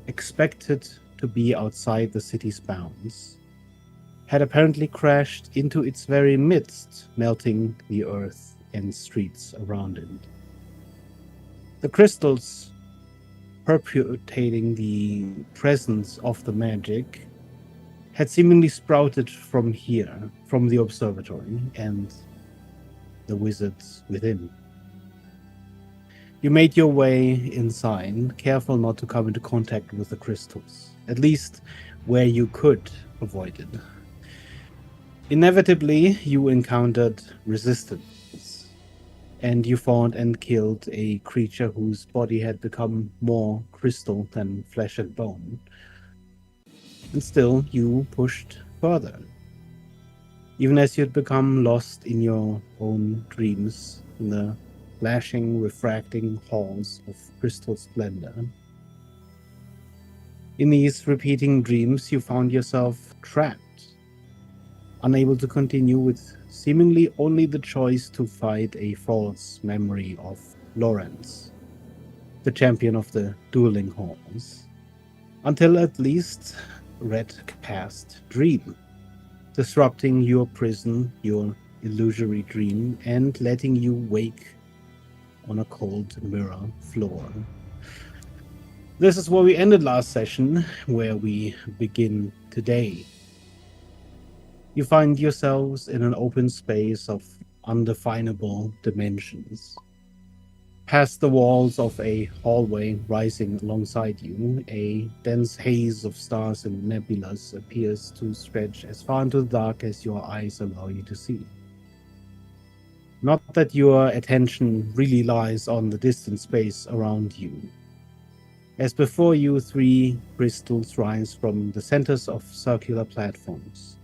expected to be outside the city's bounds, had apparently crashed into its very midst, melting the earth and streets around it. The crystals perpetuating the presence of the magic had seemingly sprouted from here, from the observatory and the wizards within. You made your way inside, careful not to come into contact with the crystals, at least where you could avoid it. Inevitably, you encountered resistance, and you found and killed a creature whose body had become more crystal than flesh and bone. And still, you pushed further, even as you'd become lost in your own dreams in the flashing, refracting halls of crystal splendor. In these repeating dreams, you found yourself trapped, unable to continue with seemingly only the choice to fight a false memory of Lawrence, the champion of the dueling halls, until at least Red cast Dream, disrupting your prison, your illusory dream, and letting you wake on a cold mirror floor. This is where we ended last session, where we begin today. You find yourselves in an open space of undefinable dimensions. Past the walls of a hallway rising alongside you, a dense haze of stars and nebulas appears to stretch as far into the dark as your eyes allow you to see. Not that your attention really lies on the distant space around you. As before you, three crystals rise from the centers of circular platforms,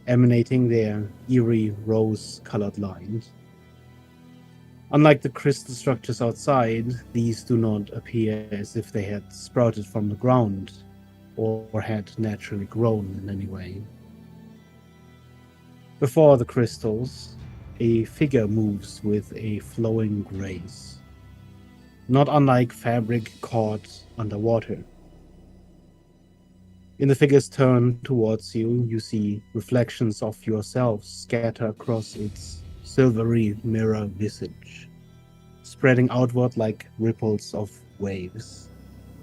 emanating their eerie rose-colored lines. Unlike the crystal structures outside, these do not appear as if they had sprouted from the ground or had naturally grown in any way. Before the crystals, a figure moves with a flowing grace, not unlike fabric caught underwater. In the figure's turn towards you, you see reflections of yourselves scatter across its silvery mirror visage, spreading outward like ripples of waves,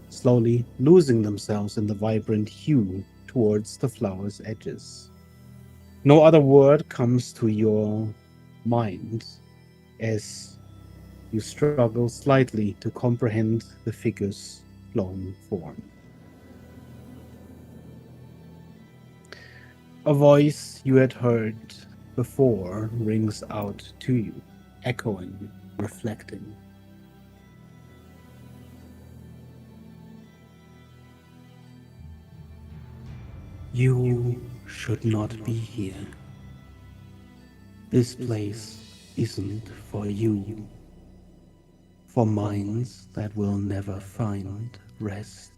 slowly losing themselves in the vibrant hue towards the flower's edges. No other word comes to your mind as you struggle slightly to comprehend the figure's flowing form. A voice you had heard before rings out to you, echoing, reflecting. You should not be here. This place isn't for you, for minds that will never find rest.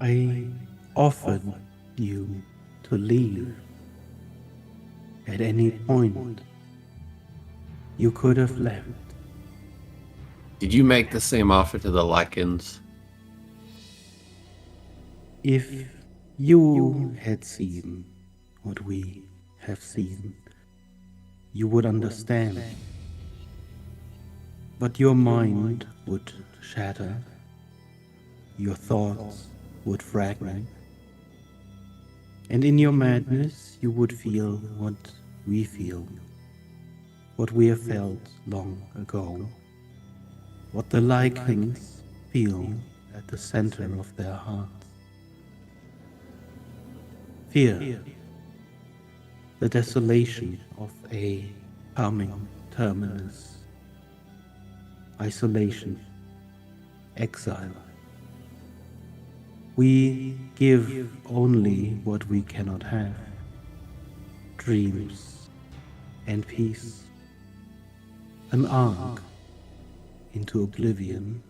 I offered you to leave at any point. You could have left. Did you make the same offer to the lichens? If you had seen what we have seen, you would understand. But your mind would shatter, your thoughts would fragment, and in your madness you would feel what we feel, what we have felt long ago, what the lichens feel at the center of their hearts. Fear, the desolation of a coming terminus, isolation, exile. We give only what we cannot have, dreams and peace, an arc into oblivion.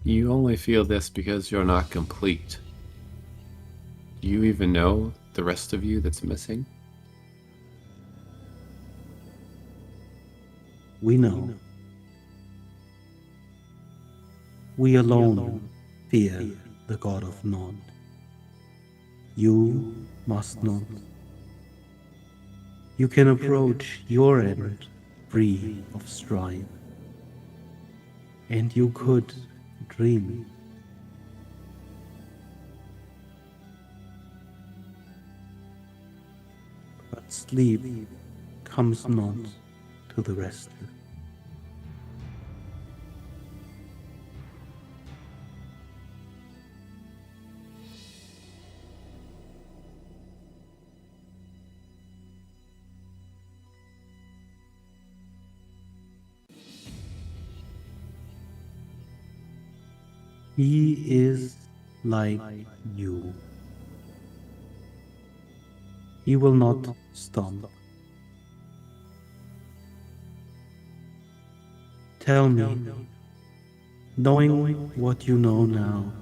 You only feel this because you're not complete. Do you even know the rest of you that's missing? We know. We alone fear the God of Nod. You must not. You can approach your end free of strife, and you could dream. But sleep comes not to the restless. He is like you. He will not stop. Tell me, knowing what you know now,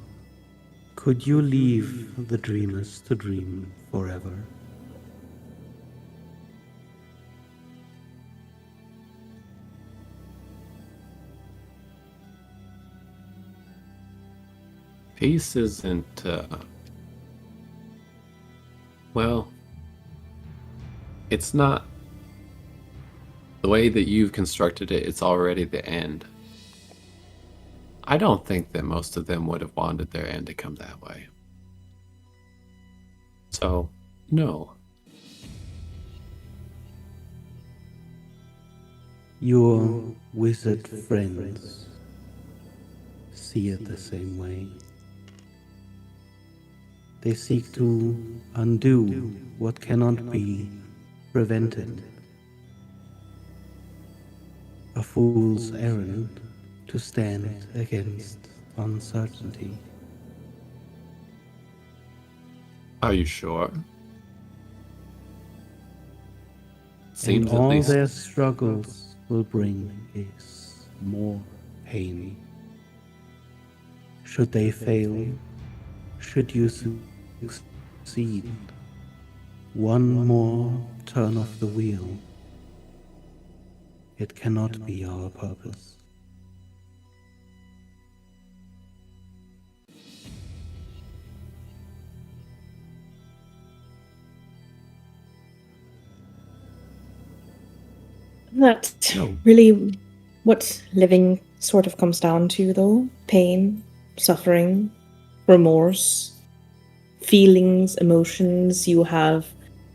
could you leave the dreamers to dream forever? Peace isn't, well, it's not the way that you've constructed it, it's already the end. I don't think that most of them would have wanted their end to come that way. So, no. Your wizard friends see it the same way. They seek to undo what cannot be prevented. A fool's errand to stand against uncertainty. Are you sure? And Seems at all least. their struggles will bring is more pain. Should they fail, should you succeed, one more turn of the wheel, it cannot be our purpose. That's No. really what living sort of comes down to, though. Pain, suffering, remorse, feelings, emotions. You have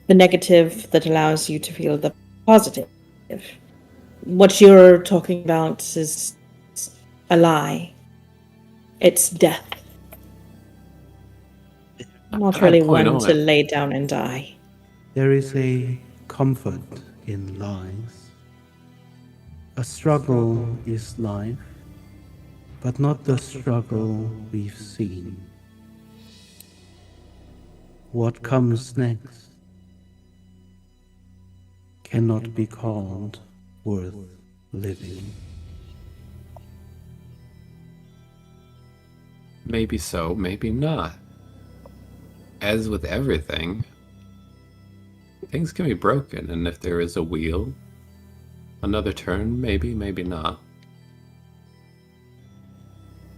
the negative that allows you to feel the positive. What you're talking about is a lie. It's death. Not I'd really point one to on. lay down and die. There is a comfort in lies. A struggle is life, but not the struggle we've seen. What comes next cannot be called worth living. Maybe so, maybe not. As with everything, things can be broken, and if there is a wheel, another turn, maybe, maybe not.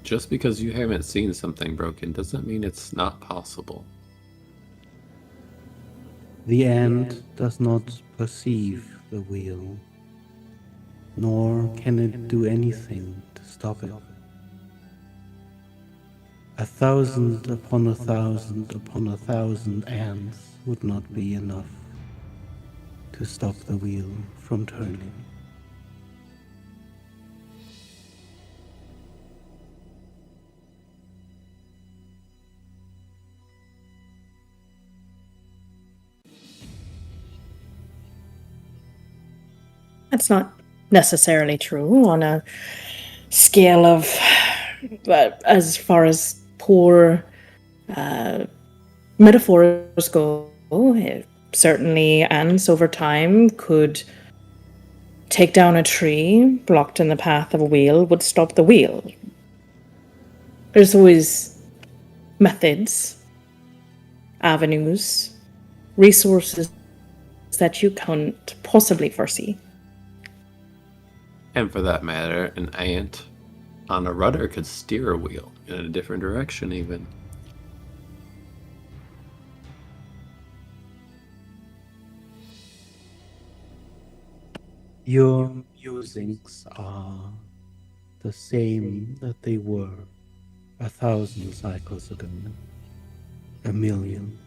Just because you haven't seen something broken doesn't mean it's not possible. The ant does not perceive the wheel, nor can it do anything to stop it. 1,000 upon 1,000 upon 1,000 ants would not be enough to stop the wheel from turning. That's not necessarily true on a scale of, but as far as poor metaphors go, it certainly ants over time could take down a tree blocked in the path of a wheel, would stop the wheel. There's always methods, avenues, resources that you can't possibly foresee. And for that matter, an ant on a rudder could steer a wheel in a different direction even. Your musings are the same that they were 1,000 cycles ago. 1,000,000.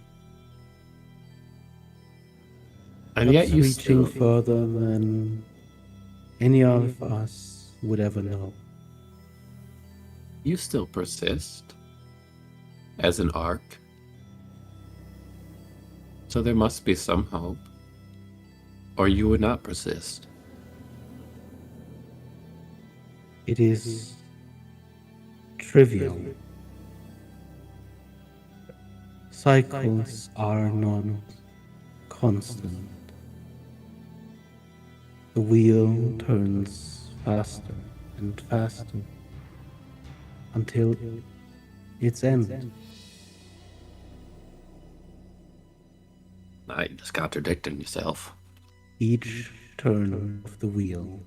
And yet you reaching still, further than any of us would ever know. you still persist as an arc. So there must be some hope, or you would not persist. It is trivial. Cycles are not constant. The wheel turns faster and faster until its end. Now you're just contradicting yourself. Each turn of the wheel,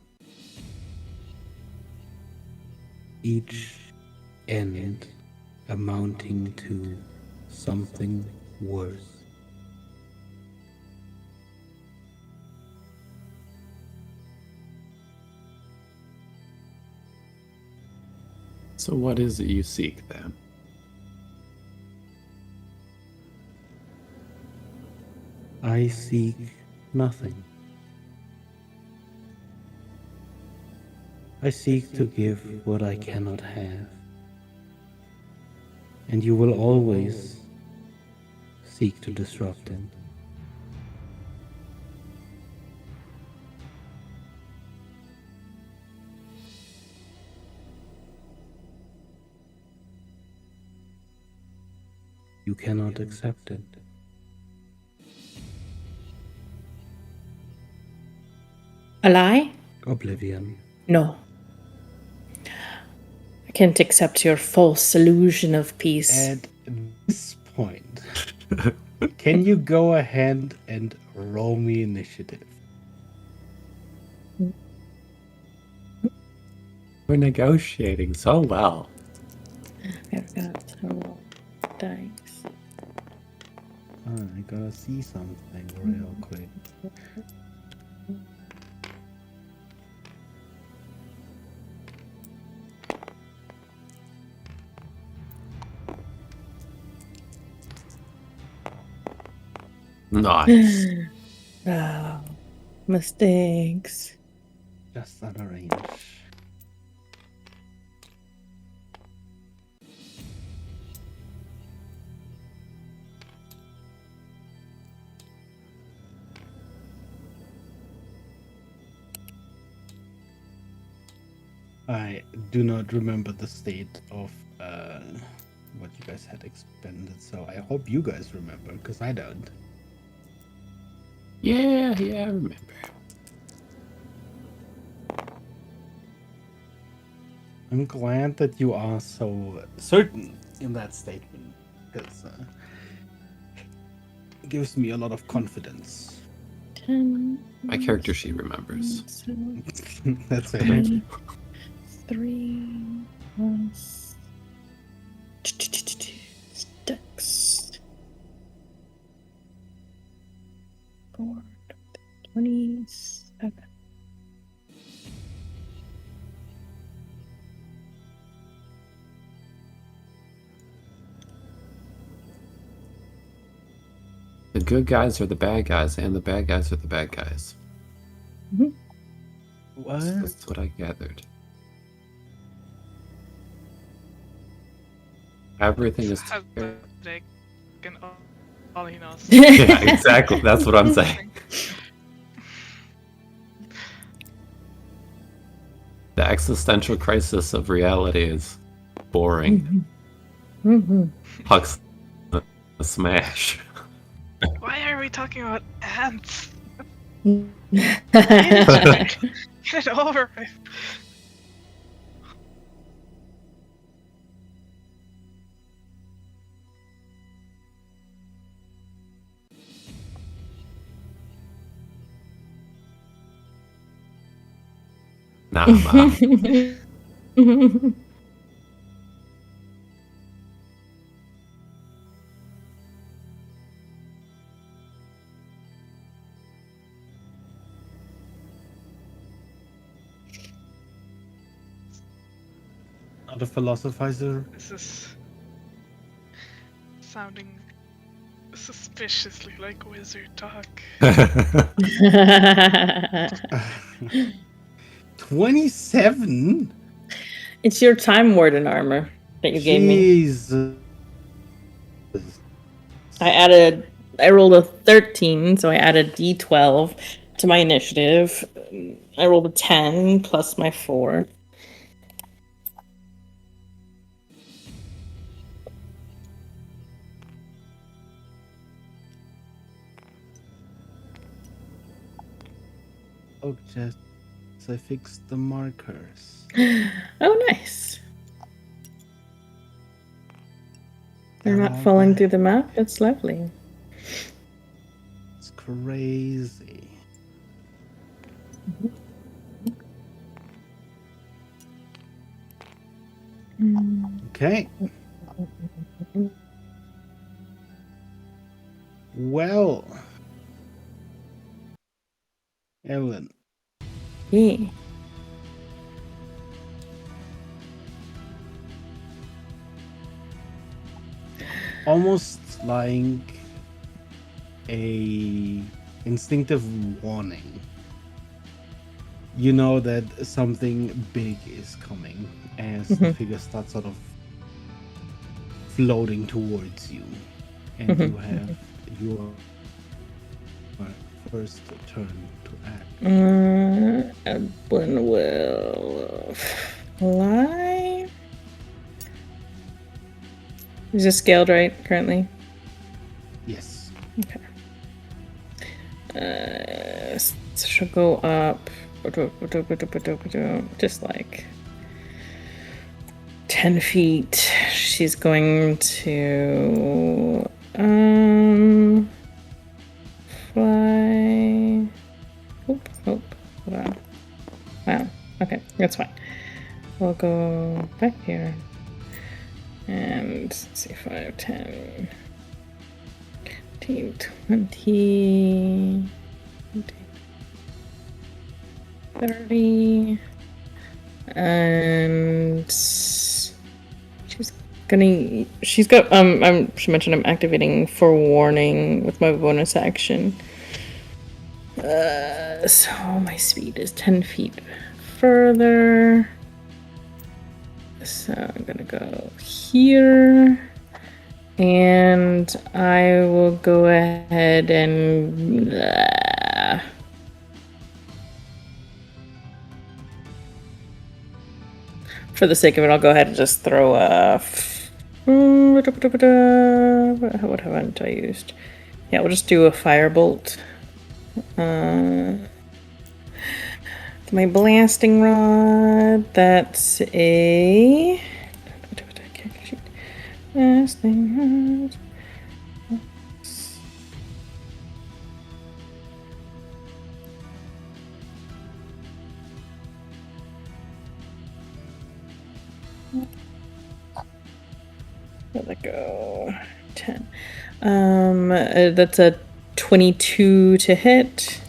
each end amounting to something worse. So what is it you seek then? I seek nothing. I seek to give what I cannot have. And you will always seek to disrupt it. You cannot accept it. A lie? Oblivion. No. I can't accept your false illusion of peace. At this point, can you go ahead and roll me initiative? We're negotiating so well. I've got to roll dice. I gotta see something real quick. Nice. Oh, mistakes. Just out of range. I do not remember the state of what you guys had expended, so I hope you guys remember, because I don't. Yeah, I remember. I'm glad that you are so certain in that statement, because it gives me a lot of confidence. 10. My character sheet remembers. That's it. 3 plus 6. 4, 27. The good guys are the bad guys, and the bad guys are the bad guys. What? That's what I gathered. Everything is terrible. And all he knows. Yeah, exactly. That's what I'm saying. The existential crisis of reality is boring. Puck's a smash. Why are we talking about ants? Mm-hmm. Get it over with. Nah, ma. Not a philosophizer. This is sounding suspiciously like wizard talk. 27? It's your time warden armor that you gave me. Jesus. I rolled a 13, so I added D12 to my initiative. I rolled a 10 plus my 4. Oh, Jess, I fixed the markers. Oh, nice. They're I not love falling that. through the map. That's lovely. It's crazy. Okay. Well, Ellen, Yeah. almost like a instinctive warning. You know that something big is coming as the figure starts sort of floating towards you, and you have your first turn to act. Evelyn will fly. Is this scaled right currently? Yes. Okay. So she'll go up just like 10 feet. She's going to fly. Oop, hold on. Wow. Okay, that's fine. We'll go back here. And let's see, 5, 10, 15, 20, 30. And she's got she mentioned I'm activating forewarning with my bonus action. So my speed is 10 feet further. So I'm gonna go here. And I will go ahead and for the sake of it, I'll go ahead and just throw a what haven't I used? Yeah, we'll just do a firebolt. My blasting rod, that's a blasting rod. Where'd that go? 10. That's a 22 to hit.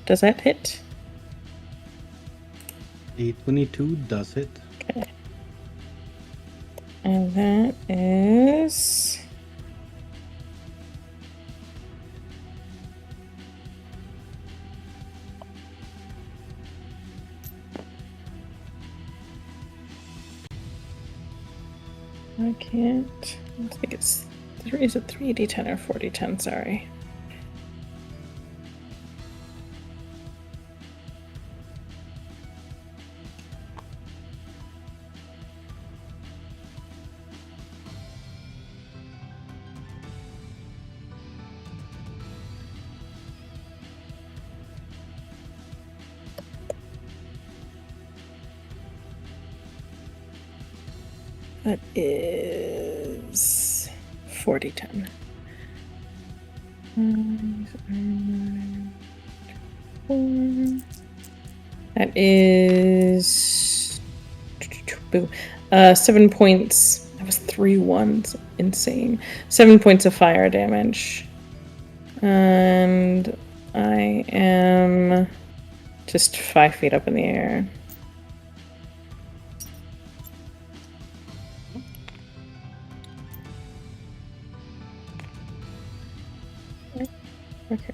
Does that hit? A 22 does it. Okay. And that is... I can't... I think it's... Is it 3d10 or 4d10? Sorry. That is 40-10. That is 7 points. That was 3 ones. Insane. 7 points of fire damage. And I am just 5 feet up in the air. Okay.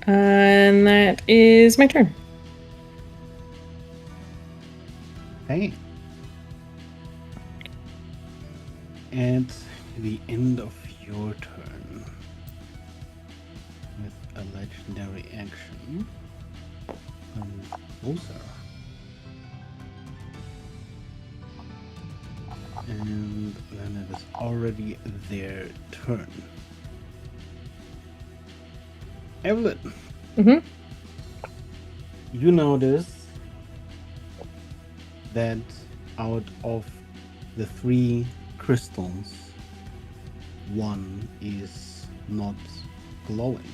And that is my turn. Hey. At the end of your turn, with a legendary action, closer. And then it is already their turn. Evelyn, Mm-hmm. you notice that out of the 3 crystals, one is not glowing.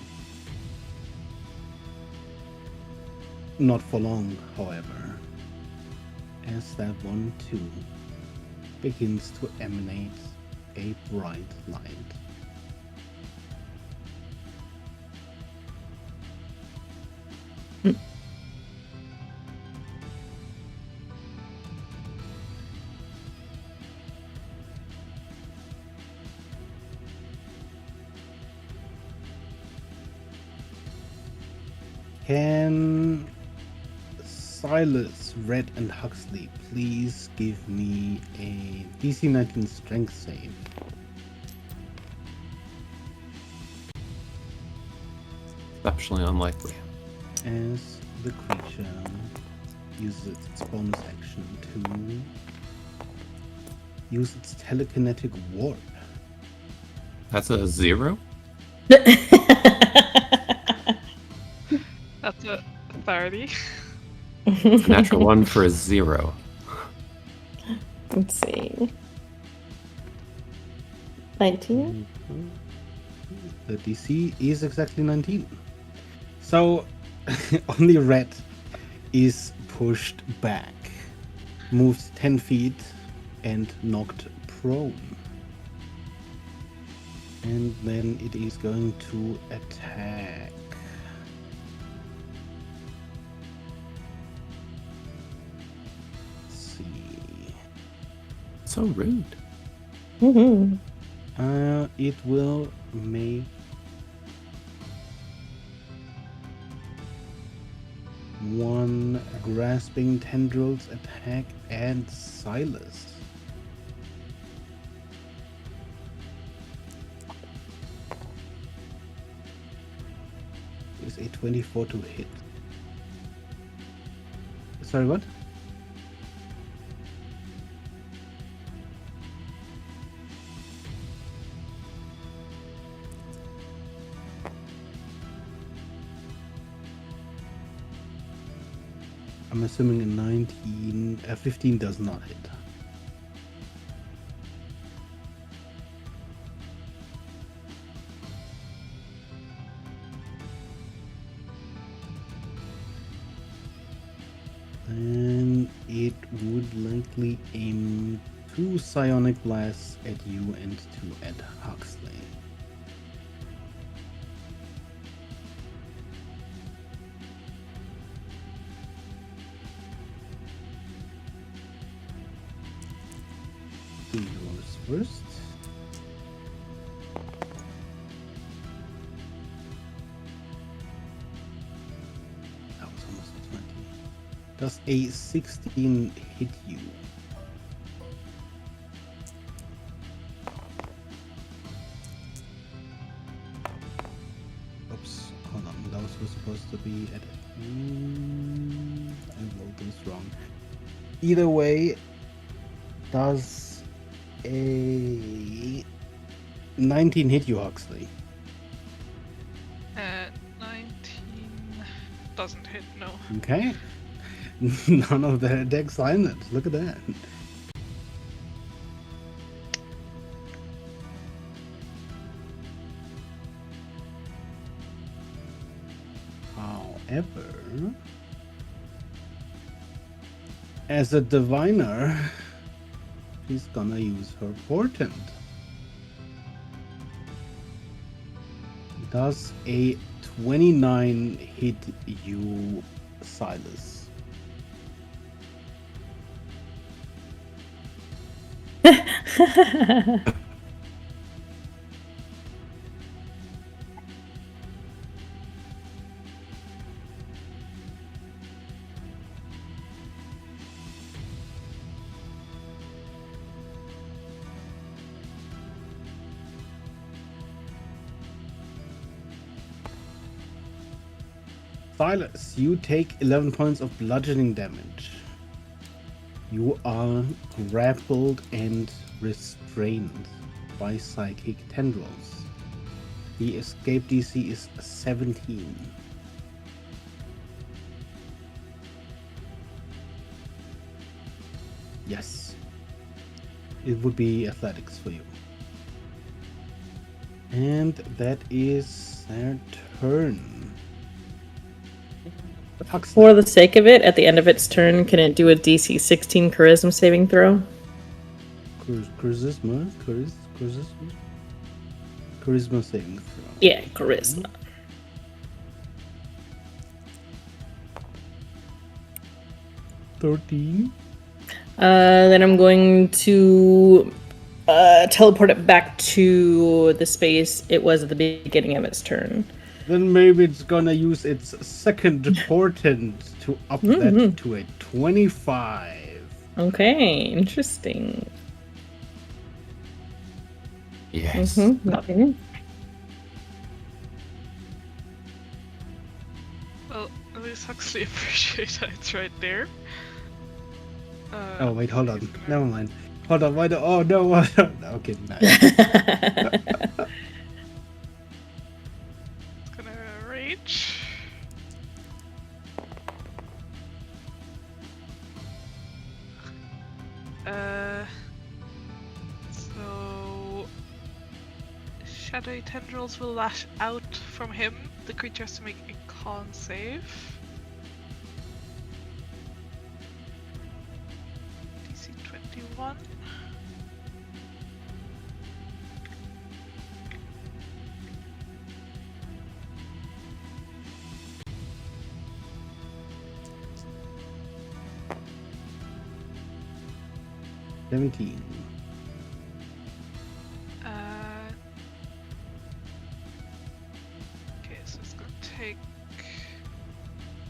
Not for long, however, as that one too begins to emanate a bright light. Can Silas, Red, and Huxley please give me a DC 19 strength save? Exceptionally unlikely. As the creature uses its bonus action to use its telekinetic warp. That's a 0? That's a 30. It's a natural 1 for a 0. Let's see. 19? The DC is exactly 19. So, only Red is pushed back, moved 10 feet, and knocked prone. And then it is going to attack. Let's see. So rude. Mm-hmm. It will make one grasping tendrils attack and Silas. Is a 24 to hit. Sorry, what? I'm assuming a 15 does not hit. Then it would likely aim 2 psionic blasts at you and 2 at Huxley. Do yours first. That was almost a 20. Does a 16 hit you? Oops, hold on. Those were supposed to be at. I rolled this wrong. Either way, does a 19 hit you, Huxley? 19 doesn't hit, no. Okay. None of the decks landed. Look at that. However, as a diviner, she's gonna use her portent. Does a 29 hit you, Silas? Silas, you take 11 points of bludgeoning damage. You are grappled and restrained by psychic tendrils. The escape DC is 17. Yes. It would be athletics for you. And that is their turn. Huxley. For the sake of it, at the end of its turn, can it do a DC 16 charisma saving throw? Charisma saving throw. Yeah, charisma. 13. Then I'm going to teleport it back to the space it was at the beginning of its turn. Then maybe it's gonna use its second portent to up that to a 25. Okay, interesting. Yes. Okay. Well, at least Huxley appreciates that it's right there. Oh wait, hold on. he's gonna- Never mind. Hold on. Why? Oh no. Okay, nice. It's gonna rage. So shadowy tendrils will lash out from him. The creature has to make a con save. DC 21. Uh, 17. Okay, so it's gonna take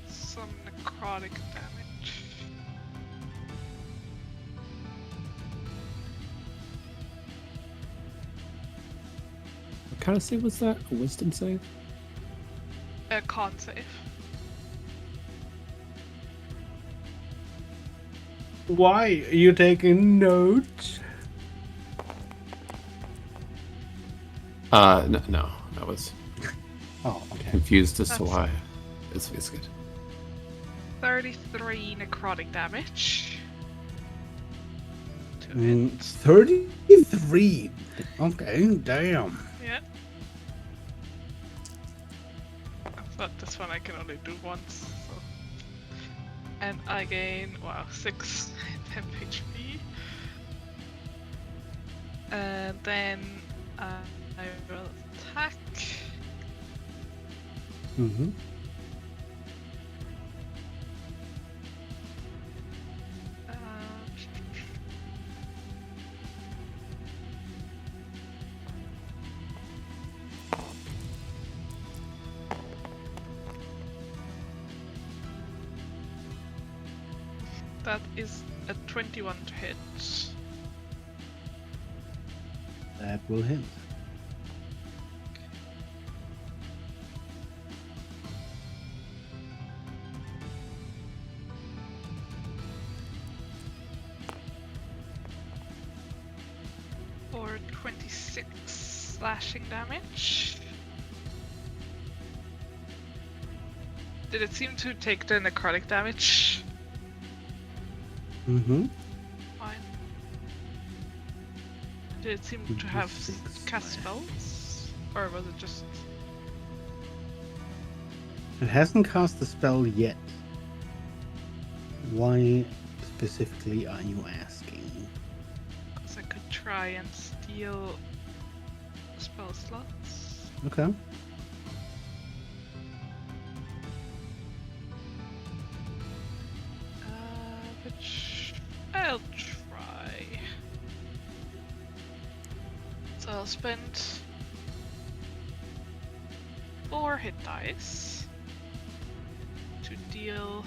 some necrotic damage. What kind of save was that? A wisdom save? A con save. Why are you taking notes? No. I was Oh, okay. confused as to That's- why. It's good. 33 necrotic damage. To it. 33. Okay, damn. Yeah. But this one I can only do once, so. And I gain, wow, 6 temp HP. And then I will attack. Mm-hmm. That is a 21 to hit. That will hit. slashing damage. Did it seem to take the necrotic damage? Mm-hmm. Fine. Did it seem to have 6 cast left. spells? Or was it just... It hasn't cast a spell yet. Why specifically are you asking? Because I could try and steal spell slots. Okay. Which I'll try. So I'll spend 4 hit dice to deal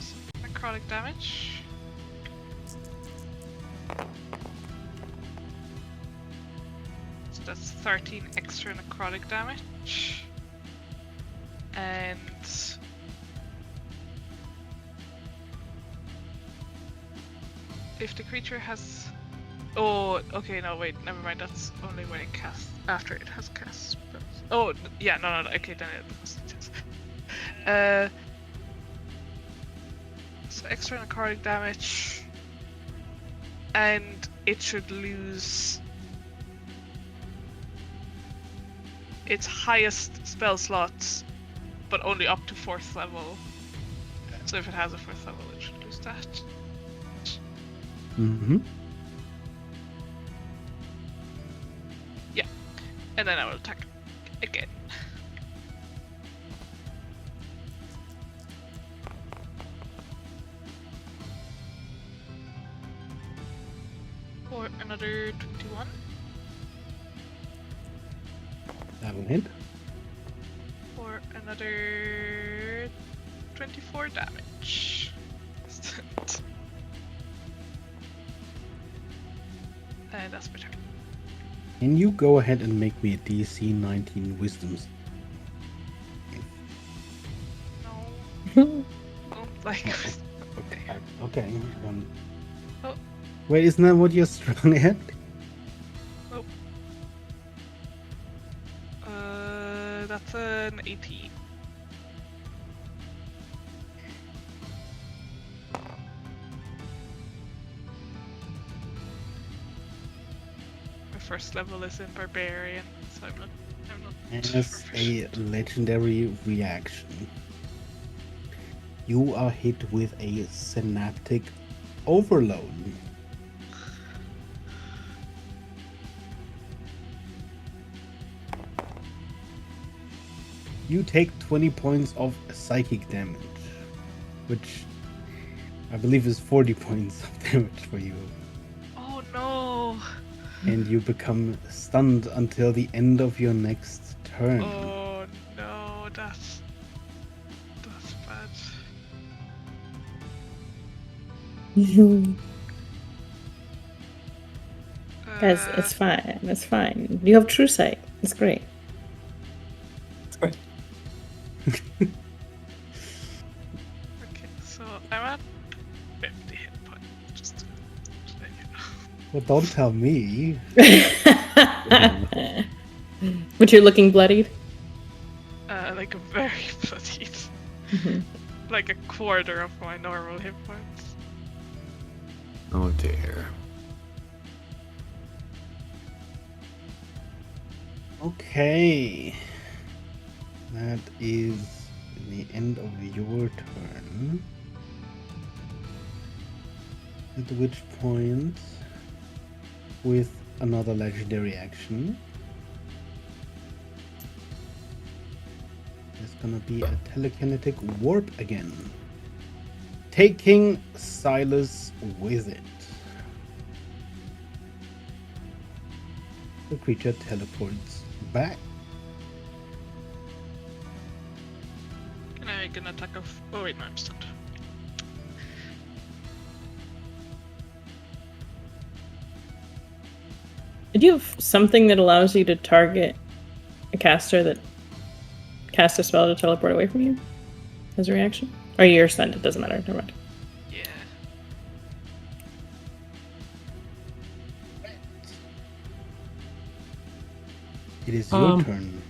some necrotic damage. So that's 13 extra necrotic damage. And if the creature has... Oh, okay, no, wait, never mind, that's only when it casts, after it has cast spells. Oh, yeah, no, okay, then it becomes so extra necrotic damage, and it should lose its highest spell slots, but only up to 4th level. So if it has a 4th level, it should lose that. Mm-hmm. Yeah, and then I will attack again. For another 21. That will hit. For another 24 damage. And that's my turn. Can you go ahead and make me a DC 19 Wisdom? No. Don't like. Okay. Okay. Oh. Wait, isn't that what you're strong at? Nope. That's an 18. My first level is in Barbarian, so I'm not As a legendary reaction, you are hit with a synaptic overload. You take 20 points of psychic damage, which I believe is 40 points of damage for you. Oh no! And you become stunned until the end of your next turn. Oh no, that's bad. Guys, it's fine. It's fine. You have true sight. It's great. It's great. Okay, so I'm at 50 hit points. Just to let you know. Well, don't tell me. But you're looking bloodied? Like a very bloodied. Mm-hmm. Like a quarter of my normal hit points. Oh dear. Okay. That is the end of your turn. At which point, with another legendary action, there's gonna be a telekinetic warp again, taking Silas with it. The creature teleports back. Can I make an attack of... Oh wait, no, I'm stunned. Do you have something that allows you to target a caster that casts a spell to teleport away from you as a reaction? Or you're stunned, it doesn't matter, never mind. Yeah. It is your Um, turn.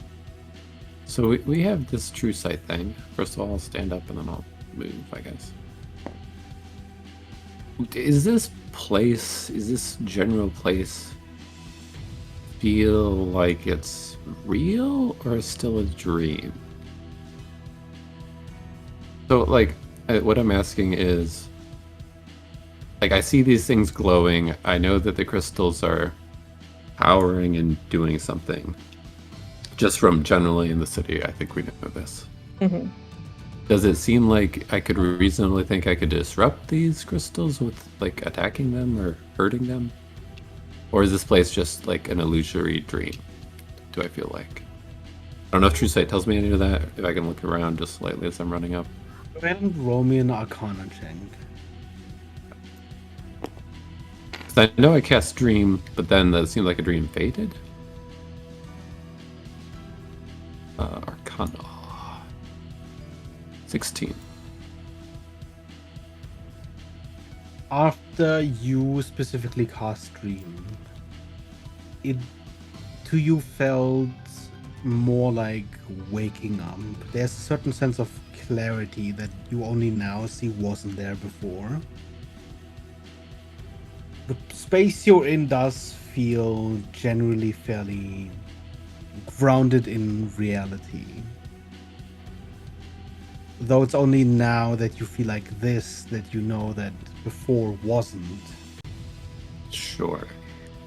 So we have this true sight thing. First of all, I'll stand up and then I'll move, I guess. Is this general place, feel like it's real or still a dream? So, like, what I'm asking is, like, I see these things glowing. I know that the crystals are powering and doing something. Just from generally in the city, I think we know this. Mm-hmm. Does it seem like I could reasonably think I could disrupt these crystals with, like, attacking them or hurting them? Or is this place just, like, an illusory dream, do I feel like? I don't know if True Sight tells me any of that, if I can look around just slightly as I'm running up. Go ahead and roll me an Arcana check. 'Cause I know I cast Dream, but then that seemed like a dream faded. Arcana. 16. After you specifically cast Dream, it to you felt more like waking up. There's a certain sense of clarity that you only now see wasn't there before. The space you're in does feel generally fairly grounded in reality. Though it's only now that you feel like this that you know that before wasn't. Sure.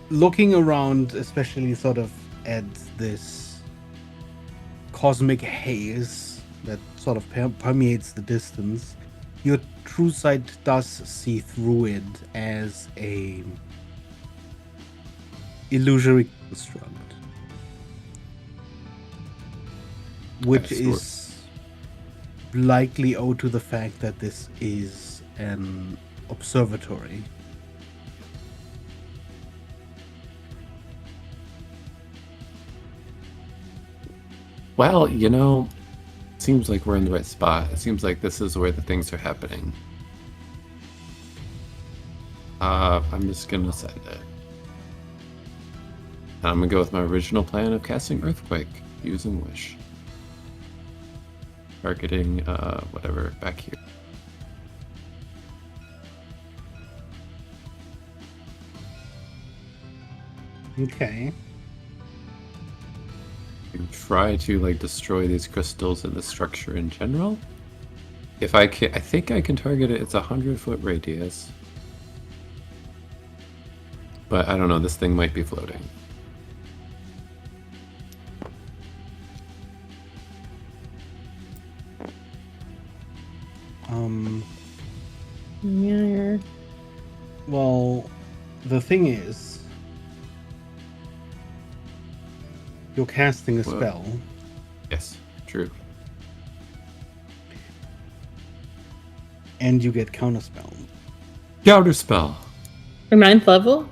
Looking around, especially sort of at this cosmic haze that sort of permeates the distance, your true sight does see through it as a illusory construct, which Okay, so is likely owed to the fact that this is an observatory. Well, seems like we're in the right spot. It seems like this is where the things are happening. I'm just gonna send it. I'm gonna go with my original plan of casting Earthquake using Wish. Targeting, whatever, back here. Okay. And try to, like, destroy these crystals and the structure in general. If I can, I think I can target it. It's a 100-foot radius. But I don't know, this thing might be floating. Yeah. Well, the thing is, you're casting a Whoa. spell. Yes, true. And you get counterspell. Counterspell! Or 9th level?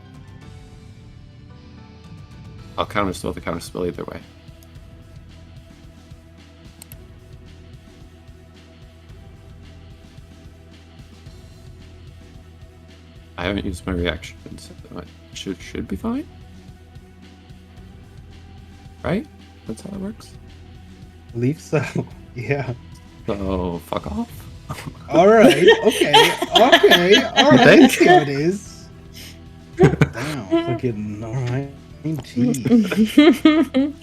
I'll counterspell the counterspell either way. I haven't used my reaction, so it should be fine. Right? That's how it works. Believe so. Yeah. So, fuck off. Alright, okay, alright, let's see how it is. Damn, fucking, alright. Jeez.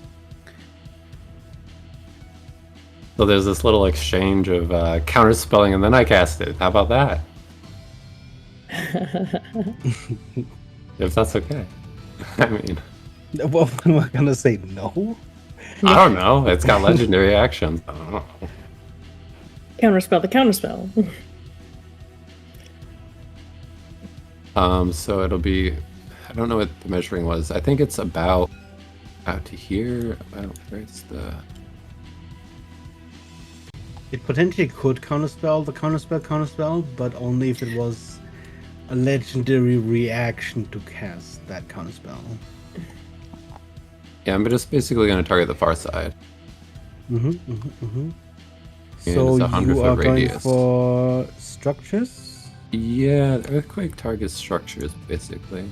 So there's this little exchange of counterspelling, and then I cast it. How about that? If that's okay. I mean, Well, am I gonna say no? I don't know. It's got legendary actions. I don't know. Counterspell the counterspell. So it'll be, I don't know what the measuring was. I think it's about out to here. Where's the... It potentially could counterspell the counterspell, but only if it was a legendary reaction to cast that counterspell. Yeah, I'm just basically going to target the far side. So it's a 100-foot you are going radius. for structures? Yeah, the earthquake targets structures, basically.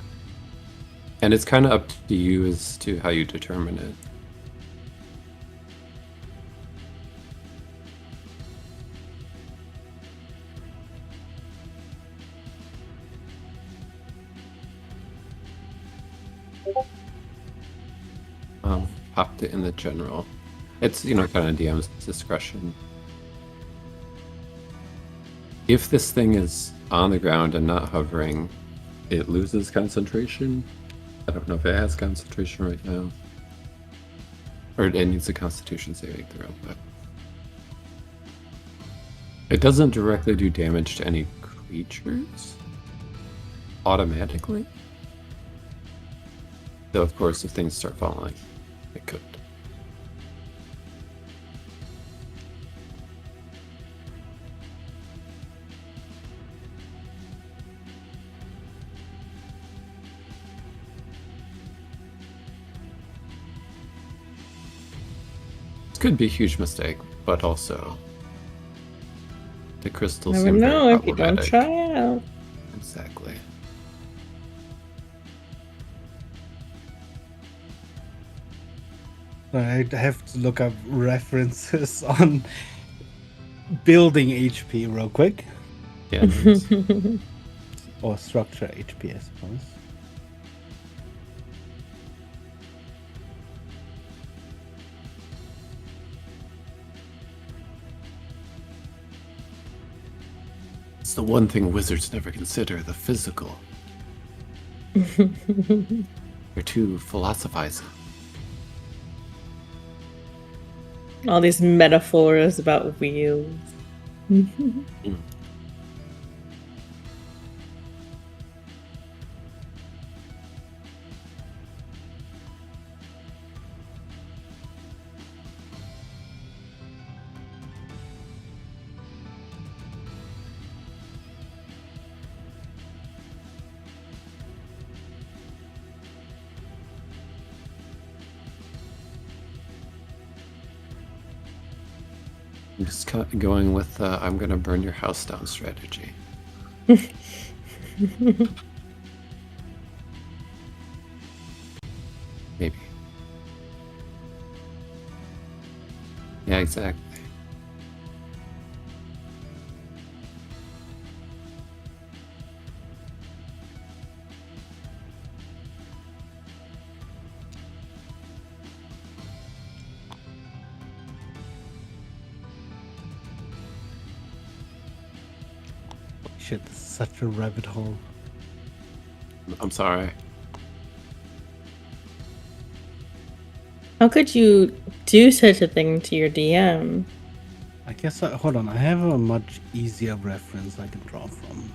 And it's kind of up to you as to how you determine it. Popped it in the general. It's, kind of DM's discretion. If this thing is on the ground and not hovering, it loses concentration. I don't know if it has concentration right now. Or it needs a constitution saving throw, but it doesn't directly do damage to any creatures automatically. Though, of course, if things start falling, it could. This could be a huge mistake, but also the crystals Never seem know very if you don't problematic. try out. Exactly. I have to look up references on building HP real quick. Yeah. Nice. Or structure HP, I suppose. It's the one thing wizards never consider, the physical. They're too philosophizing. All these metaphors about wheels. I'm just going with I'm gonna burn your house down strategy. Maybe. Yeah, exactly. Shit, this is such a rabbit hole. I'm sorry. How could you do such a thing to your DM? I guess, hold on, I have a much easier reference I can draw from.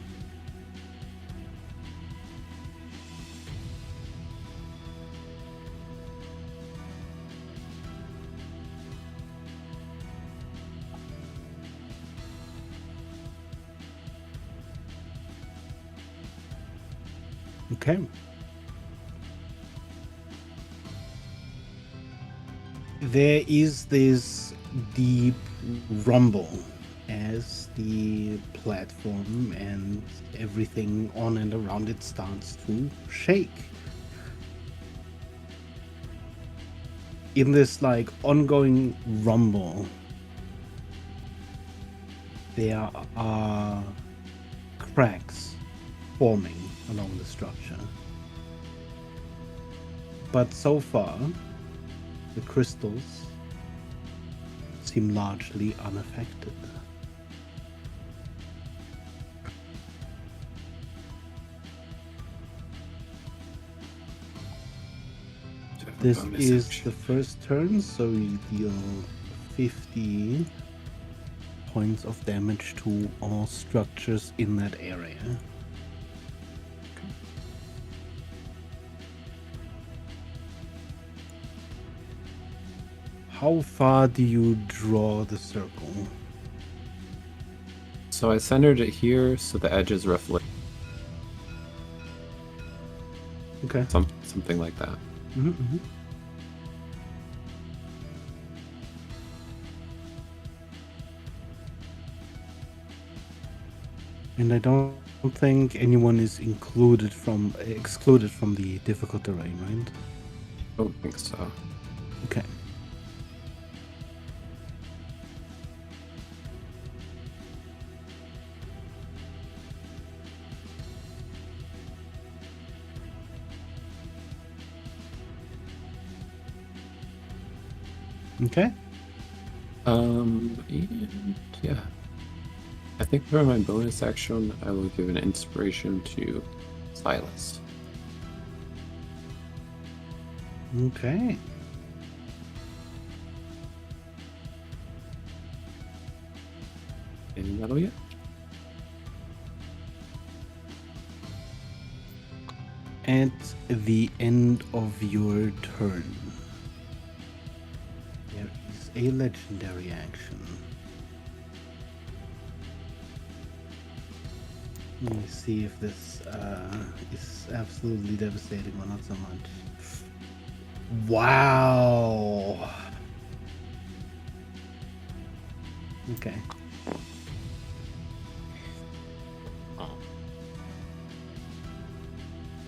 Okay. There is this deep rumble as the platform and everything on and around it starts to shake. In this like ongoing rumble, there are cracks forming along the structure. But so far, the crystals seem largely unaffected. This is the first turn, so you deal 50 points of damage to all structures in that area. How far do you draw the circle? So I centered it here, so the edge is roughly Okay. something like that. Mm-hmm, mm-hmm. And I don't think anyone is excluded from the difficult terrain, right? I don't think so. Okay. Okay. And yeah. I think for my bonus action, I will give an inspiration to Silas. Okay. Any medal yet? At the end of your turn, there is a legendary action. Let me see if this is absolutely devastating or not so much. Wow. Okay.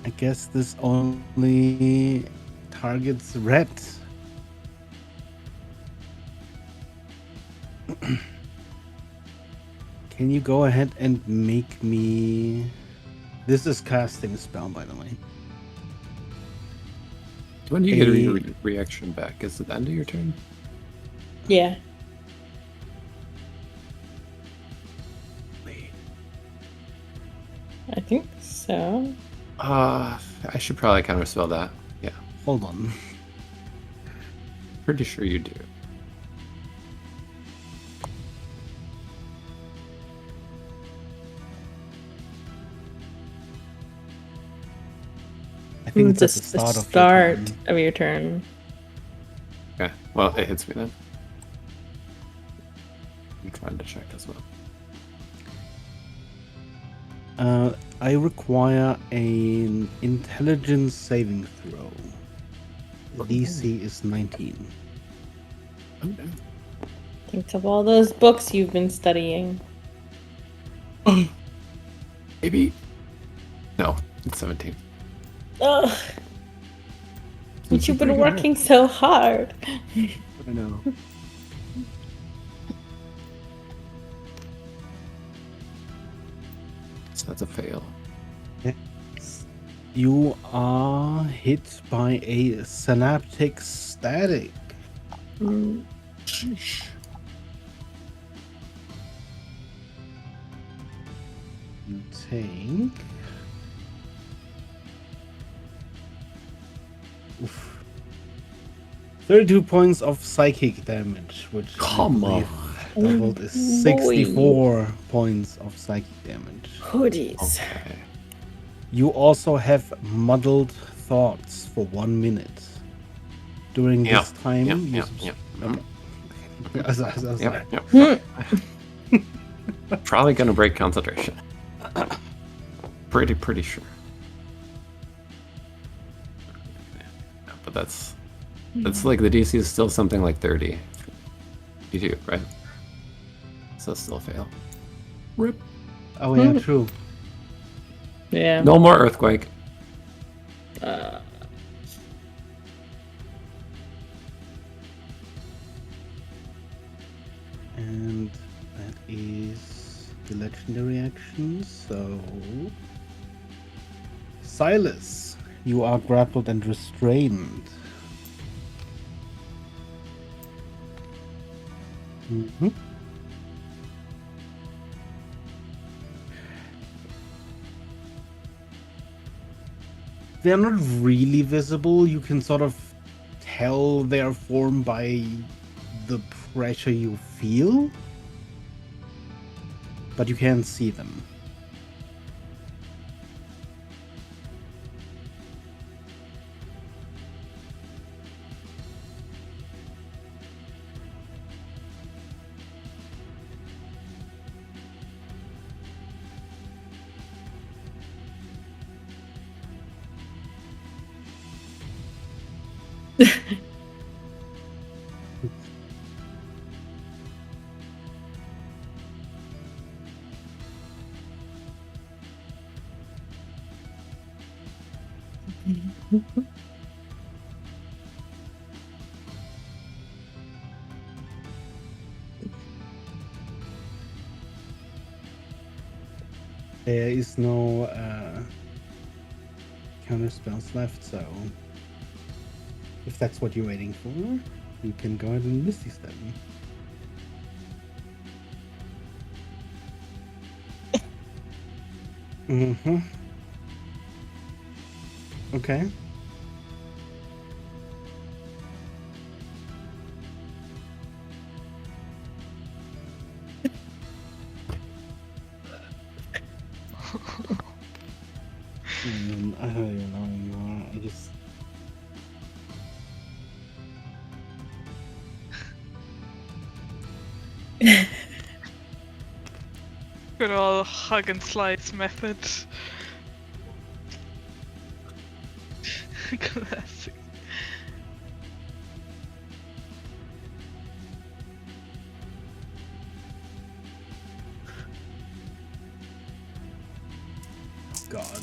I guess this only targets red. Can you go ahead and make me... This is casting a spell, by the way. When do you get a reaction back? Is it the end of your turn? Yeah. I think so. I should probably counterspell that. Yeah. Hold on. Pretty sure you do. I think it's at Just the the start start of your turn. of your turn. Okay. Well, it hits me then. I'm trying to check as well. I require an intelligence saving throw. The DC is 19. Oh, no. Think of all those books you've been studying. Maybe. No, it's 17. Ugh. But you've been Pretty high. working so hard. I know. So that's a fail. You are hit by a synaptic static. Mm. Sheesh. You take... Oof. 32 points of psychic damage, which I Come believe on. doubled is Boy. 64 points of psychic damage. Hoodies. Okay. You also have muddled thoughts for 1 minute. During this time, Yep. you Yep. subs- Yep. Okay. Sorry. Yep. Hmm. Probably gonna break concentration. Pretty sure. Yeah, but that's like the DC is still something like 30. You do, right? So still fail. Rip. Oh yeah, true. Yeah. No more earthquake. And that is the legendary action, so... Silas, you are grappled and restrained. Mm-hmm. They're not really visible. You can sort of tell their form by the pressure you feel, but you can't see them. There is no counter spells left, so if that's what you're waiting for. You can go ahead and Misty Step. Mm-hmm. Okay. I just. Good old hug and slice method. Classic. God.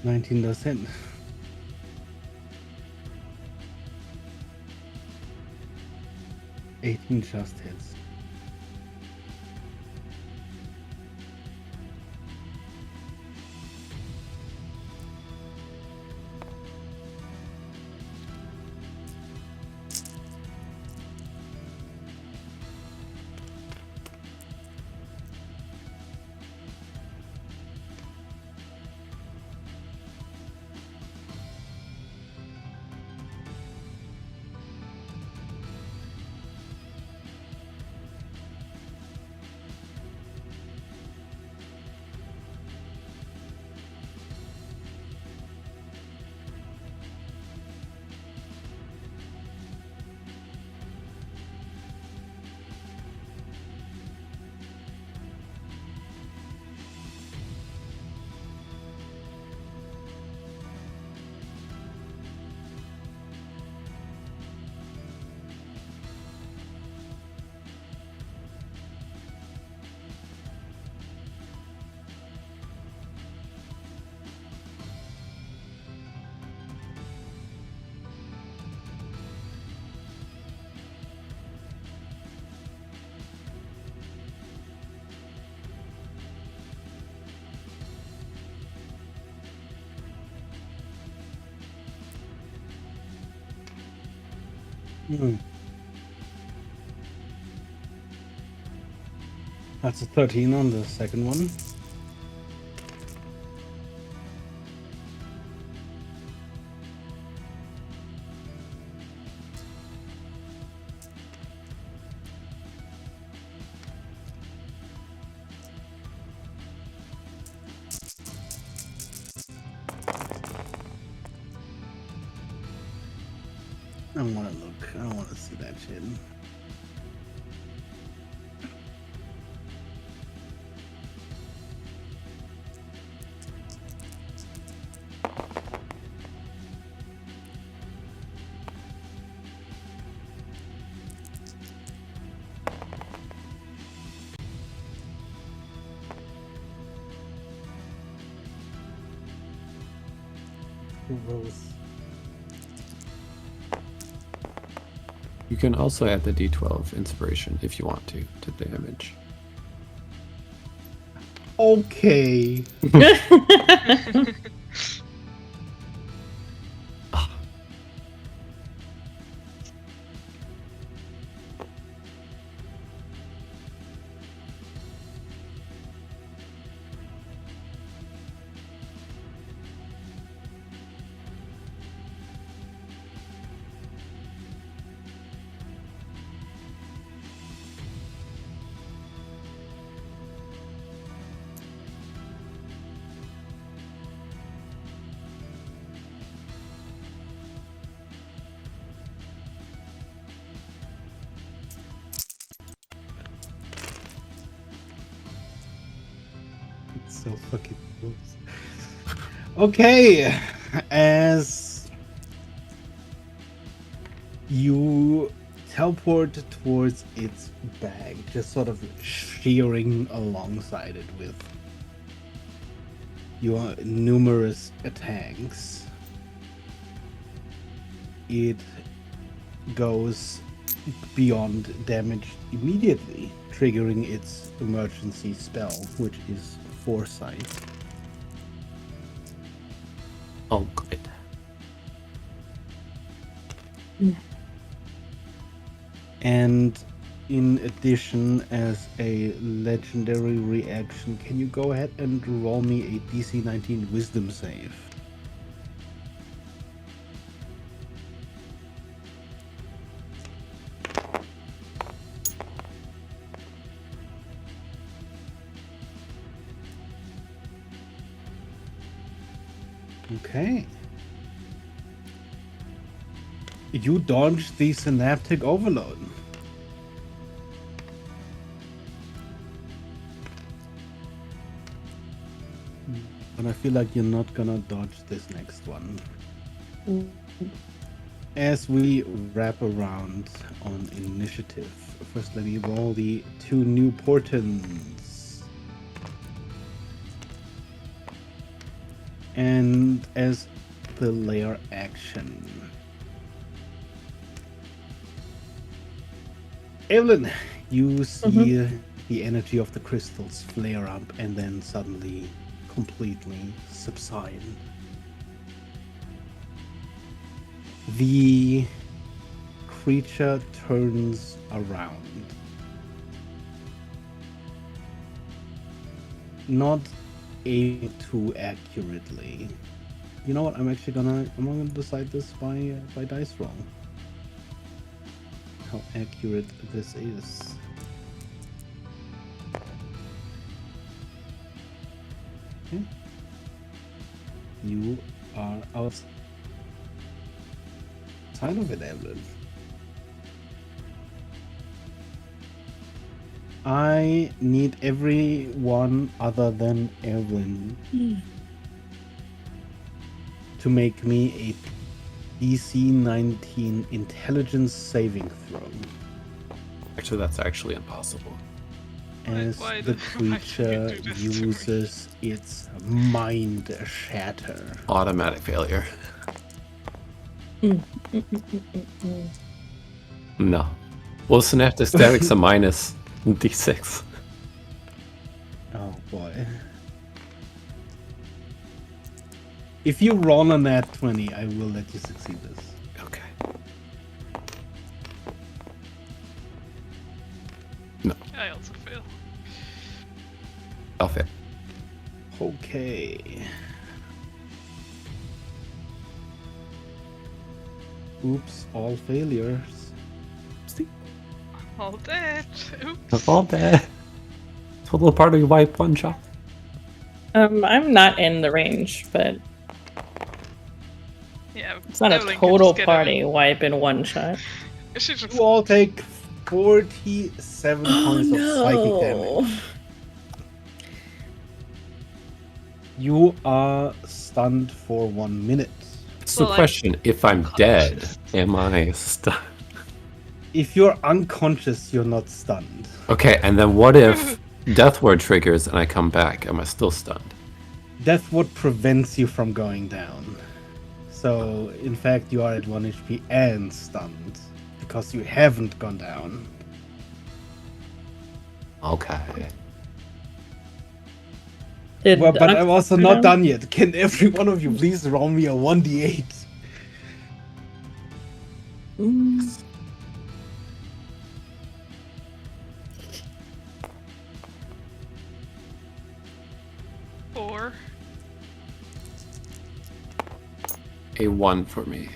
$19 does hit. 18 just hits. That's a 13 on the second one. I don't want to look. I don't want to see that shit. Gross. You can also add the D12 inspiration if you want to the image. Okay. It's so fucking gross. Okay. As you teleport towards its bag, just sort of shearing alongside it with your numerous attacks. It goes beyond damage immediately, triggering its emergency spell, which is Foresight. Oh, good. And in addition, as a legendary reaction, can you go ahead and roll me a DC 19 Wisdom save? Okay. You dodged the synaptic overload. But I feel like you're not gonna dodge this next one. As we wrap around on initiative, first let me roll the 2 new portents. And as the layer action, Evelyn, you see the energy of the crystals flare up and then suddenly completely subside. The creature turns around. Not aim too accurately. You know what? I'm gonna decide this by dice roll. How accurate this is. Okay. You are outside of it, Evelyn. I need everyone other than Evelyn to make me a DC 19 intelligence saving throw. Actually, that's actually impossible. As Why the did you creature do this to me? uses its mind shatter. Automatic failure. No. Well, synaptic static's a minus d6. Oh boy. If you roll on that 20, I will let you succeed this. Okay. No, I also fail. I'll fail. Okay. Oops, all failures. All dead. Oops. That's all dead. It's a little part of your wipe one shot. I'm not in the range, but Yeah. it's not a Evelyn can total just get party wipe in one shot. She just You all take 47 points of psychic damage. You are stunned for 1 minute. So Well, I'm question, if I'm dead, conscious. am I stunned? If you're unconscious, you're not stunned. Okay, and then what if Death Ward triggers and I come back? Am I still stunned? That's what prevents you from going down. So, in fact, you are at 1 HP and stunned because you haven't gone down. Okay. Well, but I'm also not down. done yet. Can every one of you please roll me a 1d8? Four. A 1 for me.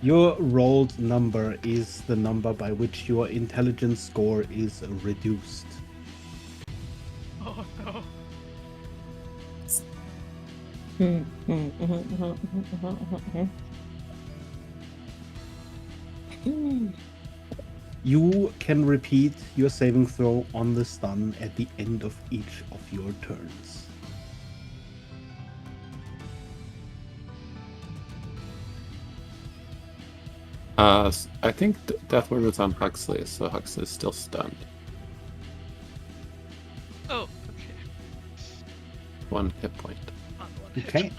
Your rolled number is the number by which your intelligence score is reduced. Oh no. You can repeat your saving throw on the stun at the end of each of your turns. I think Death Ward was on Huxley, so Huxley's still stunned. Oh, okay. 1 hit point. On one hit. Okay.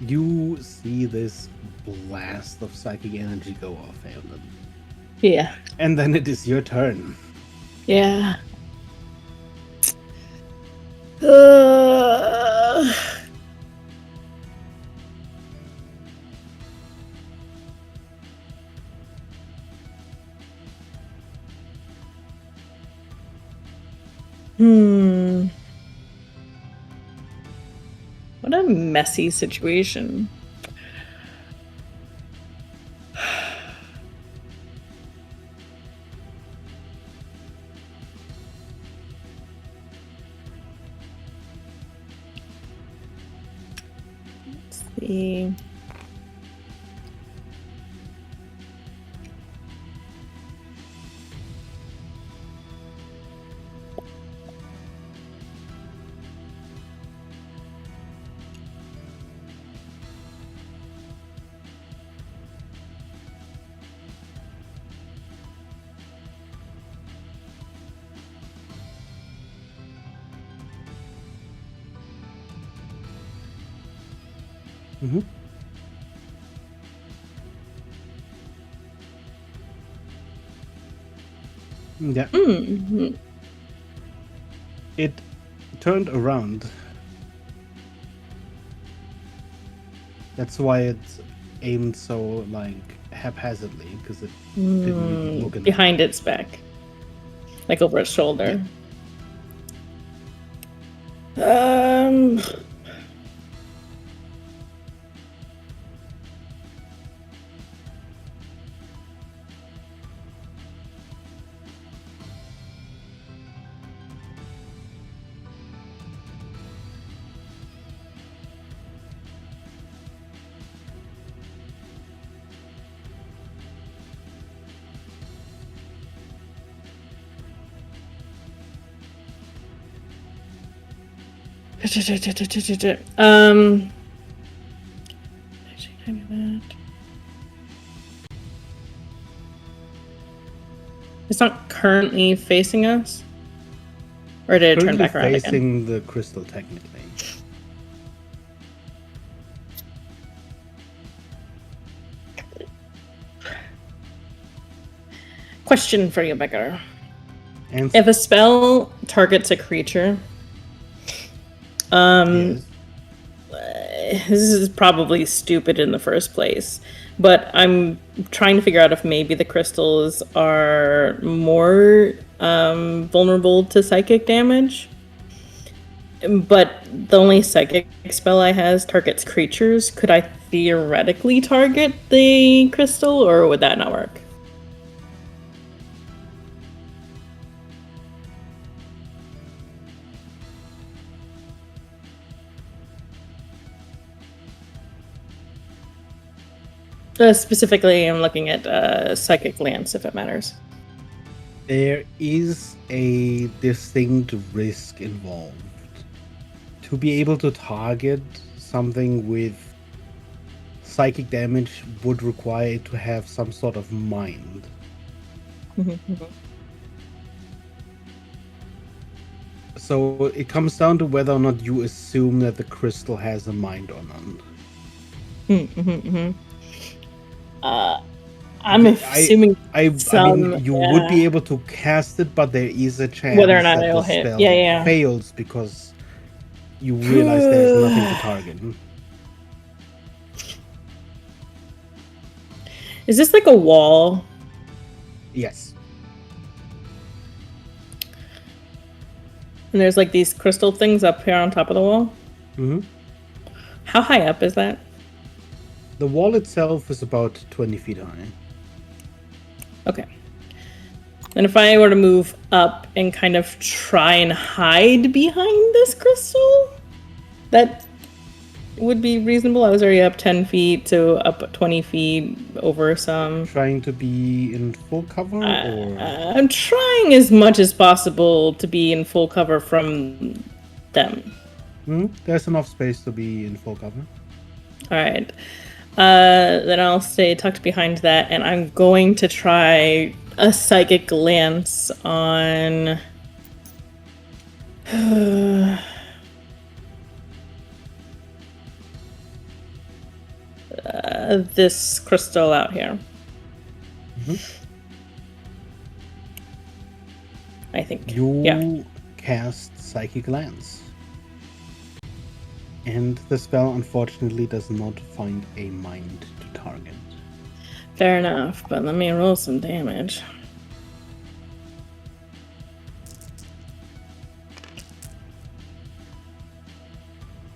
You see this blast of psychic energy go off, Eowyn. Yeah. And then it is your turn. Yeah. What a messy situation. Let's see. Mm-hmm. Yeah. Mm-hmm. It turned around. That's why it's aimed so like haphazardly, because it didn't really look enough. Behind its back. Like over its shoulder. It's not currently facing us? Or did it turn Currently back around again? facing the crystal, technically. Question for you, Becker. Answer. If a spell targets a creature, Yes. this is probably stupid in the first place, but I'm trying to figure out if maybe the crystals are more vulnerable to psychic damage. But the only psychic spell I has targets creatures. Could I theoretically target the crystal, or would that not work? Specifically, I'm looking at Psychic Lance, if it matters. There is a distinct risk involved. To be able to target something with psychic damage would require it to have some sort of mind. So it comes down to whether or not you assume that the crystal has a mind or not. I'm assuming I mean, you would be able to cast it, but there is a chance whether or not that it'll the hit. spell Yeah. fails because you realize there's nothing to target. Is this like a wall? Yes. And there's like these crystal things up here on top of the wall? Mm-hmm. How high up is that? The wall itself is about 20 feet high. Okay. And if I were to move up and kind of try and hide behind this crystal, that would be reasonable. I was already up 10 feet, so up 20 feet over some. Trying to be in full cover, or I'm trying as much as possible to be in full cover from them. There's enough space to be in full cover. All right. Then I'll stay tucked behind that, and I'm going to try a psychic glance on. This crystal out here. Mhm. I think. You Yeah. cast Psychic Lance. And the spell unfortunately does not find a mind to target. Fair enough, but let me roll some damage.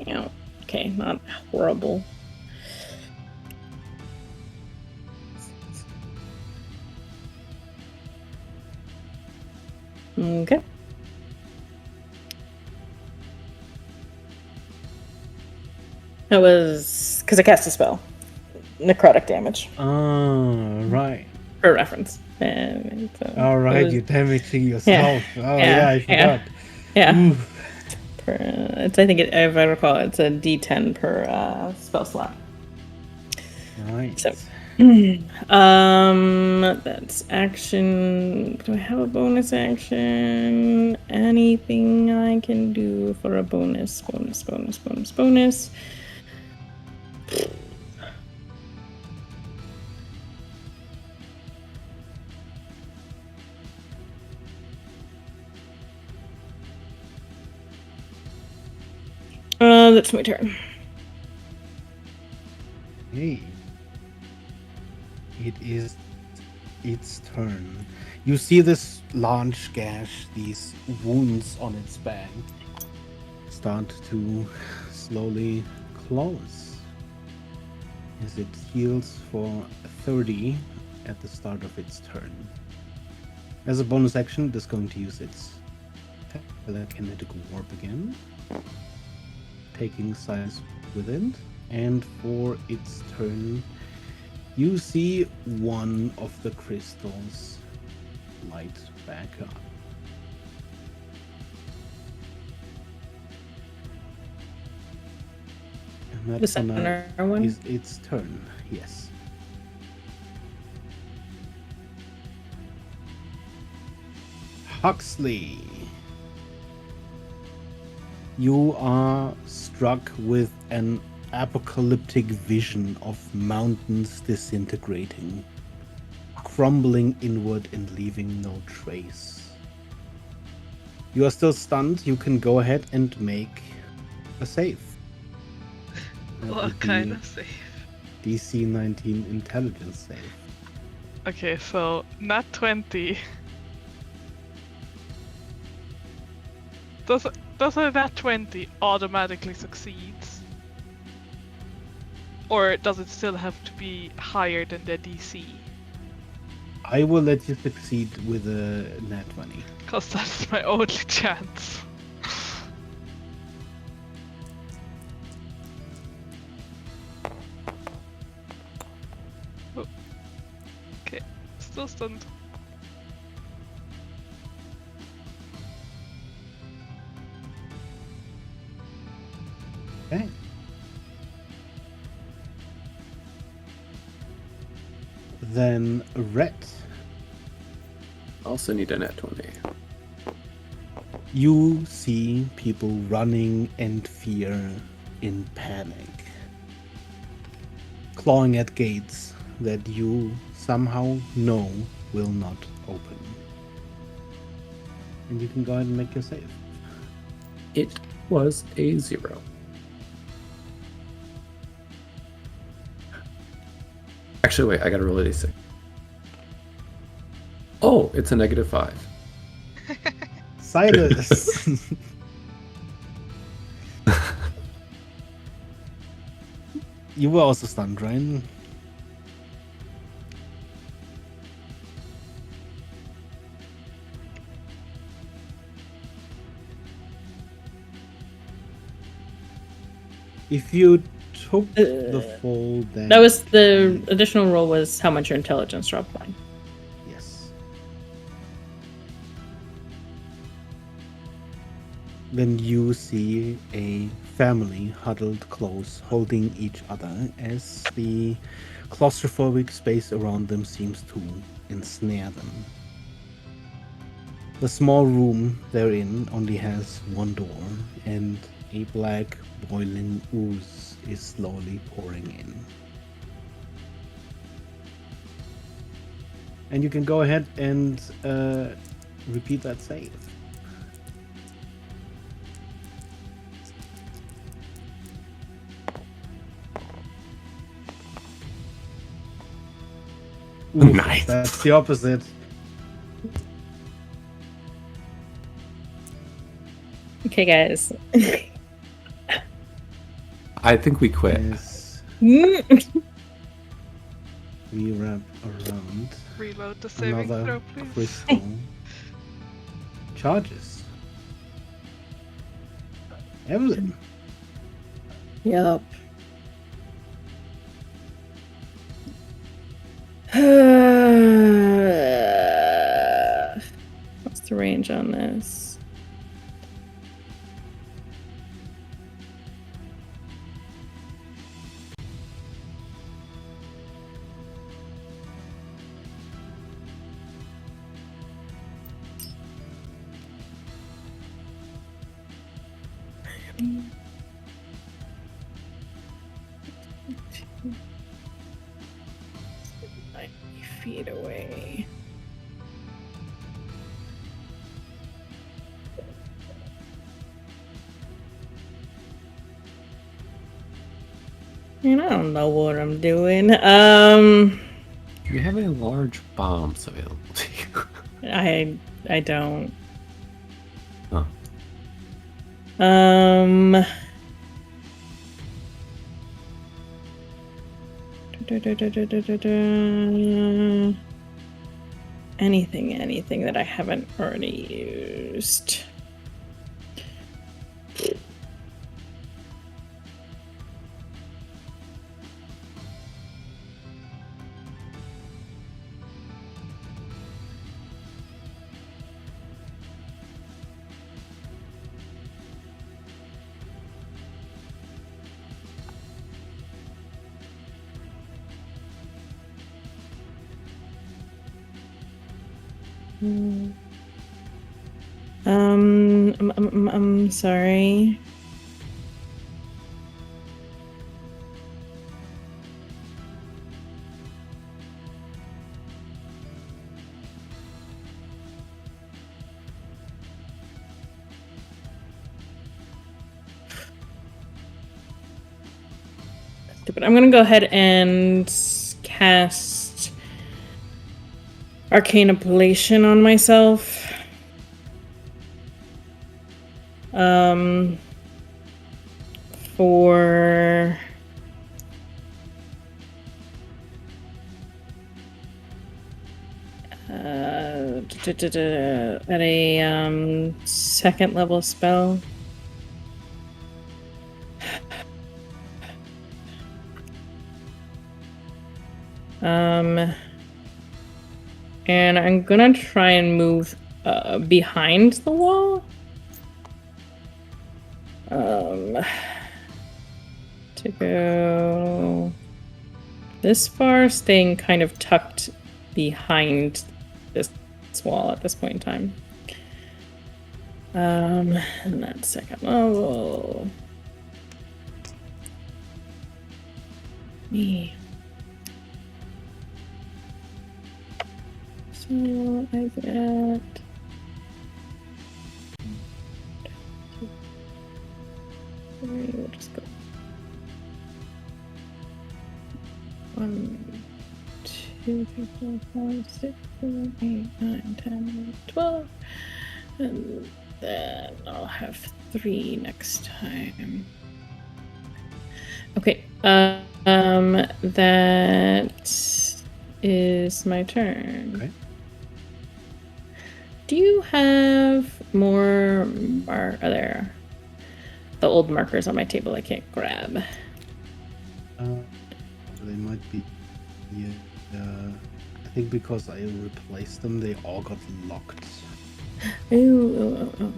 Yeah. Okay, not horrible. Okay. That was because I cast a spell. Necrotic damage, Ah, right. for reference. And All right, was- you're damaging yourself. Oh, yeah, I forgot. Yeah. Oof. It's, I think, if I recall, it's a D10 per spell slot. Right. So, that's action. Do I have a bonus action? Anything I can do for a bonus? Bonus. That's my turn. Hey. It is its turn. You see this large gash, these wounds on its back start to slowly close as it heals for 30 at the start of its turn. As a bonus action, it is going to use its telekinetic warp again, taking size with it, and for its turn, you see one of the crystals light back up. And that The for now center one? is its turn, yes. Huxley, you are struck with an apocalyptic vision of mountains disintegrating, crumbling inward and leaving no trace. You are still stunned. You can go ahead and make a save. That What would kind be of save? DC 19 intelligence save. Okay, so nat 20. Does a nat 20 automatically succeeds? Or does it still have to be higher than the DC? I will let you succeed with a nat 20. Because that's my only chance. Oh. Okay, still stunned. Okay. Then Rhett, Also need a net 20. you see people running in fear, in panic, clawing at gates that you somehow know will not open. And you can go ahead and make your save. It was a 0. Actually, wait, I gotta roll a d6. Oh, it's a -5. Silas! You were also stunned, right? If you took the full damage... That was the additional roll was how much your intelligence dropped by. Yes. Then you see a family huddled close, holding each other as the claustrophobic space around them seems to ensnare them. The small room they're in only has one door, and a black, boiling ooze is slowly pouring in. And you can go ahead and repeat that save. Oof, Nice. That's the opposite. Okay, guys. I think we quit. As Mm. we wrap around, Reload the saving another throw, please. crystal charges. Evelyn. Yup. What's the range on this? Feet away. Man, I don't know what I'm doing. You have any large bombs available to you? I don't. Huh. Anything that I haven't already used. I'm sorry. But I'm gonna go ahead and cast Arcane Appellation on myself. For at a second level spell. And I'm gonna try and move behind the wall. To go this far, staying kind of tucked behind this wall at this point in time. And that second level. Me. So I get. We'll just go. 1, 2, 3, 4, 5, 6, 7, 8, 9, 10, 11, 12. And then I'll have 3 next time. Okay. That is my turn. Okay. Do you have more there? The old markers on my table I can't grab. They might be. Yeah. I think because I replaced them, they all got locked. Ooh.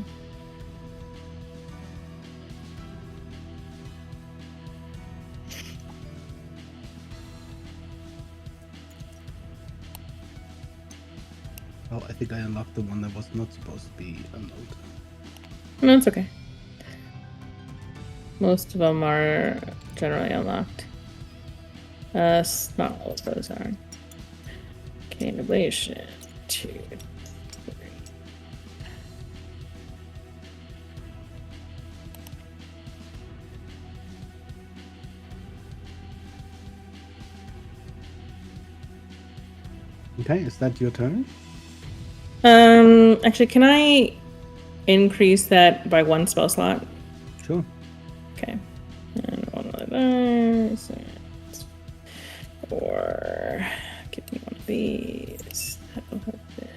Oh, I think I unlocked the one that was not supposed to be unlocked. No, it's okay. Most of them are generally unlocked. Not all of those are. Okay, ablation. 2, 3. Okay, is that your turn? Actually, can I increase that by 1 spell slot? Sure. Okay. And one of those. Or give me one of these. That'll help it.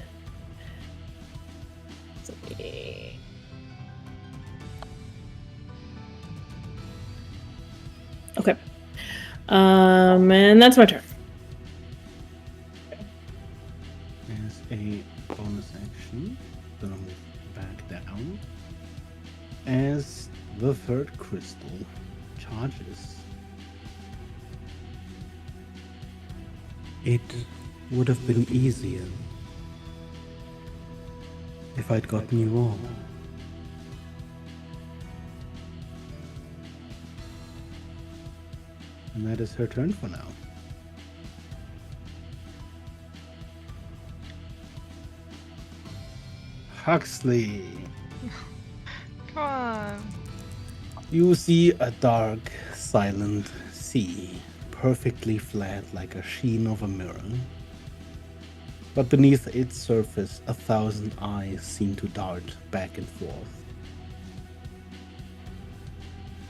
See. Okay. And that's my turn. As a bonus action, gonna move back down. As the third crystal charges, it would have been easier if I'd gotten you all. And that is her turn for now. Huxley, Come on. you see a dark, silent sea, perfectly flat like a sheen of a mirror. But beneath its surface, 1,000 eyes seem to dart back and forth.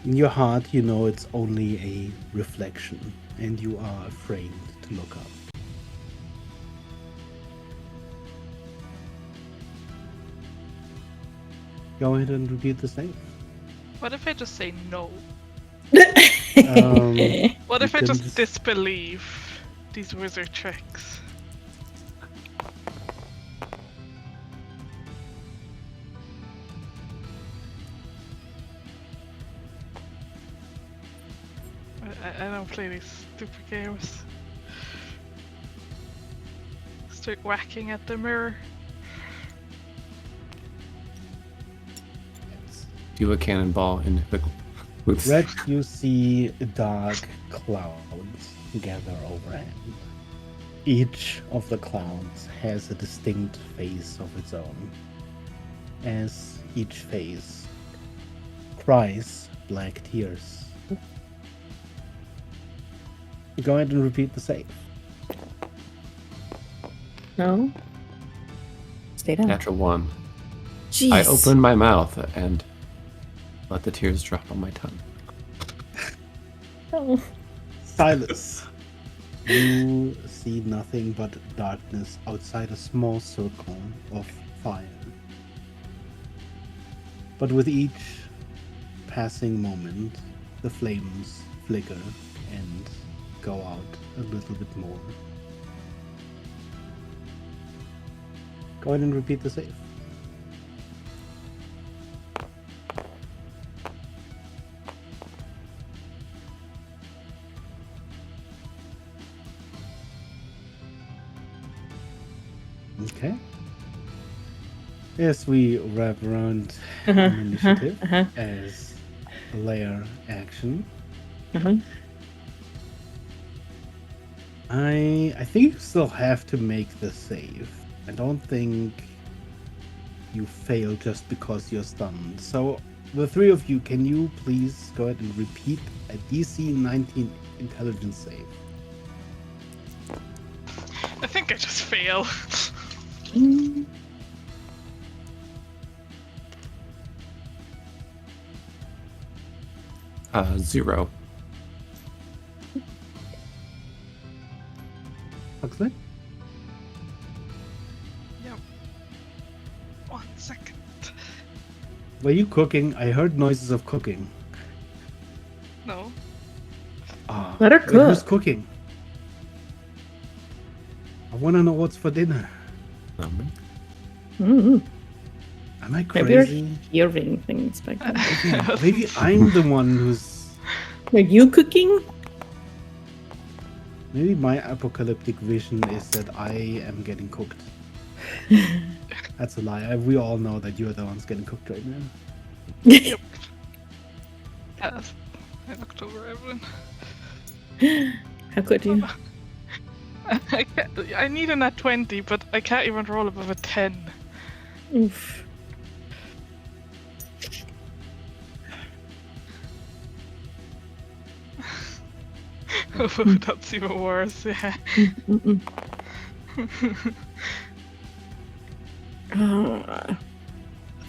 In your heart, you know it's only a reflection, and you are afraid to look up. Go ahead and repeat the same. What if I just say no? Um, What you if I can just disbelieve these wizard tricks? I don't play these stupid games. Start whacking at the mirror. Do a cannonball into the with Red, you see dark clouds gather overhead. Each of the clouds has a distinct face of its own, as each face cries black tears. Go ahead and repeat the save. No? Stay down. natural 1. Jeez. I open my mouth and let the tears drop on my tongue. Oh. Silas, you see nothing but darkness outside a small circle of fire. But with each passing moment, the flames flicker and go out a little bit more. Go ahead and repeat the save. Okay. As we wrap around an initiative as a layer action, I think you still have to make the save. I don't think you fail just because you're stunned. So the three of you, can you please go ahead and repeat a DC 19 intelligence save? I think I just fail. 0. Huxley? Yep. 1 second. Were you cooking? I heard noises of cooking. No. Ah, Let her wait, who's cook. cooking? I want to know what's for dinner. Mm-hmm. Am I Maybe you're crazy? hearing things back then. Yeah, maybe I'm the one who's... Are you cooking? Maybe my apocalyptic vision is that I am getting cooked. That's a lie. We all know that you're the ones getting cooked right now. Yes. In October, everyone. How could you? I need a nat 20, but I can't even roll above a 10. Oof. That's even worse, yeah. Mm-mm. Ah.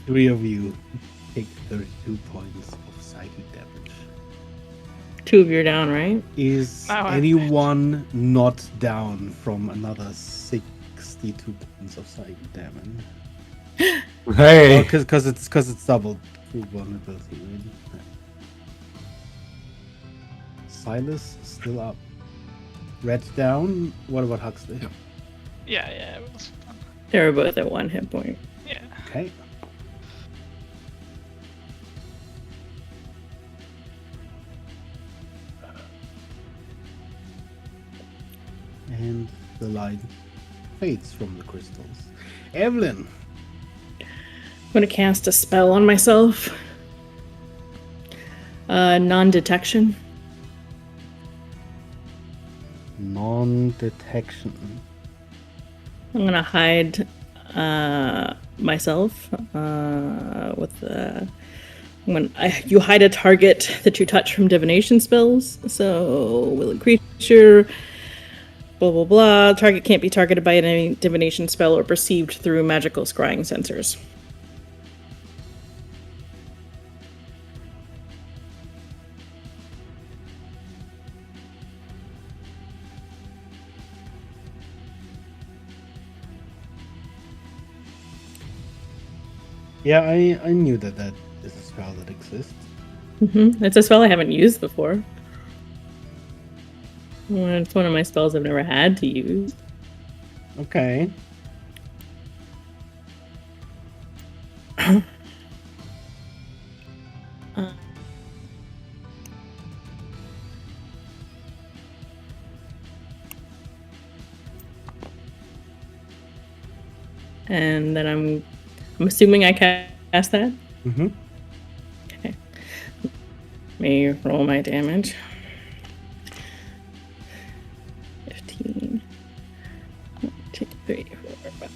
3 of you take 32 points of psychic damage. 2 of you are down, right? Is Now I'm anyone not down from another 62 points of psychic damage? Hey, Because it's doubled through vulnerability, right? Silas still up. Red down. What about Huxley? Yep. Yeah, it was fun. They were both at 1 hit point. Yeah. Okay. And the light fades from the crystals. Evelyn. I'm gonna cast a spell on myself. Non-detection. Non-detection. I'm gonna hide myself with when you hide a target that you touch from divination spells. So will a creature blah blah blah. Target can't be targeted by any divination spell or perceived through magical scrying sensors. Yeah, I knew that is a spell that exists. It's a spell I haven't used before. Well, it's one of my spells I've never had to use. Okay. And then I'm assuming I cast that. Mm-hmm. Okay. Let me roll my damage. 15. 1, 2, 3, 4, 5.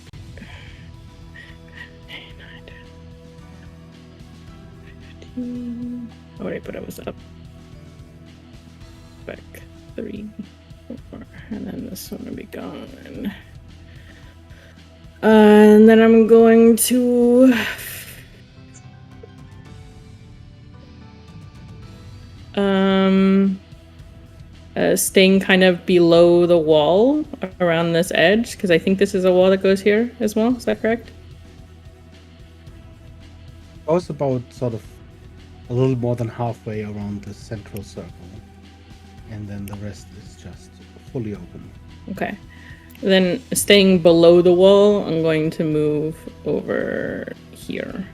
9, 10, 15. Oh wait, but I was up. Back 3, 4, and then this one will be gone. And then I'm going to staying kind of below the wall around this edge, because I think this is a wall that goes here as well. Is that correct? I was about sort of a little more than halfway around the central circle. And then the rest is just fully open. Okay. Then staying below the wall, I'm going to move over here.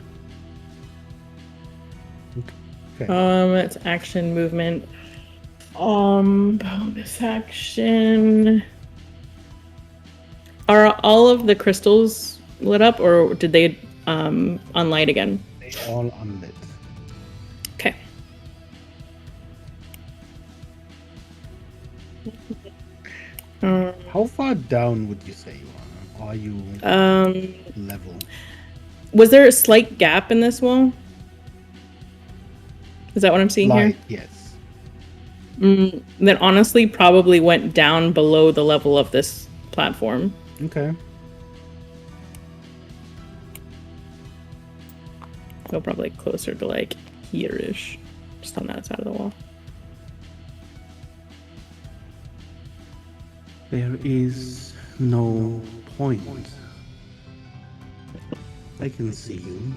Okay. It's action movement. Bonus action. Are all of the crystals lit up, or did they unlight again? They all unlit. Okay. How far down would you say you are? Are you level? Was there a slight gap in this wall? Is that what I'm seeing Light, here? yes. Then honestly, probably went down below the level of this platform. Okay. So probably closer to like here-ish, just on that side of the wall. There is no point. I can see you.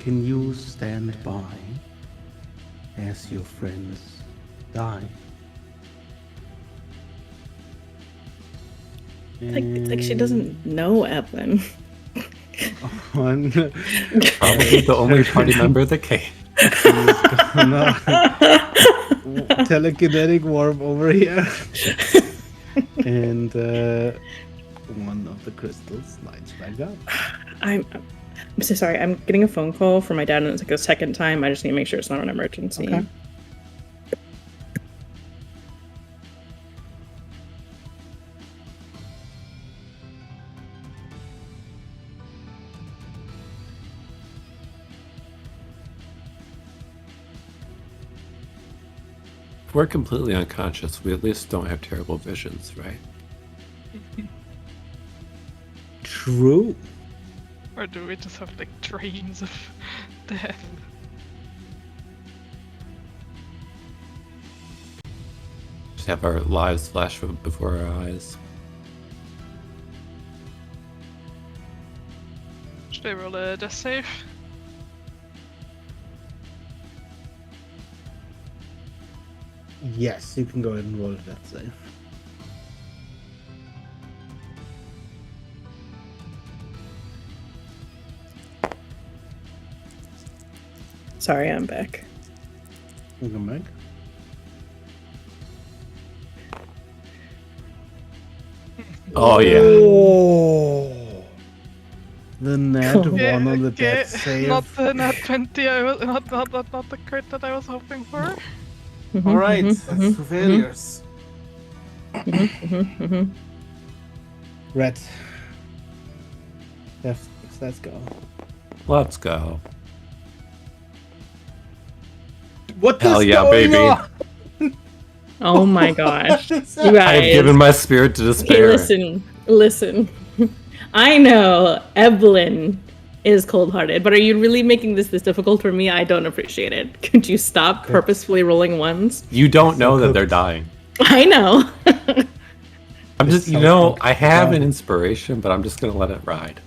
Can you stand by as your friends die? It's like she doesn't know Evelyn. On probably the only party member that came. telekinetic warp over here. And one of the crystals lights back up. I'm so sorry. I'm getting a phone call from my dad, and it's like the second time. I just need to make sure it's not an emergency. Okay. If we're completely unconscious, we at least don't have terrible visions, right? True. Or do we just have like dreams of death? Just have our lives flash before our eyes. Should I roll a death save? Yes, you can go ahead and roll that save. Sorry, I'm back. Welcome back. Oh yeah. Oh, the nat Oh. one on the Okay, death save. not the nat 20. I was not the crit that I was hoping for. All right, Mhm, that's mhm, two failures. mhm. Red. Yes, let's go. Let's go. What Hell is yeah, going baby. on? Oh my gosh. What is You that? guys. I have given my spirit to despair. Okay, listen. I know Evelyn is cold-hearted, but are you really making this difficult for me? I don't appreciate it. Could you stop Okay. purposefully rolling ones? You don't So know that cooked. they're dying. I know. I'm It's just, you so know, cooked. I have Wow. an inspiration, but I'm just gonna let it ride.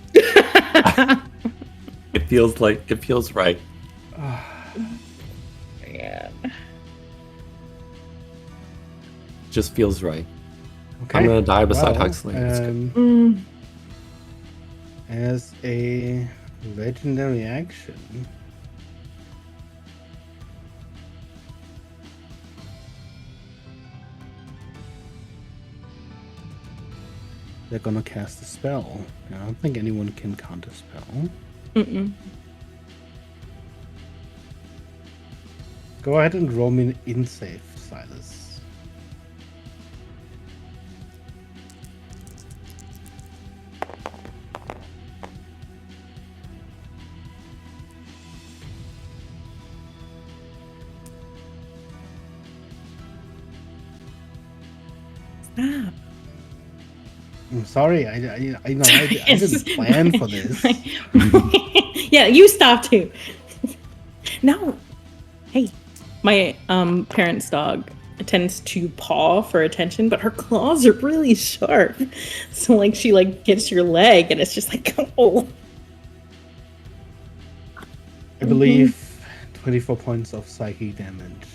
It feels right. Yeah. Just feels right. Okay. I'm gonna die beside well, Huxley. It's good. As a legendary action, they're gonna cast a spell. I don't think anyone can counter spell. Mm-mm. Go ahead and roll me an in-save, Silas. Stop. I'm sorry, I know I didn't plan for this. Yeah, you stop too. No. Hey, my parents' dog tends to paw for attention, but her claws are really sharp. So like she like gets your leg, and it's just like oh. I believe 24 points of psychic damage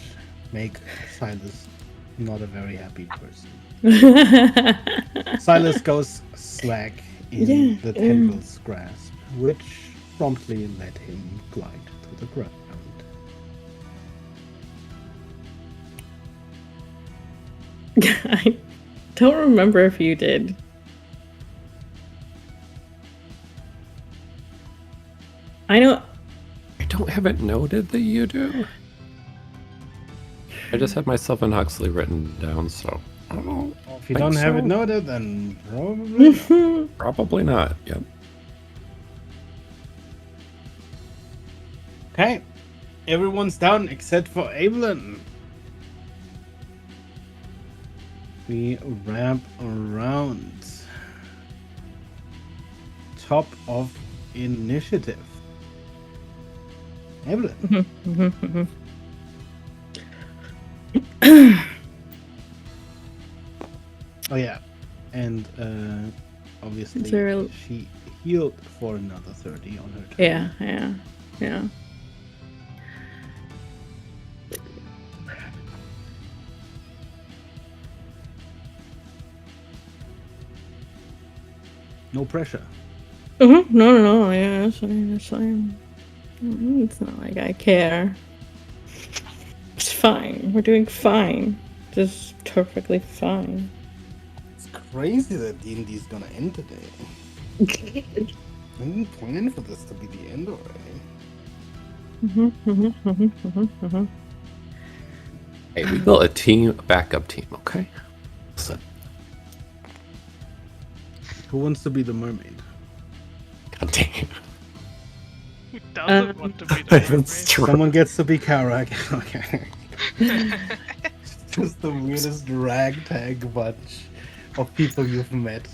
make Silas not a very happy person. Silas goes slack in Yeah, the tendril's grasp, which promptly let him glide to the ground. I don't remember if you did. I know. I don't have it noted that you do. I just had myself and Huxley written down, so I don't know. If you Think don't have so? it noted, then probably not. Probably not. Yep. Okay, everyone's down except for Evelyn. We wrap around. Top of initiative. Evelyn. Oh yeah, and obviously Is there a- she healed for another 30 on her turn. Yeah. No pressure. No. Yeah, that's fine. It's not like I care. It's fine. We're doing fine. Just perfectly fine. crazy that D&D is gonna end today. I didn't plan for this to be the end already. Hey, we built a team, a backup team, okay? Listen, Who wants to be the mermaid? God dang it. Who doesn't want to be the That's mermaid? true. Someone gets to be Karak. Okay. Just the weirdest ragtag bunch of people you've met.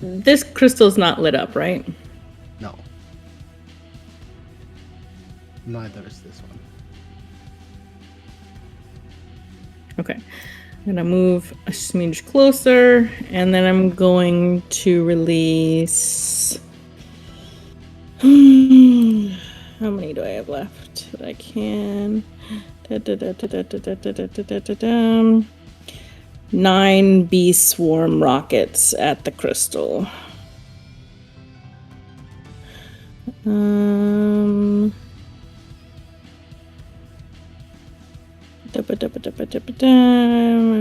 This crystal's not lit up, right? No. Neither is this one. Okay. I'm gonna move a smidge closer, and then I'm going to release. How many do I have left that I can? 9 bee swarm rockets at the crystal.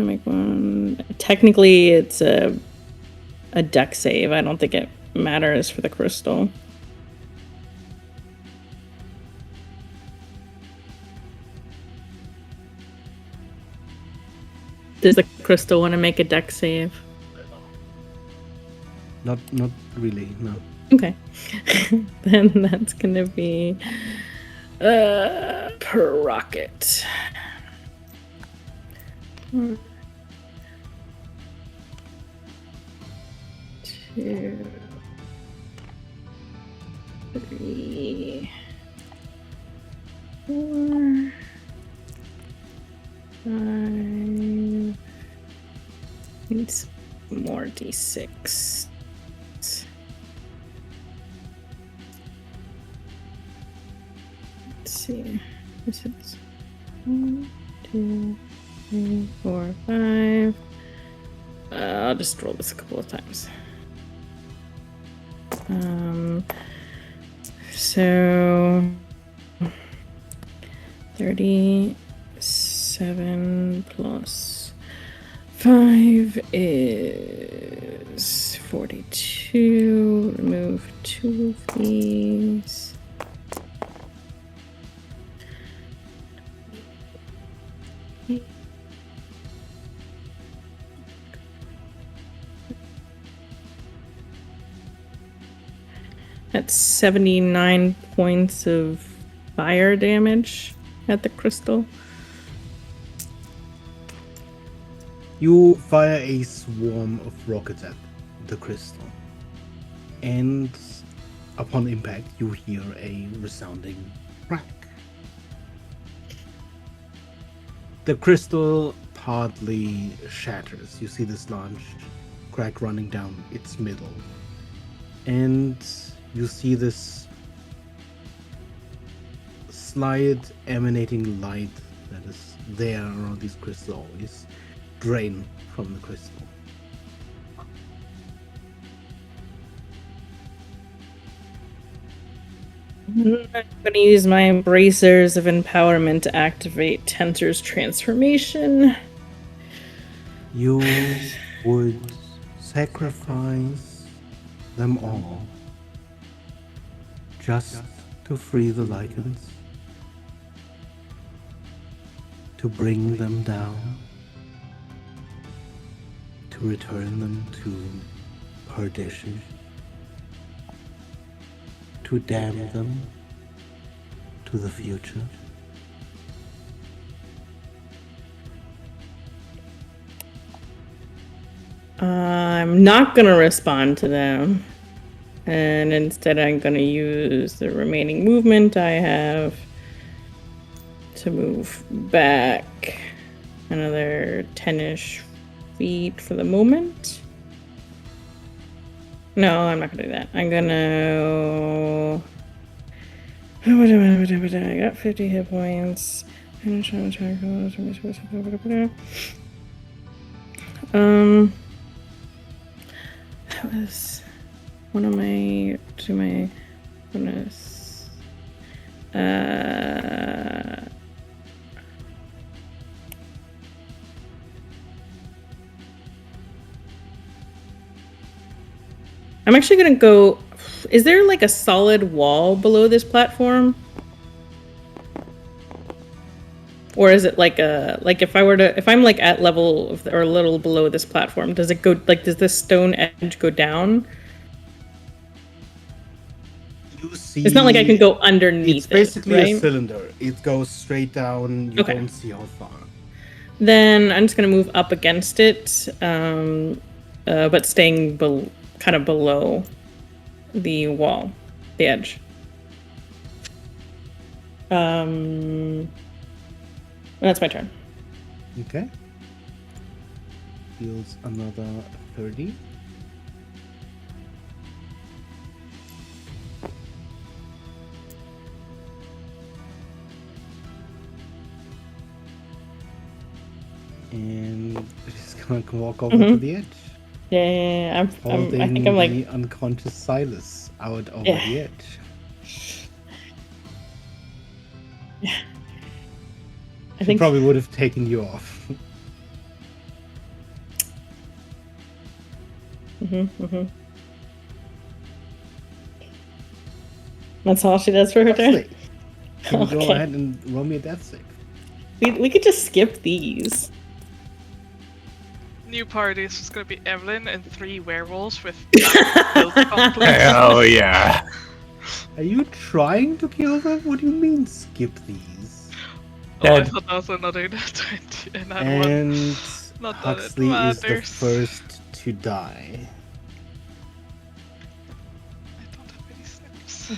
Make one. Technically, it's a deck save. I don't think it matters for the crystal. Does the crystal want to make a deck save? Not really, no. Okay. Then that's gonna be per rocket. 1, 2, 3, 4, 5. Needs more d6. Let's see. This is 1, 2, 3, 4, 5. I'll just roll this a couple of times. So 37 plus 5 is 42. Remove 2 of these. That's 79 points of fire damage at the crystal. You fire a swarm of rockets at the crystal, and upon impact, you hear a resounding crack. The crystal partly shatters. You see this large crack running down its middle, and you see this slight emanating light that is there around these crystals always drain from the crystal. I'm going to use my Embracers of Empowerment to activate Tensor's transformation. You would sacrifice them all just to free the lichens, to bring them down, to return them to perdition, to damn them to the future. I'm not going to respond to them. And instead I'm going to use the remaining movement I have to move back another 10-ish feet for the moment. No, I'm not going to do that. I'm going to... I got 50 hit points. That was one of my bonus. I'm actually gonna go. Is there like a solid wall below this platform? Or is it like if I'm like at level or a little below this platform, does it go like, does this stone edge go down? You see, It's not like I can go it's underneath basically it, a right? cylinder. It goes straight down. You Okay. don't see how far. Then I'm just gonna move up against it, but staying kind of below the wall, the edge. That's my turn. Okay. Deals another 30. And he's gonna walk over to the edge, Yeah, I holding think I'm like, the unconscious Silas out over Yeah. the edge. I She think probably would have taken you off. That's all she does for her turn. Save. Can you go Okay. ahead and roll me a death save? We could just skip these. New party is just gonna be Evelyn and 3 werewolves with build conflicts. Hell yeah. Are you trying to kill them? What do you mean skip these? Oh, I Dead. thought that was another 20 and that one. And Not that it Huxley is the matters. first to die. I don't have any snips.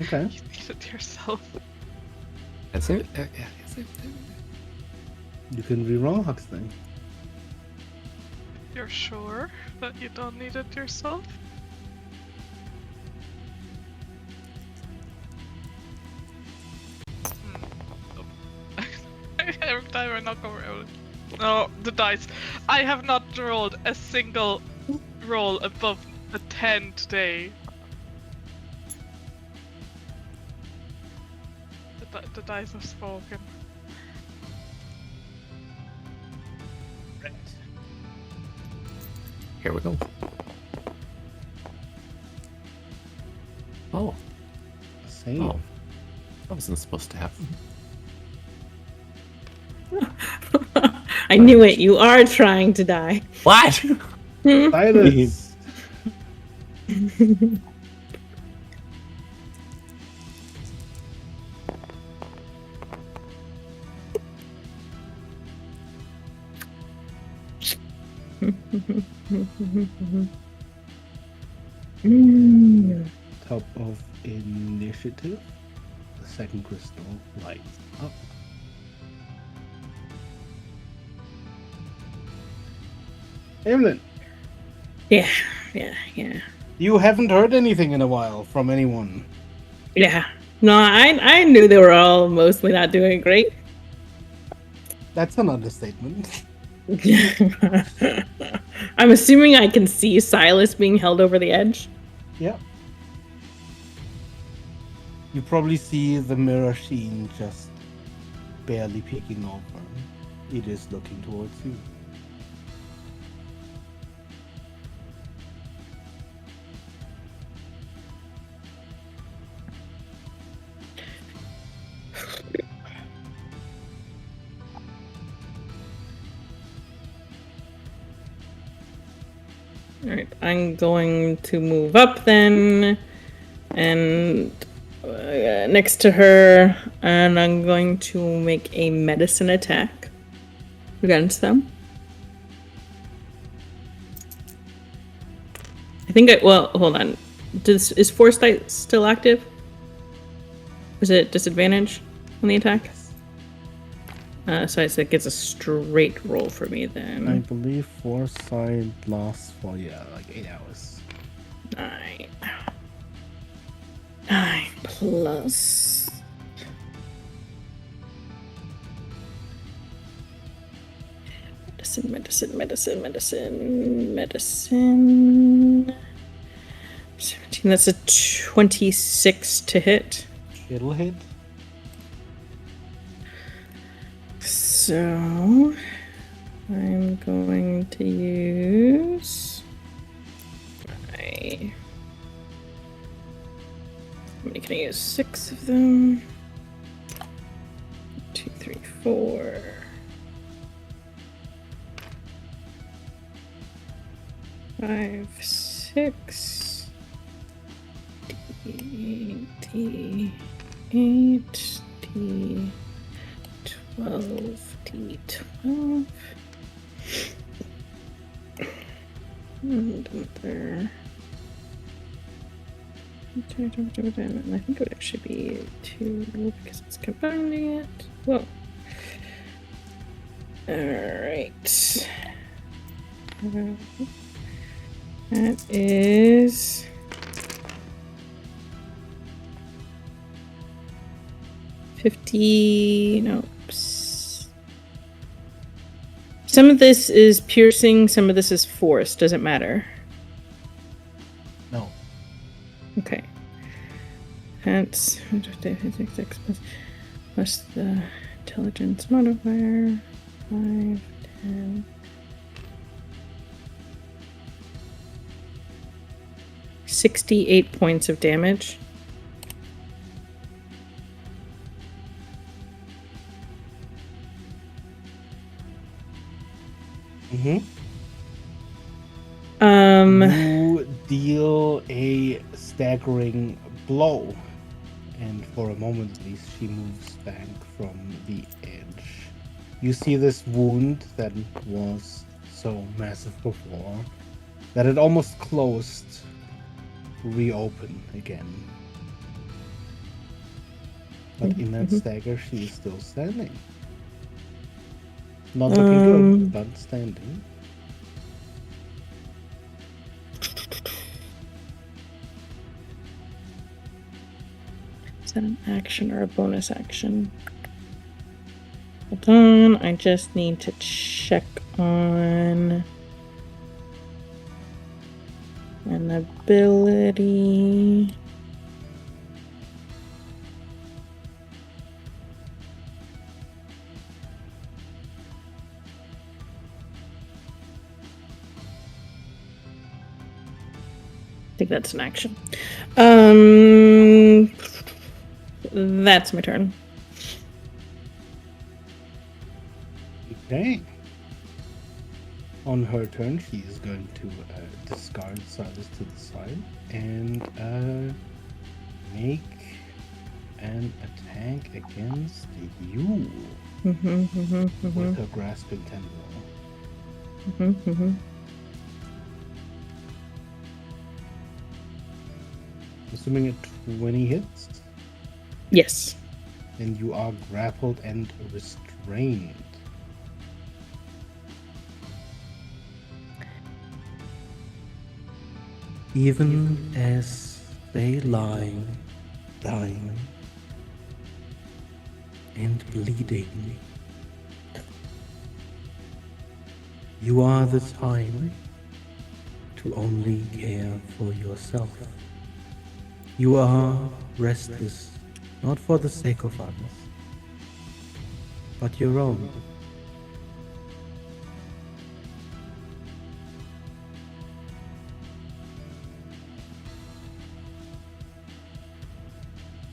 Okay. You did it yourself. That's it. You can reroll Huxley. You're sure that you don't need it yourself? Every time I knock over Evelyn. No, the dice. I have not rolled a single roll above a 10 today. The dice have spoken. Here we go. Oh, Save. oh. That wasn't supposed to happen. I knew it. You are trying to die. What? Silas! Top of initiative. The second crystal lights up. Evelyn, Yeah. you haven't heard anything in a while from anyone. Yeah. No, I knew they were all mostly not doing great. That's an understatement. I'm assuming I can see Silas being held over the edge. Yeah. You probably see the mirror sheen just barely peeking over. It is looking towards you. Alright, I'm going to move up then, and next to her, and I'm going to make a medicine attack against them. I think well, hold on. Is Foresight still active? Is it disadvantage on the attack? So I said it gets a straight roll for me then. I believe Foresight lasts for, like 8 hours. 9. 9 plus. Medicine. 17. That's a 26 to hit. It'll hit. So I'm going to use my. How many can I use? 6 of them. 2, 3, 4. 5, 6. D8, D12, D12. And another. And I think it would actually be 2 because it's combining it. Whoa. Alright. That is 50. No. Some of this is piercing, some of this is force. Does it matter? No. Okay. That's plus the intelligence modifier. 5, 10. $68 points of damage. You deal a staggering blow, and for a moment at least, she moves back from the edge. You see this wound that was so massive before that it almost closed, reopen again. But in that stagger, she is still standing. Not looking good, but standing. Is that an action or a bonus action? Hold on, I just need to check on an ability. I think that's an action. That's my turn. Okay. On her turn, she is going to discard Silas to the side and make an attack against you with her grasping tendril. Assuming a 20 hits. Yes. And you are grappled and restrained. Even as they lie, dying and bleeding, you are the time to only care for yourself. You are restless, not for the sake of others, but your own.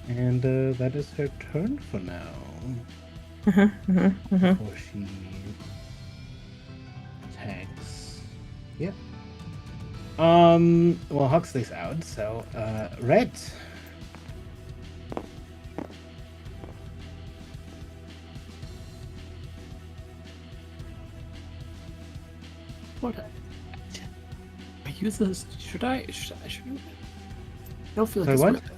And that is her turn for now. Before she attacks. Yep. Well, Huxley's out, so Red. What? I use this. Should I? I don't feel like Sorry, it's what? worth it.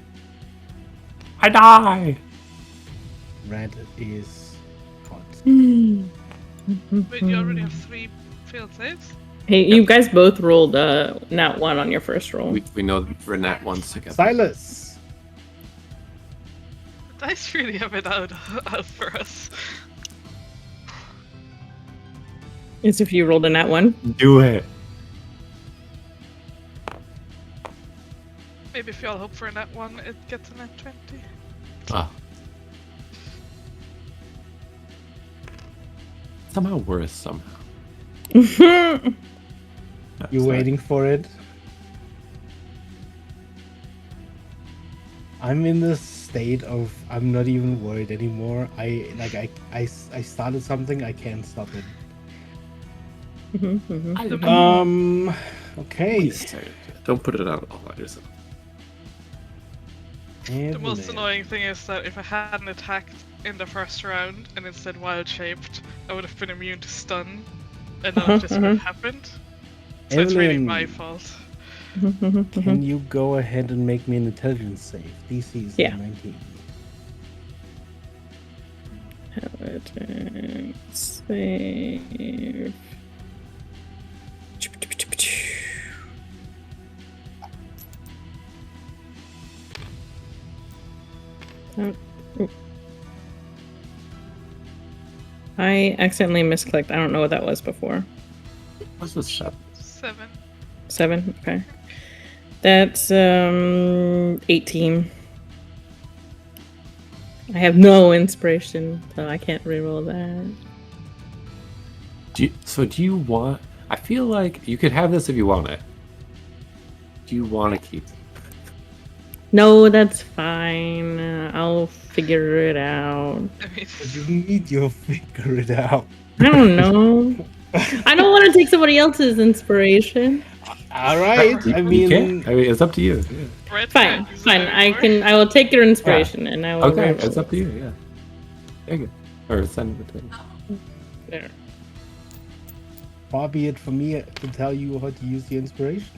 I die. Red is hot. Wait, you already have 3 failed saves? Hey, you guys both rolled nat 1 on your first roll. We know we're nat ones together. Silas. The dice really have it out for us. As if you rolled a nat 1. Do it. Maybe if y'all hope for a nat 1, it gets a nat 20. Ah. somehow worse somehow. You waiting for it? I'm in this state of I'm not even worried anymore. I started something, I can't stop it. Okay. Please don't put it out all on yourself. The most Evelyn. annoying thing is that if I hadn't attacked in the first round and instead wild shaped, I would have been immune to stun, and none of this would have happened. So it's really my Evelyn. fault. Can you go ahead and make me an intelligence save? DC is Yeah. 19. Save. I accidentally misclicked. I don't know what that was before. What's this shot? 7. 7. Okay. That's 18. I have no inspiration, so I can't reroll that. Do you want? I feel like you could have this if you want it. Do you want to keep it? No, that's fine. I'll figure it out. I mean, But you need to figure it out. I don't know. I don't want to take somebody else's inspiration. All right. You I can. mean, I mean, it's up to you. Yeah. Red Fine, can't use it fine. anymore. I will take your inspiration and I will. Okay, reroll it's it. up to you. Yeah. There you go. Or send it to me. There. far be it for me to tell you how to use the inspirations.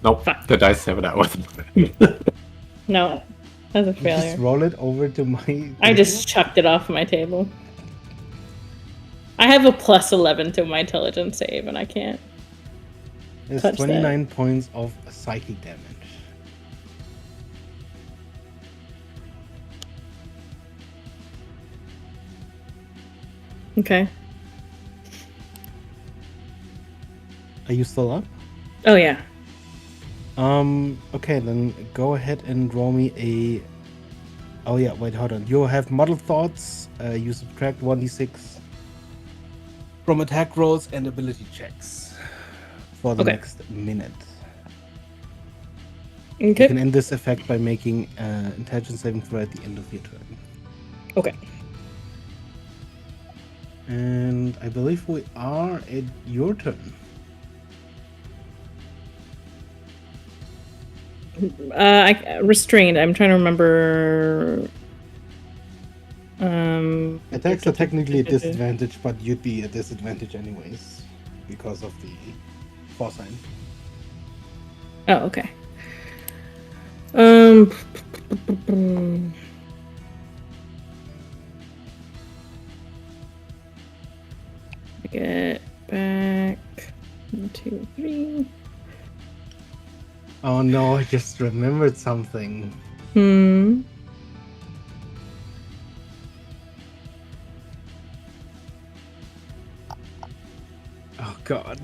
Nope. Fuck. The dice have it out with them. No, that's a You failure. just roll it over to my. I just chucked it off my table. I have a plus 11 to my intelligence save, and I can't. There's touch 29 points of psychic damage. Okay. Are you still up? Oh yeah. Okay, then go ahead and roll me a. Oh yeah, wait, hold on. You have model thoughts. You subtract 1d6 from attack rolls and ability checks for the Okay. next minute. You Okay. can end this effect by making intelligence saving throw at the end of your turn. Okay. And I believe we are at your turn. Restrained. I'm trying to remember. Attacks are technically a disadvantage, but you'd be at disadvantage anyways because of the force sign. Oh, okay. Get back. 1, 2, 3. Oh no, I just remembered something. Oh god.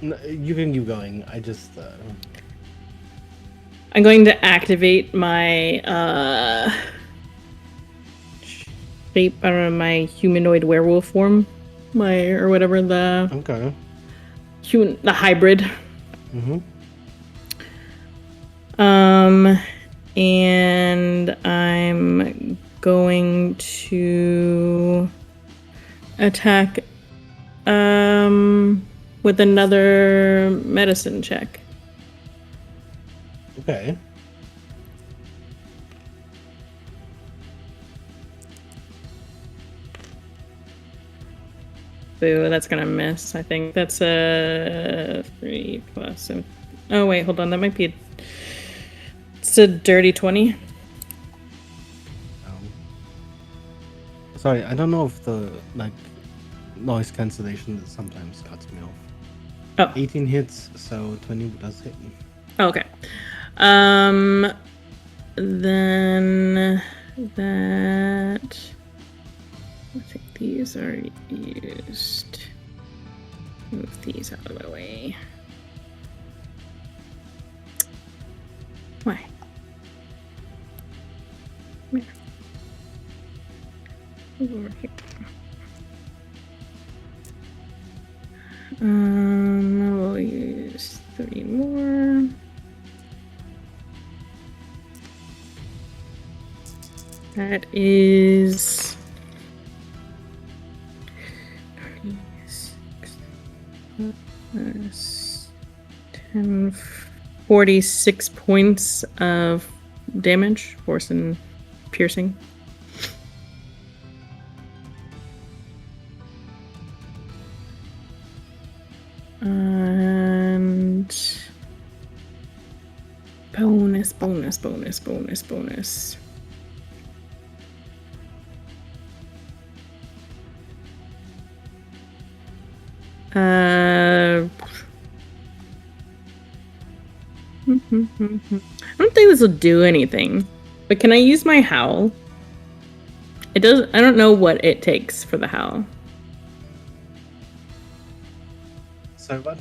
No, you can keep going. I just I'm going to activate my shape or my humanoid werewolf form, or whatever the okay. the hybrid. Mm-hmm. And I'm going to attack with another medicine check. Okay. Boo, that's gonna miss. I think that's a 3 plus. Oh wait, hold on. That might be. It's a dirty 20. Sorry, I don't know if the noise cancellation sometimes cuts me off. Oh. 18 hits, so 20 does hit me. Okay. Then that. I think these are used. Move these out of the way. Why? over here. We'll use 3 more. That is 10, 46 points of damage, force and piercing. And bonus. I don't think this will do anything, but can I use my howl? It does. I don't know what it takes for the howl. Sorry, what?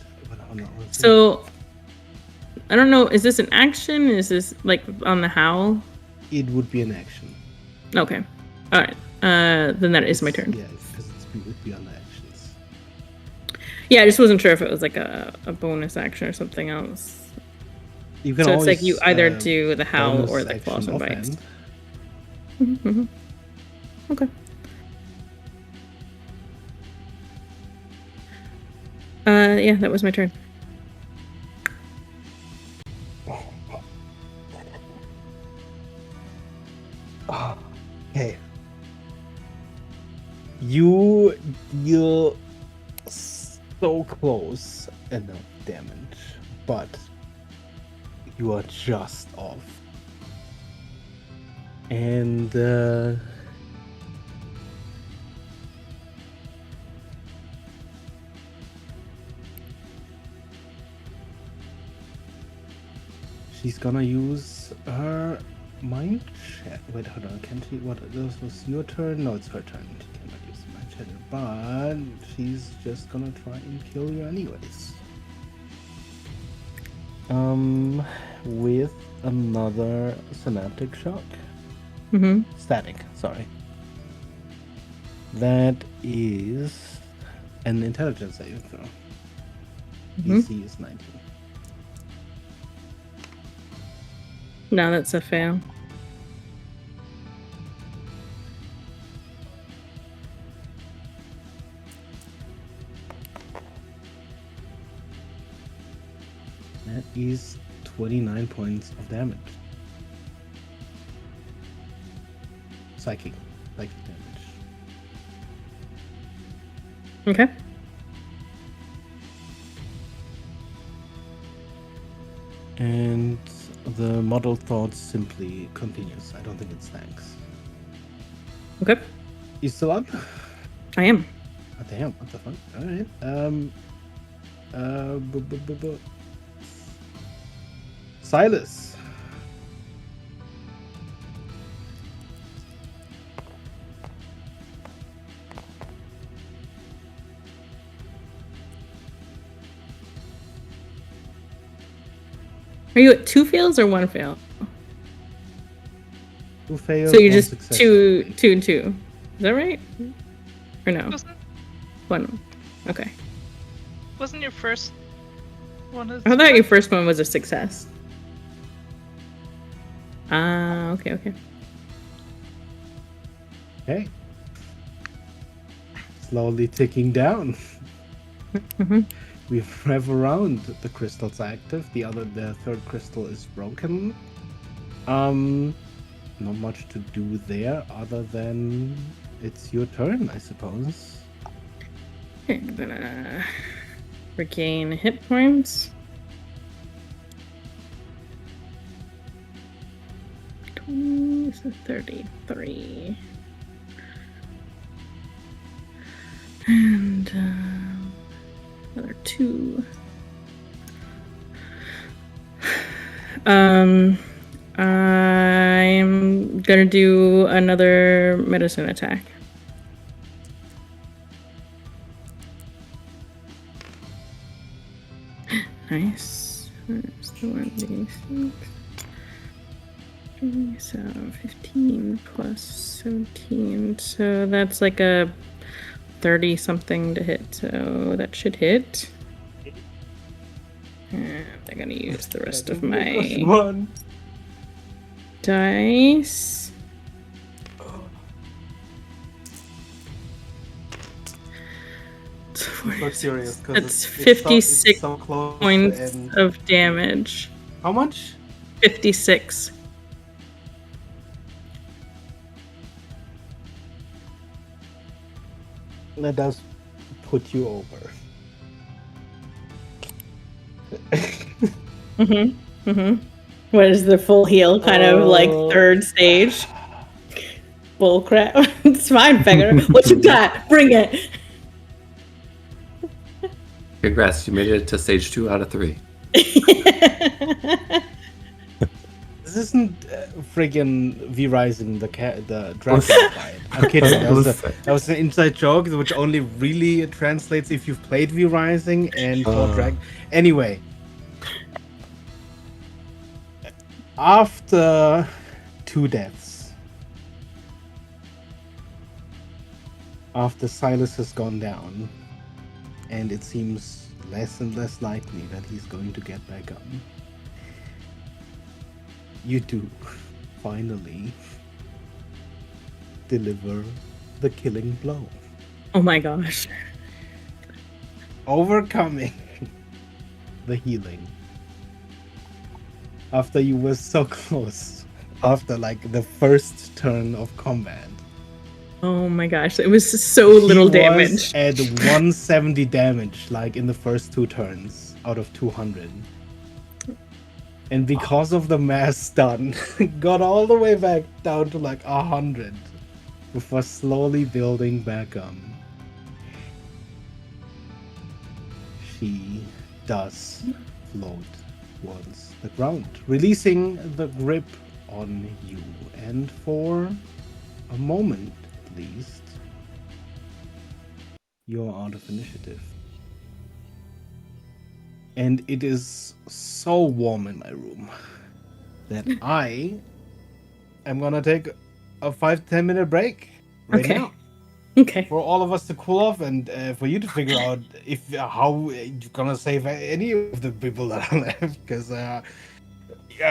Oh, no. So I don't know. Is this an action? Is this like on the howl? It would be an action. Okay. All right. Then that is my turn. Yeah, because it would be on the actions. Yeah, I just wasn't sure if it was like a bonus action or something else. You can So it's always, like you either do the howl bonus or the action claws and bites. offhand. Mm-hmm. Okay. Yeah, that was my turn. Okay. You deal so close enough damage, but you are just off. And she's gonna use her mind shadow. Wait, hold on. Can she? What? This was your turn? No, it's her turn. She cannot use the mind shadow, but she's just gonna try and kill you anyways. With another synaptic shock. Mm-hmm. Static. Sorry. That is an intelligence saving throw. Mhm. DC is 19. No, that's a fail. That is 29 points of damage. Psychic damage. Okay. And the model thought simply continues. I don't think it stacks. Okay. You still up? I am. Oh, damn, what the fuck? Alright. Silas. Are you at 2 fails or 1 fail? Who failed? So you're one just success, two I think. and 2. Is that right? Or no? Wasn't 1. Okay. wasn't your first one? I thought your first one was a success. Okay. Okay. Slowly ticking down. Mm-hmm. We rev around. The crystal's active. The third crystal is broken. Not much to do there other than it's your turn, I suppose. Okay, I'm gonna regain hit points. 20, so 33. And another 2. I'm gonna do another medicine attack. Nice. There's the 1d6. Okay, so 15 plus 17, so that's like a 30 something to hit, so that should hit. And I'm gonna use the rest of my One. dice. I'm so serious because That's 56 so close to points end. of damage. How much? 56. That does put you over. What is the full heal? Kind of like third stage. Bull crap. It's fine, Beggar. What you got? Bring it. Congrats, you made it to stage 2 out of 3. This isn't friggin' V-Rising the dragon fight. I'm kidding. That was an inside joke, which only really translates if you've played V-Rising and fought dragon. Anyway, after 2 deaths, after Silas has gone down, and it seems less and less likely that he's going to get back up, you do finally deliver the killing blow. Oh my gosh. Overcoming the healing. After you were so close. After like the first turn of combat. Oh my gosh. It was so little damage. He was at 170 damage, like in the first 2 turns out of 200. And because of the mass stun, got all the way back down to like 100 before slowly building back up. She does float towards the ground, releasing the grip on you. And for a moment, at least, you're out of initiative. And it is so warm in my room that I am gonna take a 5-10 minute break right now. Okay. For all of us to cool off and for you to figure out if how you're gonna save any of the people that are left, because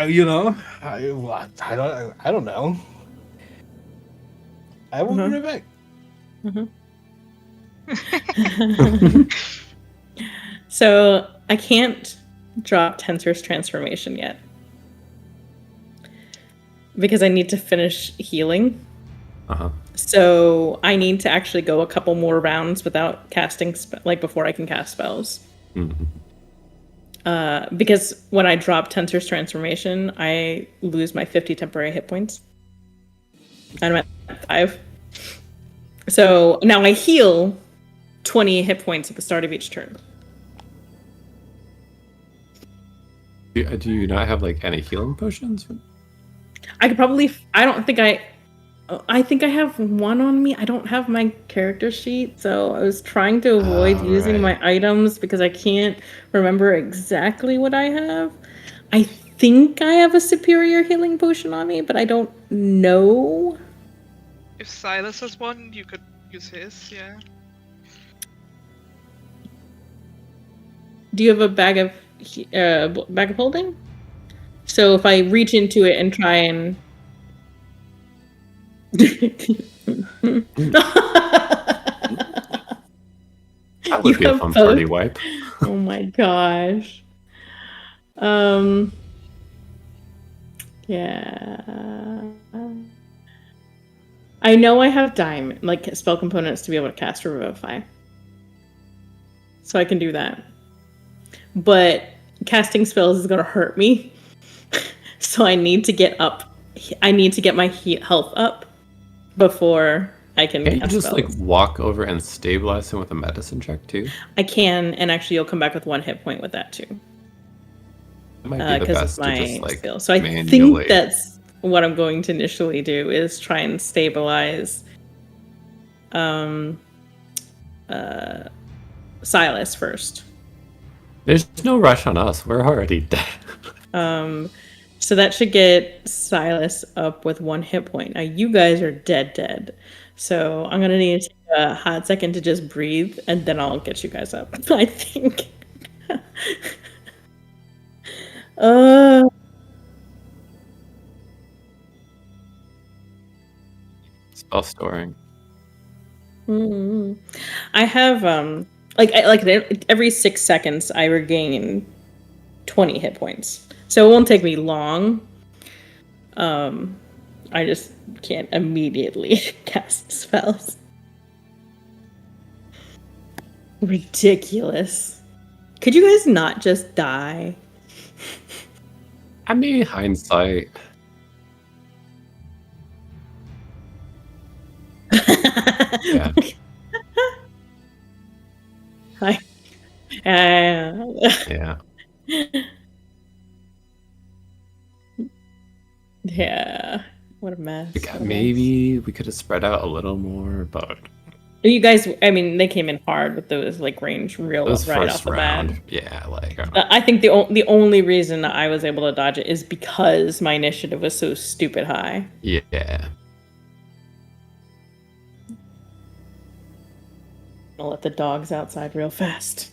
you know, I don't know. I will be right back. So I can't drop Tensor's transformation yet because I need to finish healing. So I need to actually go a couple more rounds without casting before I can cast spells. Because when I drop Tensor's transformation, I lose my 50 temporary hit points. I'm at 5. So now I heal 20 hit points at the start of each turn. Do you not have like any healing potions? I could probably. I think I have one on me. I don't have my character sheet, so I was trying to avoid using my items because I can't remember exactly what I have. I think I have a superior healing potion on me, but I don't know. If Silas has one, you could use his, yeah. Do you have a bag of holding? So if I reach into it and try and That would be a fun party wipe. Oh my gosh. Yeah. I know I have diamond, like spell components to be able to cast Revivify. So I can do that. But casting spells is going to hurt me. So I need to get up. I need to get my health up before I can Can't you cast just spells. like walk over and stabilize him with a medicine check too? I can, and actually you'll come back with 1 hit point with that too. It might be the best to just like skill. So I manually. think that's what I'm going to initially do is try and stabilize Silas first. There's no rush on us. We're already dead. So that should get Silas up with 1 hit point. Now you guys are dead. So I'm gonna need to take a hot second to just breathe, and then I'll get you guys up. I think. uh, Spell storing. I have every 6 seconds I regain 20 hit points, so it won't take me long. I just can't immediately cast spells. Ridiculous. Could you guys not just die? I mean, hindsight. Yeah. Hi. Yeah. Yeah. What a mess. Like, What a mess. maybe we could have spread out a little more, but You guys, I mean, they came in hard with those like range real this right first off the round, bat. yeah, like I think the only reason I was able to dodge it is because my initiative was so stupid high. yeah. I'll let the dogs outside real fast.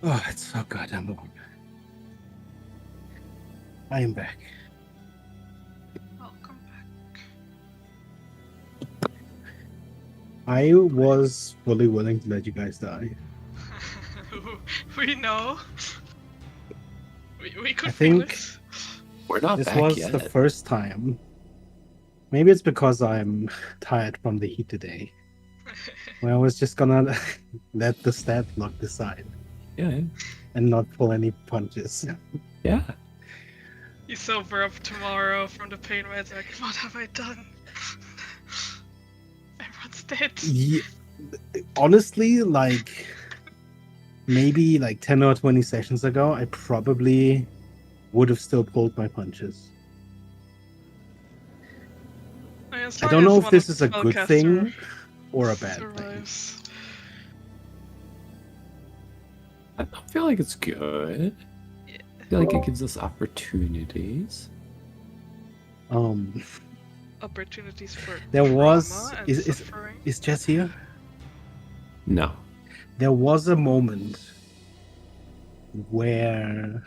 Oh, it's so goddamn long. I am back. Welcome back. I was fully willing to let you guys die. We know. We could I feel think it. We're not This back was yet. the first time. Maybe it's because I'm tired from the heat today. Where I was just gonna let the stat block decide Yeah. and not pull any punches. Yeah. You sober up tomorrow from the pain meds, like, what have I done? Everyone's dead. Yeah, honestly, like maybe like 10 or 20 sessions ago, I probably would have still pulled my punches. As I long don't know as if one this of is the a good spellcaster thing or a bad thing. survives. I feel like it's good. I feel like it gives us opportunities. Opportunities for There was trauma and is suffering. is Jess here? No. There was a moment where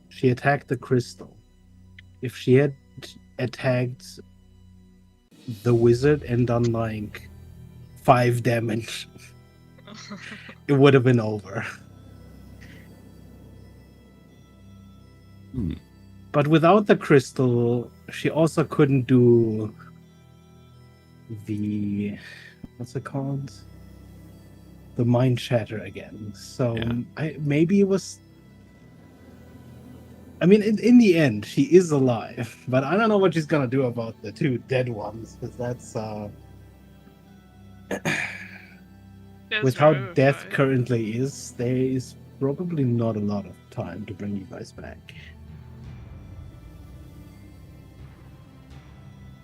she attacked the crystal. If she had attacked the wizard and done like 5 damage, it would have been over. Hmm. But without the crystal, she also couldn't do the what's it called? The mind chatter again. So Yeah. maybe it was. I mean, in the end, she is alive, but I don't know what she's gonna do about the two dead ones, because that's That's with how very death fine. currently is, there is probably not a lot of time to bring you guys back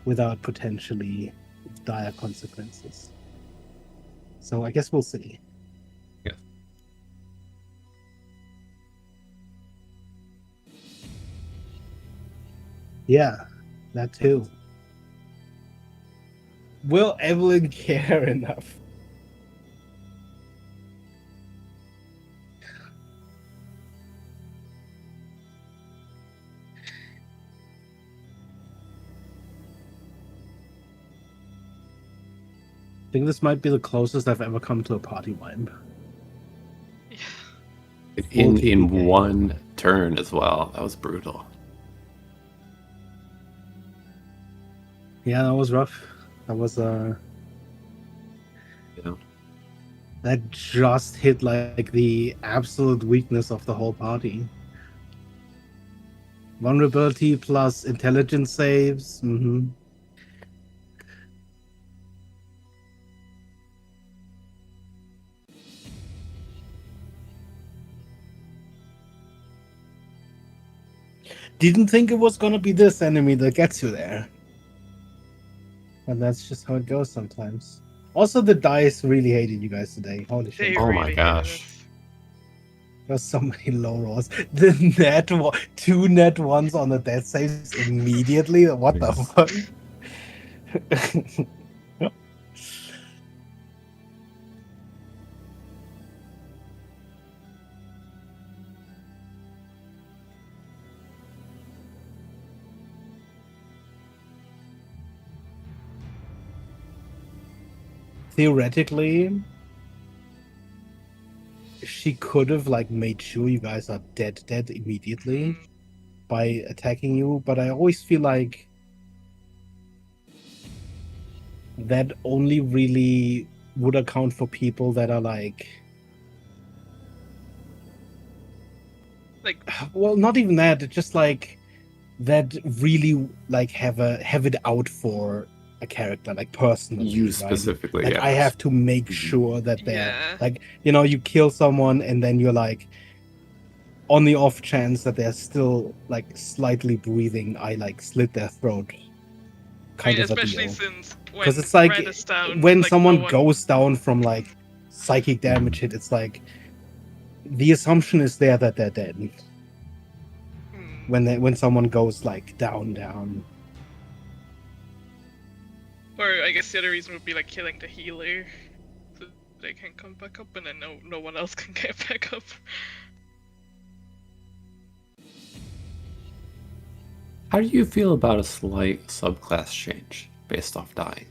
without potentially dire consequences. So I guess we'll see. Yeah. Yeah, that too. Will Evelyn care enough? I think this might be the closest I've ever come to a party wine. Yeah. Full In TPK. one turn as well. That was brutal. Yeah, that was rough. That was Yeah. that just hit like the absolute weakness of the whole party. Vulnerability plus intelligence saves. Mm-hmm. Didn't think it was gonna be this enemy that gets you there. And that's just how it goes sometimes. Also, the dice really hated you guys today. Holy shit. They Oh my really hated gosh. us. There's so many low rolls. The two net ones on the death saves immediately. What the fuck? Theoretically, she could have like made sure you guys are dead immediately by attacking you, but I always feel like that only really would account for people that are like well, not even that, it's just like that really like have it out for a character, like personally, You right? specifically, Like yeah. I have to make sure that they're like, you know, you kill someone and then you're like, on the off chance that they're still like slightly breathing, I like slit their throat. Kind of a especially deal. since when Because it's like Red is down, when like, someone no one... goes down from like psychic damage hit, it's like the assumption is there that they're dead. When someone goes like down. Or I guess the other reason would be like killing the healer, so they can come back up, and then no one else can get back up. How do you feel about a slight subclass change based off dying?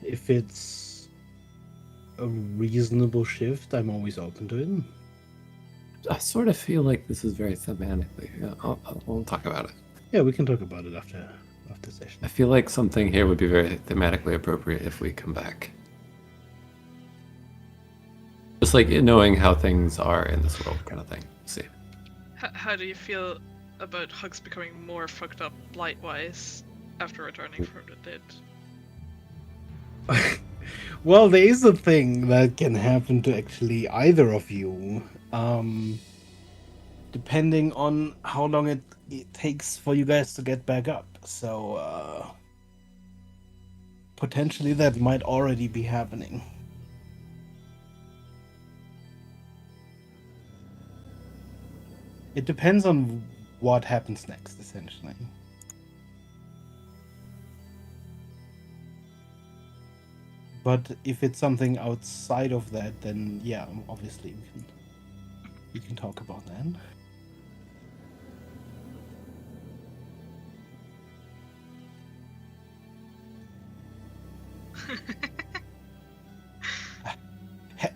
If it's a reasonable shift, I'm always open to it. I sort of feel like this is very thematically. Yeah, I'll talk about it. Yeah, we can talk about it after session. I feel like something here would be very thematically appropriate if we come back. Just like knowing how things are in this world, kind of thing. See. How do you feel about Hugs becoming more fucked up light-wise after returning from the dead? Well, there is a thing that can happen to actually either of you, depending on how long it takes for you guys to get back up. So, potentially that might already be happening. It depends on what happens next, essentially. But if it's something outside of that, then yeah, obviously we can talk about that.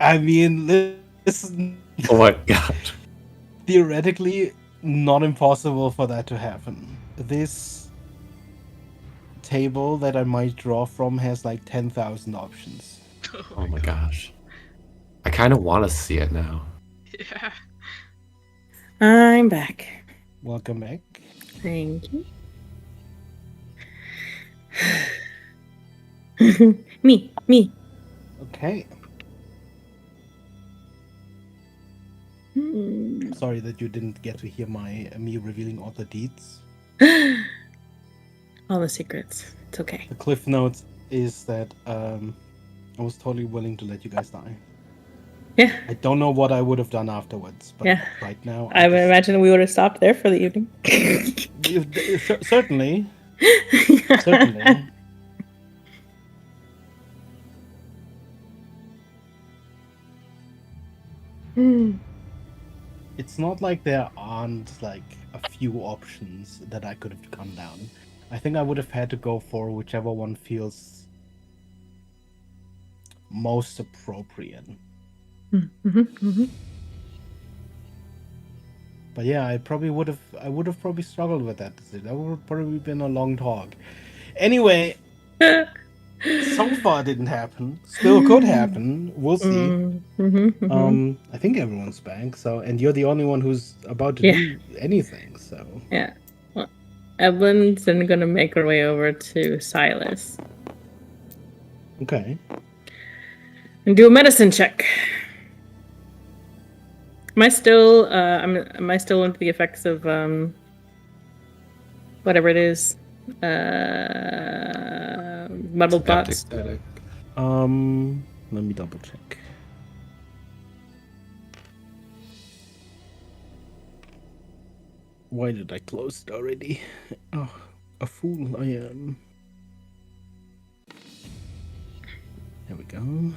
I mean, listen. Oh my god. Theoretically, not impossible for that to happen. This table that I might draw from has like 10,000 options. Oh my gosh. I kind of want to see it now. Yeah. I'm back. Welcome back. Thank you. Me. Okay. Hmm. Sorry that you didn't get to hear me revealing all the deeds. All the secrets. It's okay. The cliff notes is that I was totally willing to let you guys die. Yeah. I don't know what I would have done afterwards, but Yeah. right now I would imagine we would have stopped there for the evening. Certainly. Certainly. Hmm. It's not like there aren't like a few options that I could have gone down. I think I would have had to go for whichever one feels most appropriate. But yeah, I would have probably struggled with that decision. That would have probably been a long talk. Anyway, so far it didn't happen. Still could happen. We'll see. I think everyone's back, so and you're the only one who's about to Yeah. do anything, so Yeah. Well, Evelyn's then gonna make her way over to Silas okay. and do a medicine check. Am I still am I still under the effects of whatever it is? Muddled Skeptic thoughts. static. Let me double check. Why did I close it already? Oh, a fool I am. There we go.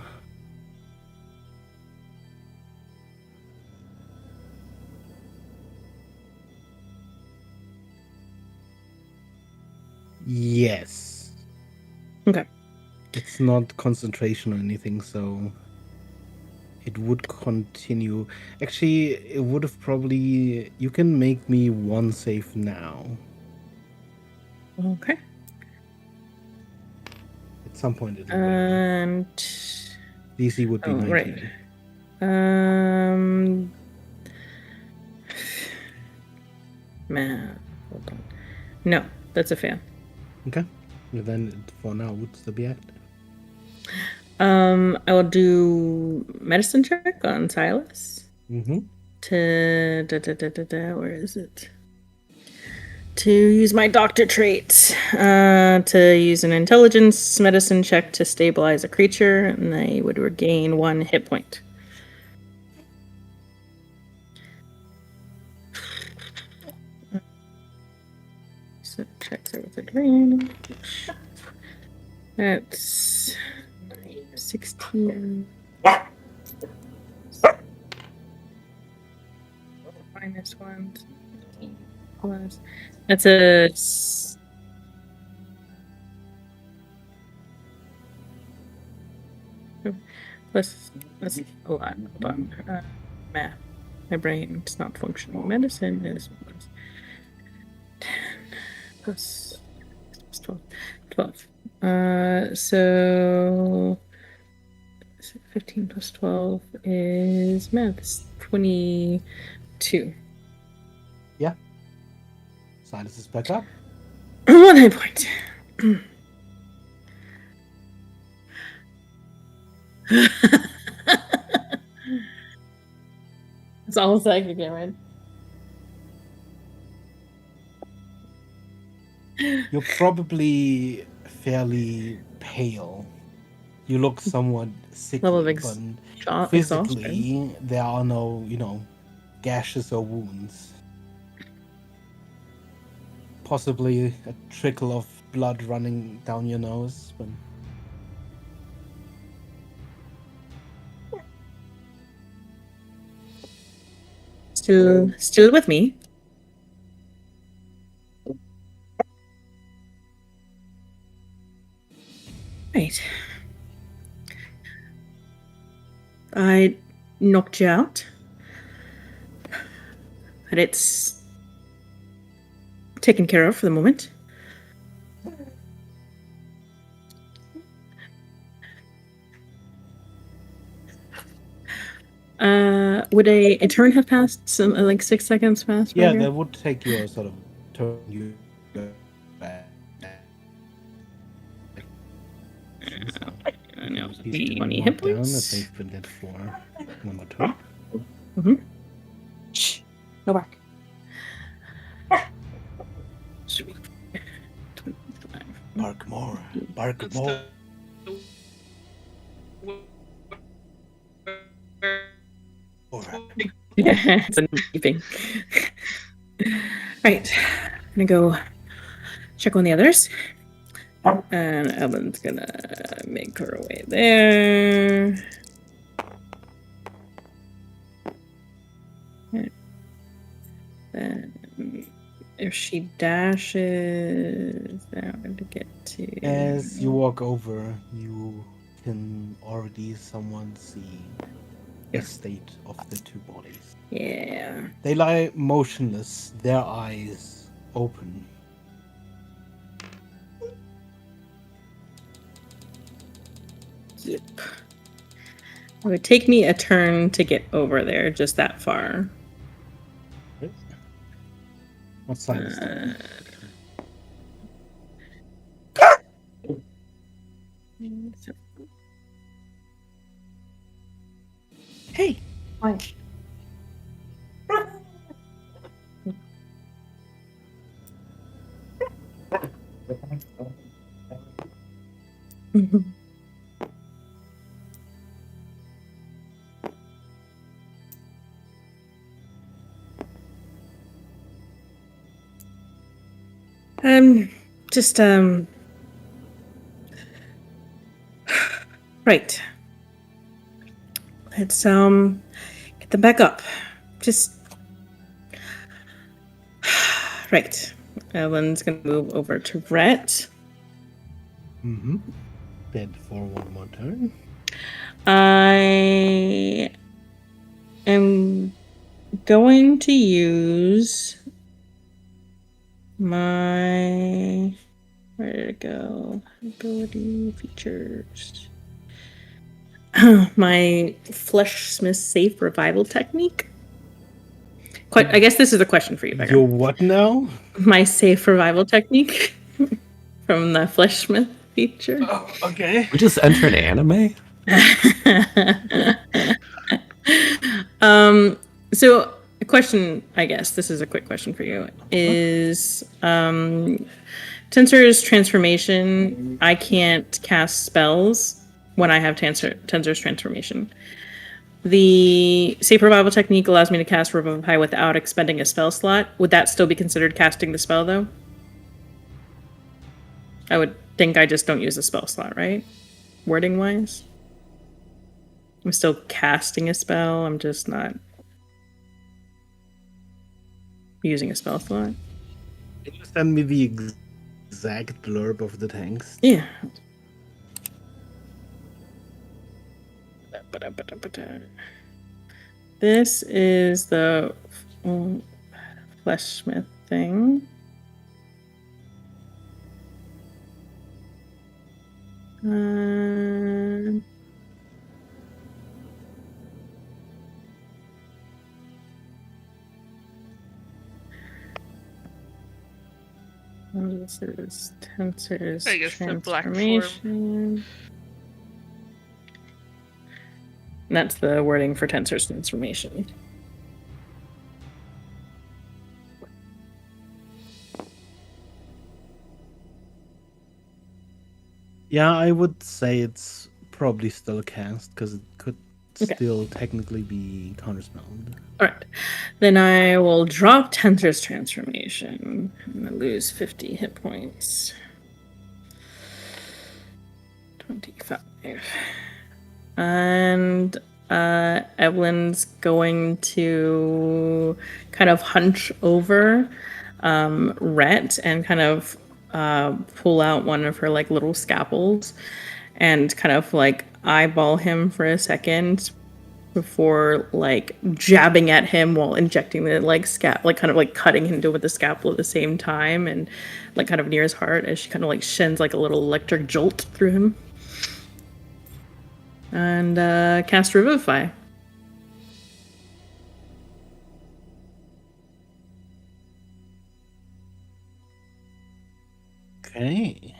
Yes. Okay. It's not concentration or anything, so it would continue. Actually, it would have probably. You can make me one save now. Okay. At some point, it'll. And DC would be 19. right. Man, hold on. No, that's a fail. Okay. And then for now, it would still be active. I will do medicine check on Silas. Mm-hmm. Where is it? To use my doctor trait. To use an intelligence medicine check to stabilize a creature, and they would regain 1 hit point. So checks are with advantage. That's 16. Minus 1. Plus. That's a. Plus, that's a lot. Hold on. Math. My brain's not functioning. Medicine is 10 plus 12. 12. So 15 plus 12 is math. It's 22. Yeah. Silas is back up. 1 hit point. It's almost like you get right. You're probably fairly pale. You look somewhat Level of sickly, but exhaustion. physically, there are no, gashes or wounds. Possibly a trickle of blood running down your nose, but Still with me. Right. I knocked you out. But it's taken care of for the moment. Would a turn have passed? Some like 6 seconds passed? Yeah, by here? that would take you a sort of turn you back. I know. He's 20 hit marked down points. as they've been dead for one or two. Shh. No bark. Bark more. Bark That's more. Yeah, it's sleeping. Right. I'm gonna go check on the others. And Evelyn's gonna make her way there. Then if she dashes, I'm going to get to. As you walk over, you can already somewhat see the state of the two bodies. Yeah. They lie motionless, their eyes open. Yep. It would take me a turn to get over there, just that far. What side is that? Hey, why? Just right. Let's get them back up. Just right. Evelyn's gonna move over to Rhett. Mm-hmm. Dead for one more turn. I am going to use my, where did it go? Ability features. My Fleshsmith Safe Revival technique. I guess this is a question for you, Becca. Your what now? My Safe Revival technique from the Fleshsmith feature. Oh, okay. We just entered anime? So a question, I guess this is a quick question for you, is Tensor's transformation, I can't cast spells when I have Tensor's transformation. The Safe Revival technique allows me to cast Revivify without expending a spell slot. Would that still be considered casting the spell, though? I would think I just don't use a spell slot, right? Wording-wise? I'm still casting a spell, I'm just not using a spell slot. Can you send me the exact blurb of the tanks? Yeah. This is the Fleshsmith thing. This is Tensor's I guess the black form. transformation. And that's the wording for Tensor's transformation. Yeah, I would say it's probably still a cast because it could still technically be counterspelled. Alright. Then I will drop Tensor's transformation. I'm gonna lose 50 hit points. 25. And Evelyn's going to kind of hunch over Rhett and kind of pull out one of her like little scalpels and kind of like eyeball him for a second before like jabbing at him while injecting the like like kind of like cutting into with the scalpel at the same time and like kind of near his heart as she kind of like shins like a little electric jolt through him. And cast Revivify. Okay.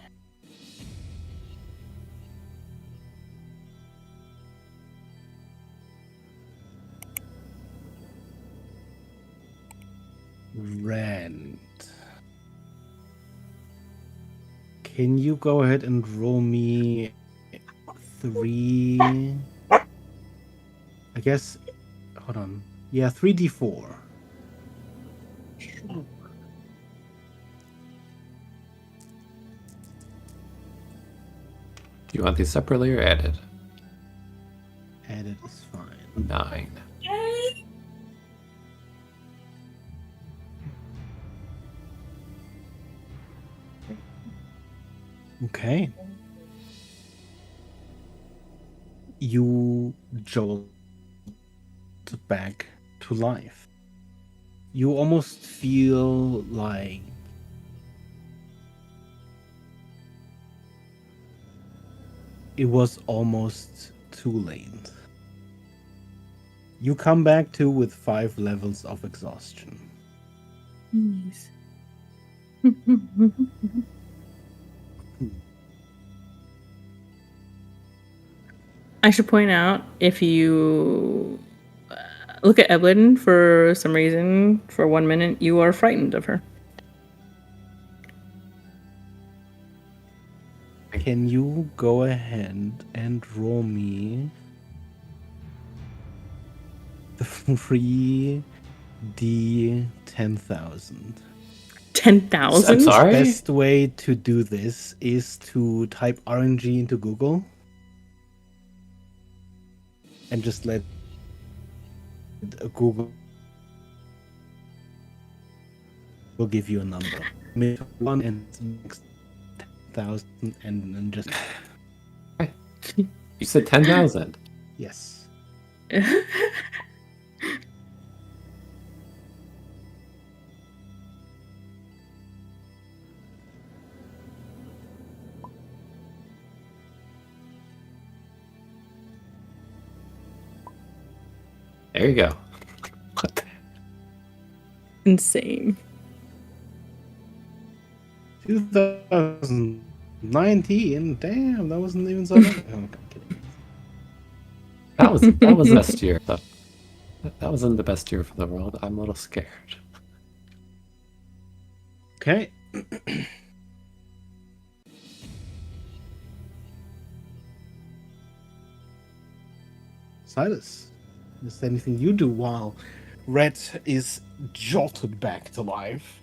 Rand. Can you go ahead and roll me 3? I guess. Hold on. Yeah, 3d4. Do you want these separately or added? Added is fine. 9. Okay. You jolt back to life. You almost feel like it was almost too late. You come back to with 5 levels of exhaustion. Yes. I should point out, if you look at Evelyn for some reason, for 1 minute, you are frightened of her. Can you go ahead and roll me the 3D 10,000? 10,000? I'm sorry? Best way to do this is to type RNG into Google and just let Google will give you a number. One and 10,000 and just You said 10,000. yes. There you go. What the? Insane. 2019. Damn, that wasn't even so long. Oh, I'm kidding. That was the best year. That wasn't the best year for the world. I'm a little scared. Okay. Silas, is there anything you do while Red is jolted back to life?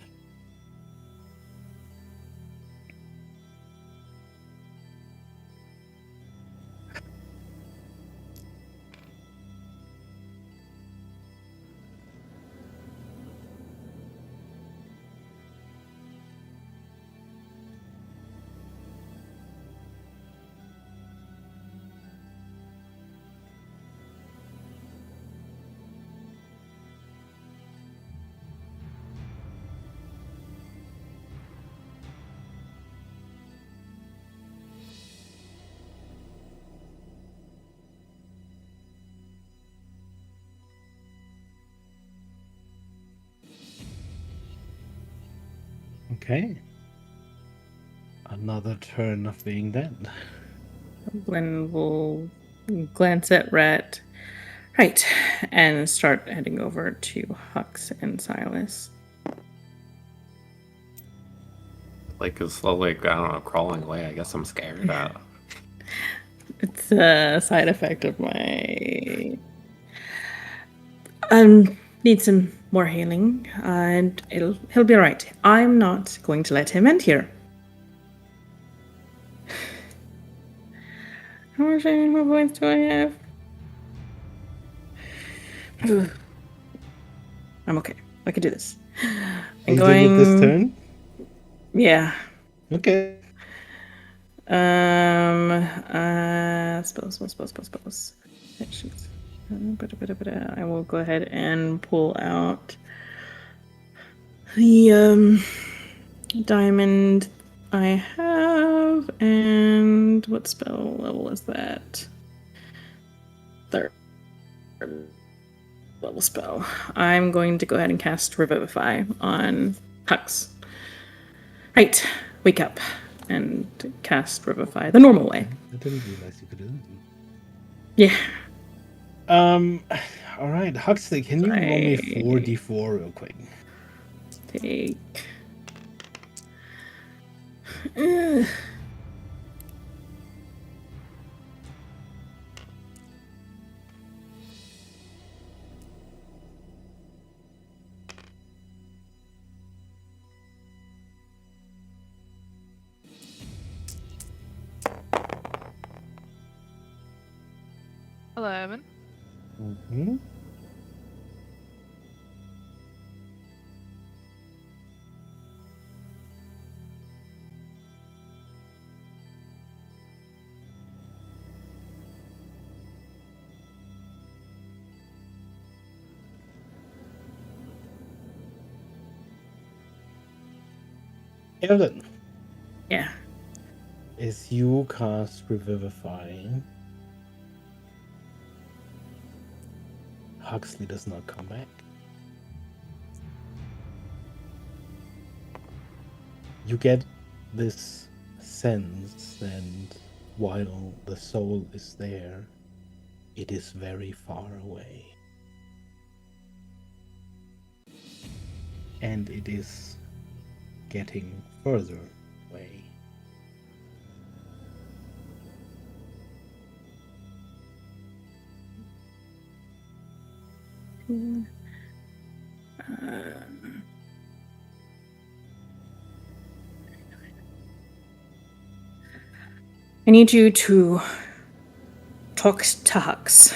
Okay. Another turn of being dead. Gwen will glance at Rhett. Right. And start heading over to Hux and Silas. Like, is slowly, I don't know, crawling away. I guess I'm scared. It's a side effect of my. Need some more healing, and he'll be alright. I'm not going to let him end here. How much more points do I have? I'm okay. I can do this. I'm You going did it this turn? Yeah. Okay. Suppose. I will go ahead and pull out the diamond I have, and what spell level is that? 3rd level spell. I'm going to go ahead and cast Revivify on Hux. Right, wake up. and cast Revivify the normal way. I didn't realize you could do that. Yeah. All right, Huxley, can you roll me 4d4 real quick? Take. 11. Mm-hmm. Evelyn, Yeah. as you cast Revivify, Huxley does not come back. You get this sense that while the soul is there, it is very far away. And it is getting further away. I need you to talk to Hux.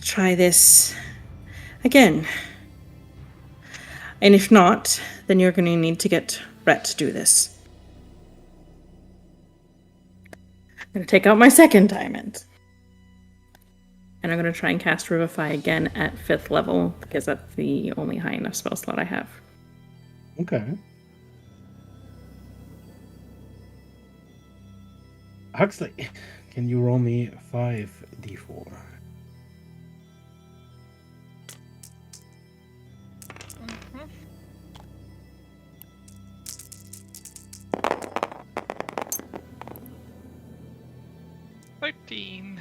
Try this again. And if not, then you're going to need to get Rhett to do this. I'm going to take out my second diamond. And I'm going to try and cast Revivify again at 5th level, because that's the only high enough spell slot I have. Okay. Huxley, can you roll me 5d4? Mhm. 13.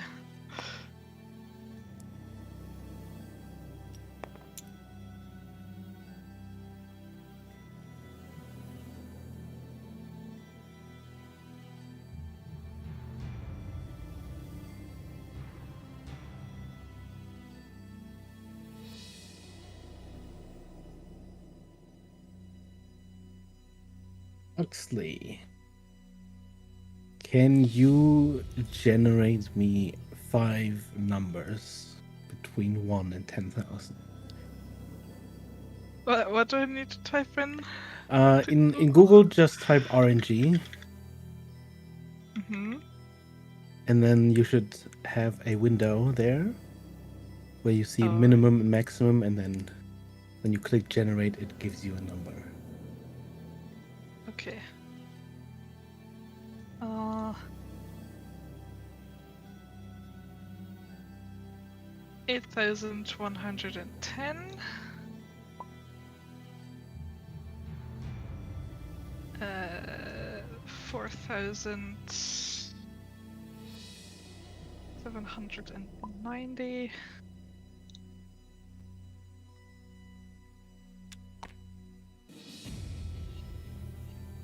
Huxley, can you generate me 5 numbers between 1 and 10,000? What do I need to type in? In Google, just type RNG, Mm-hmm. and then you should have a window there where you see Oh. minimum and maximum, and then when you click generate, it gives you a number. Okay. 8,110. 4,790.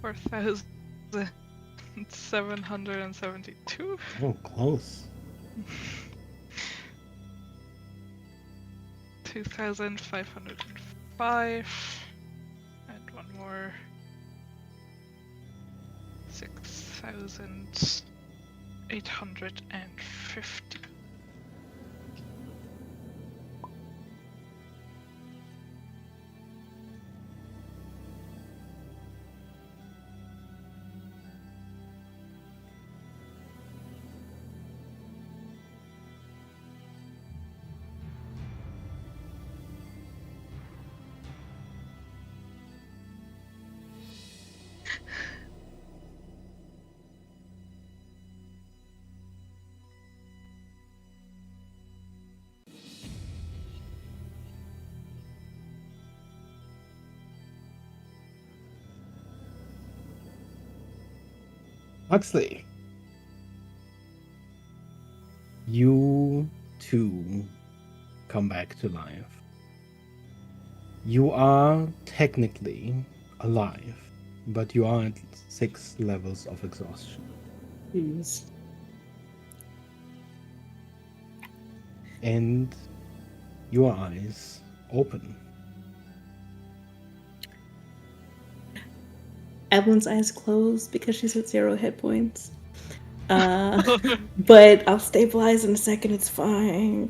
4,772. Oh, close. 2,505. And one more. 6,850. Huxley, you too come back to life. You are technically alive, but you are at 6 levels of exhaustion. Jeez. And your eyes open. Evelyn's eyes closed because she's at 0 hit points. But I'll stabilize in a second. It's fine.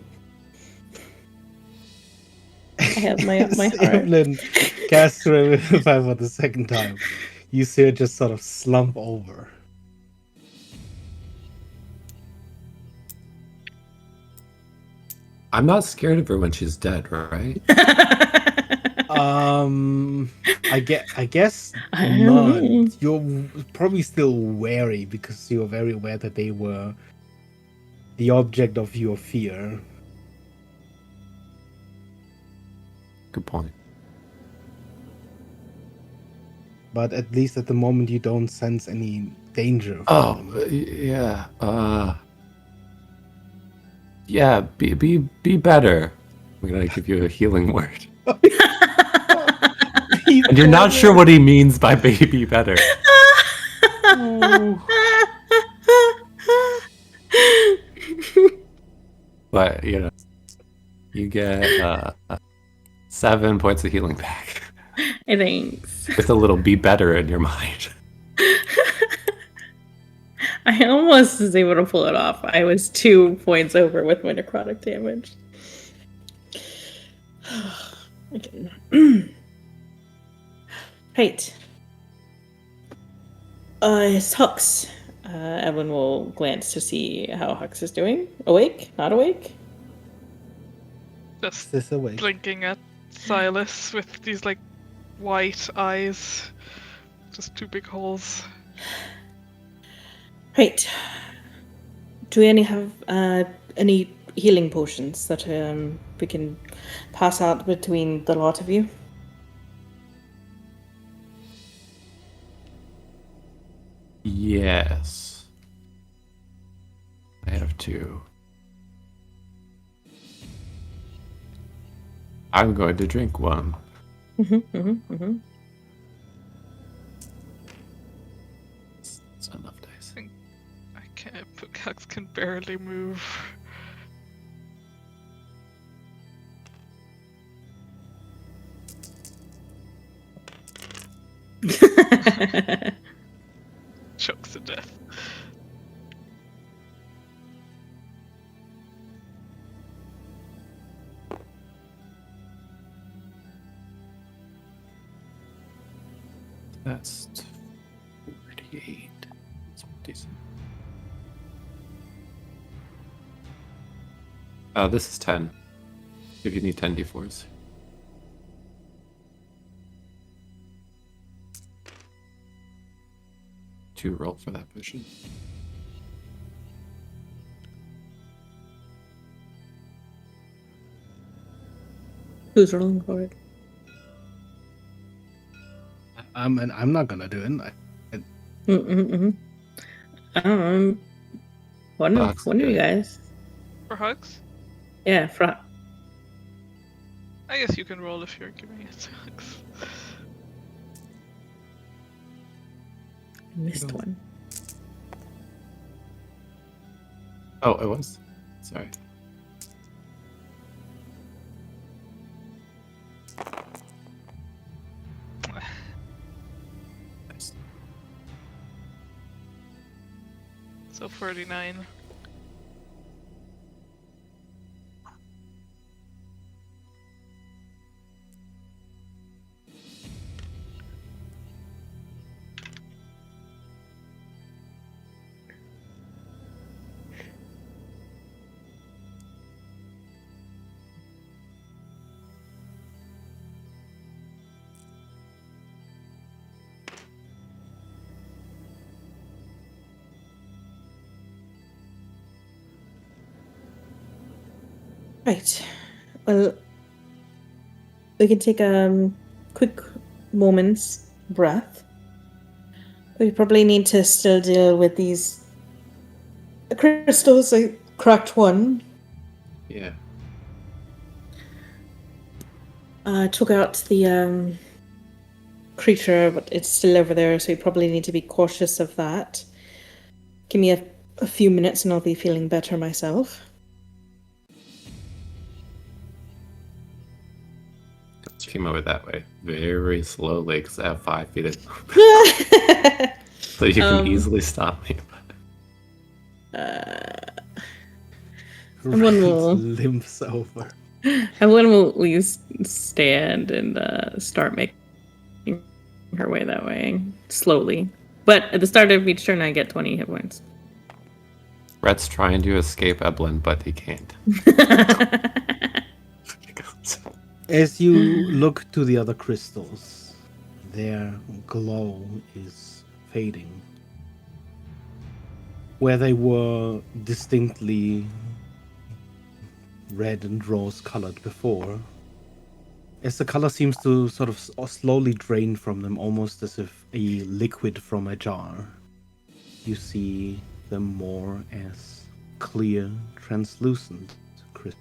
I have my As heart. Evelyn casts Revivify for the second time, you see her just sort of slump over. I'm not scared of her when she's dead, right? I guess I don't not. know. You're probably still wary because you're very aware that they were the object of your fear. Good point. But at least at the moment you don't sense any danger from Oh, them. yeah. Yeah, be better. I'm gonna give you a healing word. And you're not sure what he means by be better. But, you know, you get 7 points of healing back. Thanks. With a little be better in your mind. I almost was able to pull it off. I was 2 points over with my necrotic damage. Right. It's Hux. Evelyn will glance to see how Hux is doing. Awake? Not awake? Just This awake. blinking at Silas with these like white eyes. Just 2 big holes. Right. Do we have any healing potions that we can pass out between the lot of you? Yes. I have 2. I'm going to drink one. Mm-hmm. It's enough dice. I can't. Hux can barely move. Chokes to death. That's 48. That's decent. This is 10. If you need 10 d4s. To roll for that potion. Who's rolling for it? I'm not gonna do it. One of Hux, you yeah. guys. For Hux? Yeah, front. I guess you can roll if you're giving it to Hux. Missed one. Oh, it was? Sorry. Nice. So 49. Right. Well, we can take a quick moment's breath We probably need to still deal with these crystals. I cracked one. Yeah. Took out the creature, but it's still over there, so we probably need to be cautious of that. Give me a few minutes and I'll be feeling better myself. Came over that way very slowly because I have 5 feet of movement. So you can easily stop me. One Rand will- limps over. And one will at least stand and start making her way that way, slowly. But at the start of each turn, I get 20 hit points. Rhett's trying to escape Evelyn, but he can't. As you look to the other crystals, their glow is fading. Where they were distinctly red and rose-colored before, as the color seems to sort of slowly drain from them, almost as if a liquid from a jar, you see them more as clear, translucent crystals.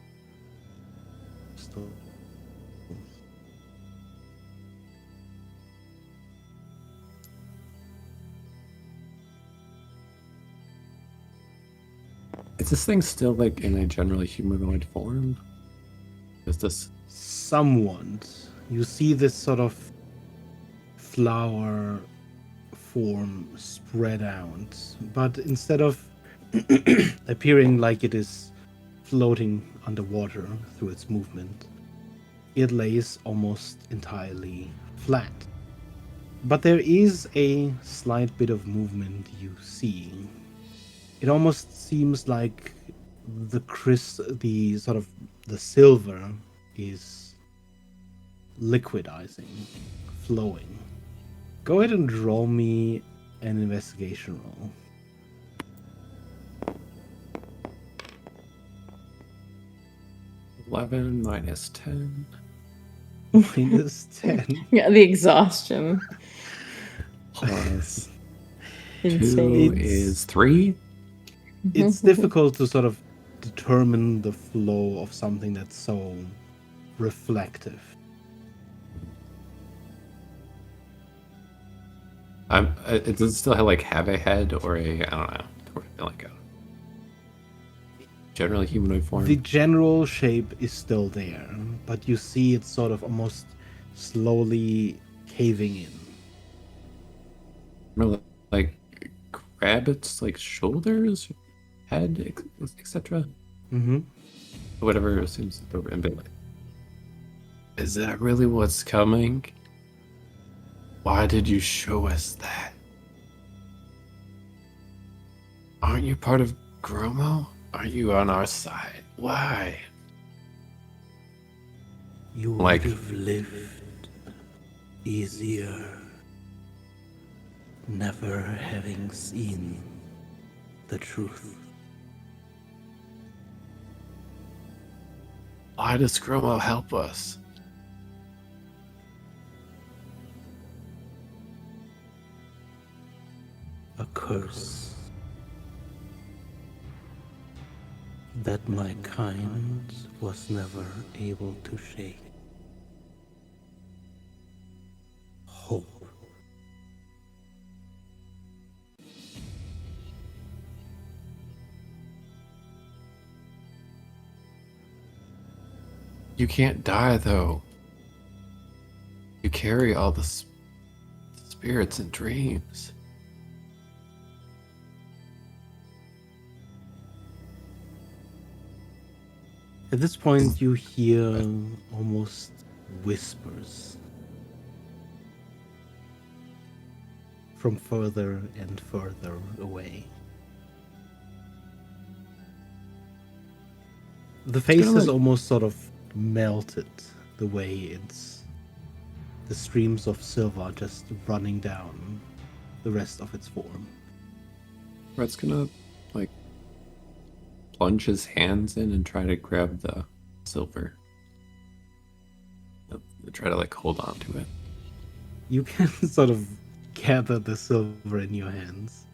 Is this thing still like in a generally humanoid form? Is this Somewhat. You see this sort of flower form spread out, but instead of appearing like it is floating underwater through its movement, it lays almost entirely flat. But there is a slight bit of movement you see. It almost seems like the sort of the silver is liquidizing, flowing. Go ahead and roll me an investigation roll. 11 minus 10? Minus 10. Yeah, the exhaustion. Plus 2 Insane. is 3? It's difficult to sort of determine the flow of something that's so reflective. Does it still have a head or a, I don't know, or like a generally humanoid form? The general shape is still there, but you see it's sort of almost slowly caving in. Remember, like grab its like shoulders, head, etc. Mm-hmm. Whatever seems to be like. Is that really what's coming? Why did you show us that? Aren't you part of Gromo? Are you on our side? Why? You Like- would have lived easier, never having seen the truth. Why does Gromo help us? A curse that my kind was never able to shake. Hope. You can't die, though. You carry all the spirits and dreams. At this point, you hear almost whispers from further and further away. The face kinda is like- almost sort of melted the way the streams of silver just running down the rest of its form. Red's gonna, like, plunge his hands in and try to grab the silver. Try to, like, hold on to it. You can sort of gather the silver in your hands.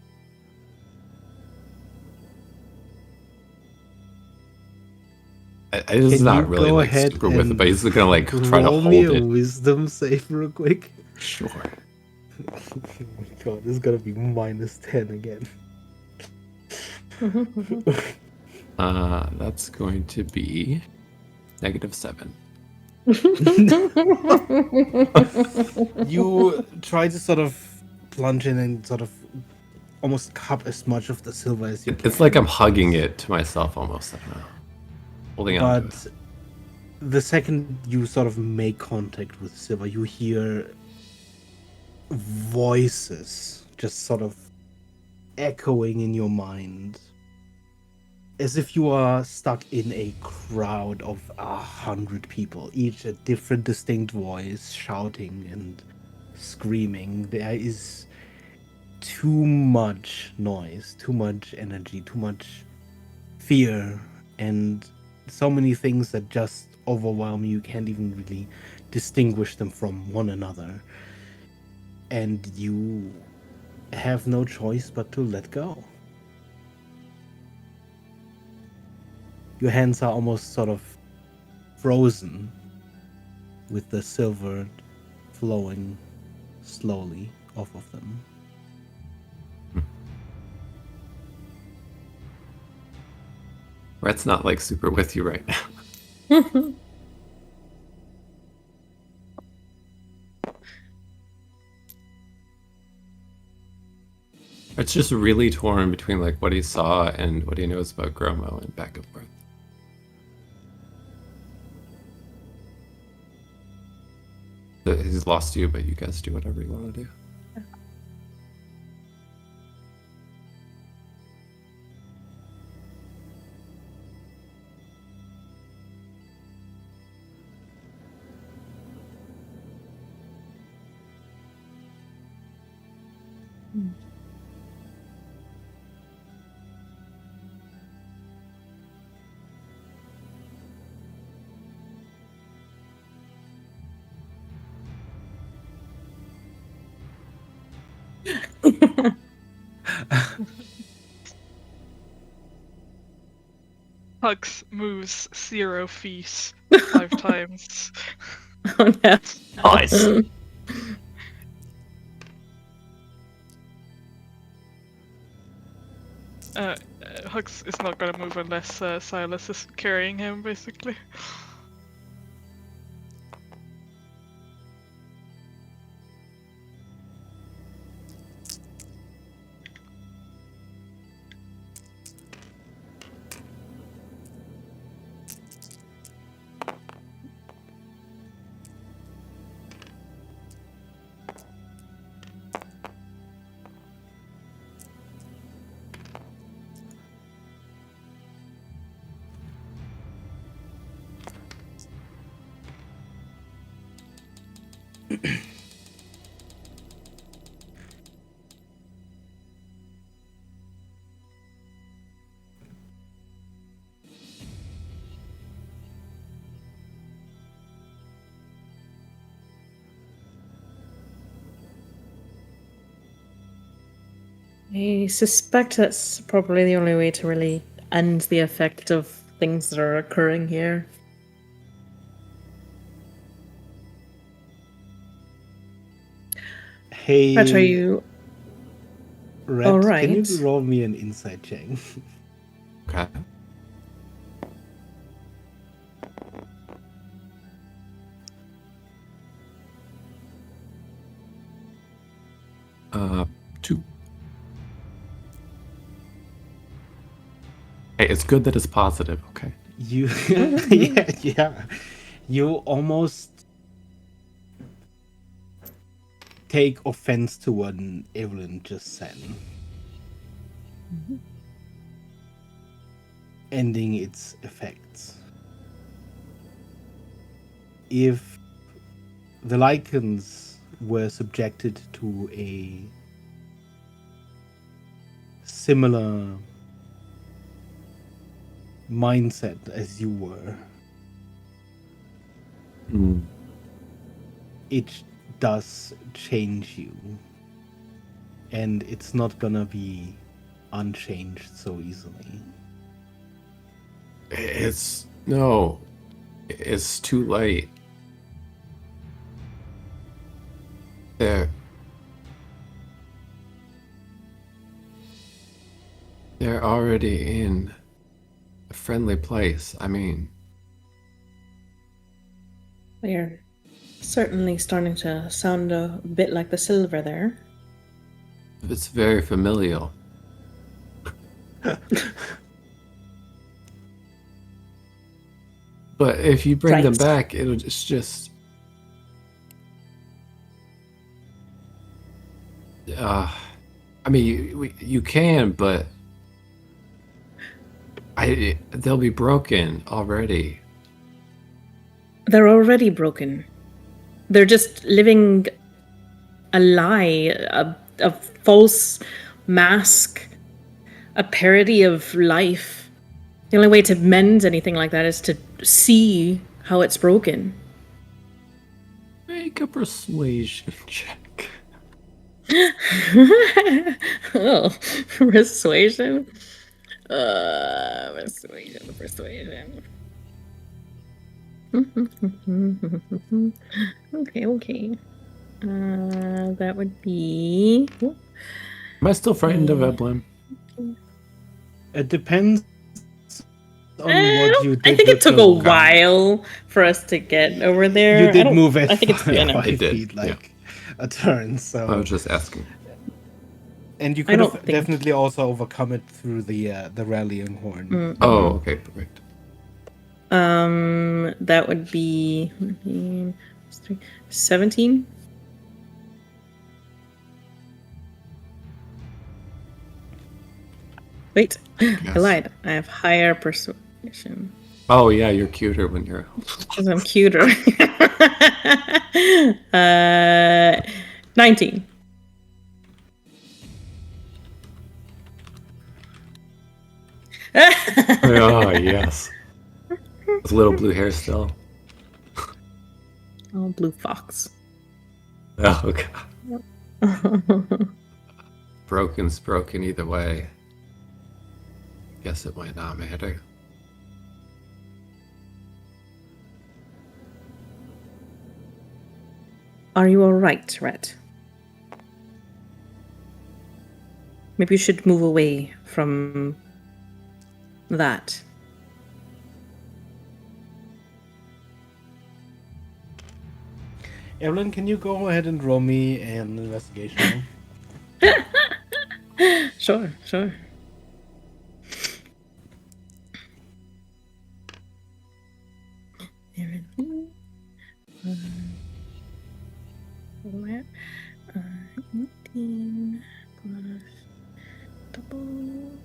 This is Can not you really go like ahead super with it, and but he's gonna like try to roll me hold a it. wisdom save real quick? Sure. Oh my god, this is gonna be -10 again. That's going to be -7. You try to sort of plunge in and sort of almost cup as much of the silver as you can. It's like I'm hugging it to myself almost. I don't know. Holding on to it. But the second you sort of make contact with silver, you hear voices just sort of echoing in your mind, as if you are stuck in a crowd of 100 people, each a different distinct voice shouting and screaming. There is too much noise, too much energy, too much fear, and so many things that just overwhelm you. You can't even really distinguish them from one another. And you have no choice but to let go. Your hands are almost sort of frozen, with the silver flowing slowly off of them. Rhett's not like super with you right now. It's just really torn between like what he saw and what he knows about Gromo and back and forth. He's lost you, but you guys do whatever you want to do. Hugs moves 0 feet 5 times. Oh no. Nice. Hugs is not gonna move unless Silas is carrying him, basically. I suspect that's probably the only way to really end the effect of things that are occurring here. Hey, But are you Red, all can you right? roll me an insight check? Okay. Uh, 2. Hey, it's good that it's positive, okay? You, yeah. You almost take offense to what Evelyn just said. Ending its effects. If the Lycans were subjected to a similar mindset as you were, Mm. it does change you. and it's not gonna be unchanged so easily. It's too late. They're already in a friendly place. I mean, They're certainly starting to sound a bit like the silver there. it's very familial. But if you bring them Right. back, it's just I mean, you can, but they'll be broken already. They're already broken. They're just living a lie, a false mask, a parody of life. The only way to mend anything like that is to see how it's broken. Make a persuasion check. Oh, persuasion. Persuasion. Okay. That would be. Am I still frightened of Eblin? It depends on what you I did think it with took the a while for us to get over there. You did move at I think it's 5 It did, feet, yeah. like a turn. So I was just asking. and you I could don't have think- definitely also overcome it through the rallying horn. Oh, okay, perfect. That would be 17. Wait, I Yes. lied. I have higher persuasion Oh yeah, you're cuter when you're. because I'm cuter. 19. Oh yes. With little blue hair still. Oh, blue fox. Oh okay. Broken's broken either way. Guess it might not matter. Are you alright, Rhett? Maybe you should move away from that. Evelyn, can you go ahead and roll me an investigation? Sure. Where? 18 plus double.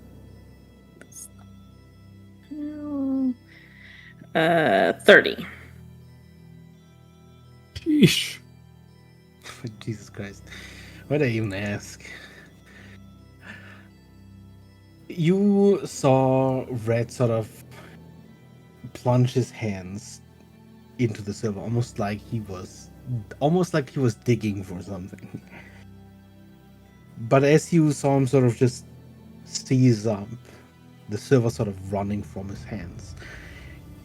30. Sheesh. Jesus Christ. What I even ask? You saw Red sort of plunge his hands into the silver, almost like he was digging for something. But as you saw him sort of just seize up the silver sort of running from his hands,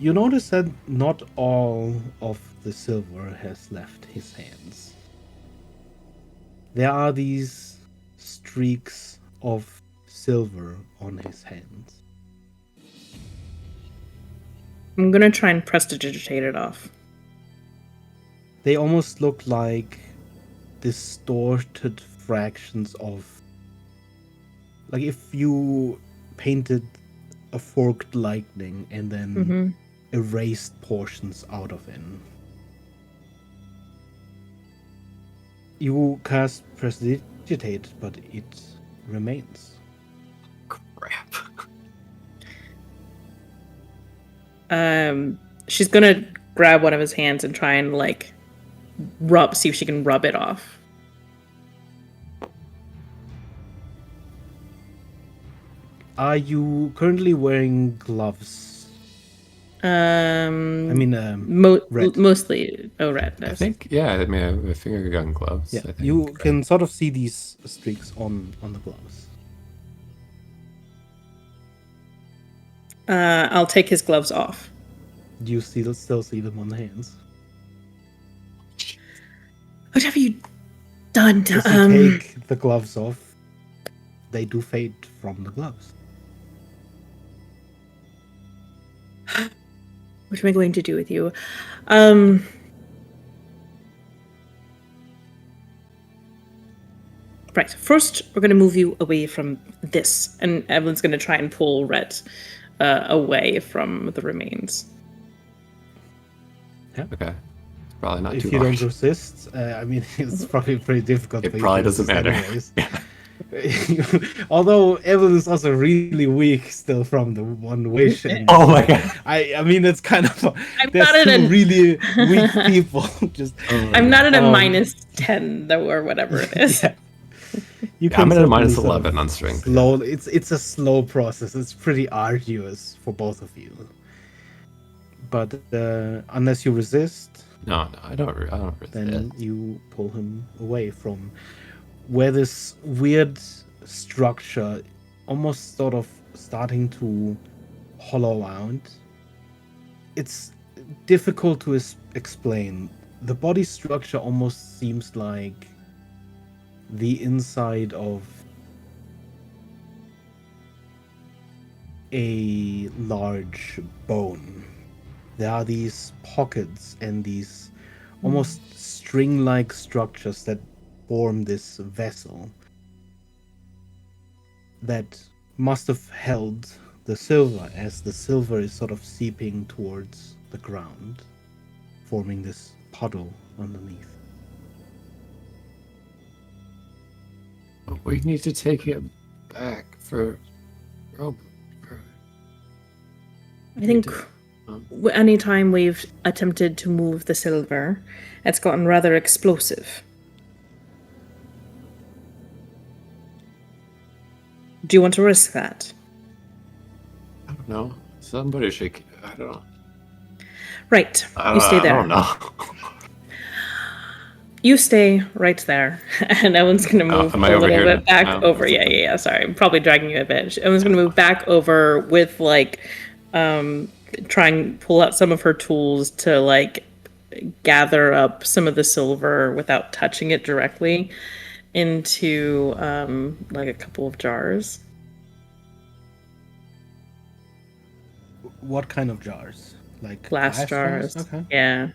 you notice that not all of the silver has left his hands. There are these streaks of silver on his hands. I'm gonna try and prestidigitate it off. They almost look like distorted fractions of, like if you painted a forked lightning and then erased portions out of it. You cast prestidigitate, but it remains. Crap. She's gonna grab one of his hands and try and like see if she can rub it off. Are you currently wearing gloves? I mean, red. Mostly. Oh, red. I think, yeah, I mean, I have finger gun gloves. Yeah, I think, you right? can sort of see these streaks on the gloves. I'll take his gloves off. Do you still see them on the hands? What have you done? As you take the gloves off, they do fade from the gloves. What am I going to do with you? Right. First, we're going to move you away from this, and Evelyn's going to try and pull Red away from the remains. Okay. It's probably not If too you hard. don't resist, I mean, it's probably pretty difficult. It for you probably to doesn't resist matter. anyways. Although Evelyn is also really weak still from the one wish. And Oh my god. I mean, it's kind of I'm there's not at two an- really weak people. Just I'm not at a Um, minus 10 though, or whatever it is. yeah. You Yeah, I'm at a certainly minus sort of 11 on strength, Slow. It's a slow process. It's pretty arduous for both of you. But unless you resist, No, I don't resist. then you pull him away from where this weird structure almost sort of starting to hollow out. It's difficult to explain. The body structure almost seems like the inside of a large bone. There are these pockets and these almost string-like structures that form this vessel that must have held the silver, as the silver is sort of seeping towards the ground, forming this puddle underneath. We need to take it back for Rob. I think anytime we've attempted to move the silver, it's gotten rather explosive. Do you want to risk that? I don't know. Somebody should. I don't know. Right. You stay there. I don't know. You stay right there. And Evan's going to move am I a over little here bit now? back Oh, over. Yeah. Sorry. I'm probably dragging you a bit. Evan's going to move back over with, like, try and pull out some of her tools to, like, gather up some of the silver without touching it directly into, like, a couple of jars. What kind of jars? Like Glass jars. Okay. Yeah.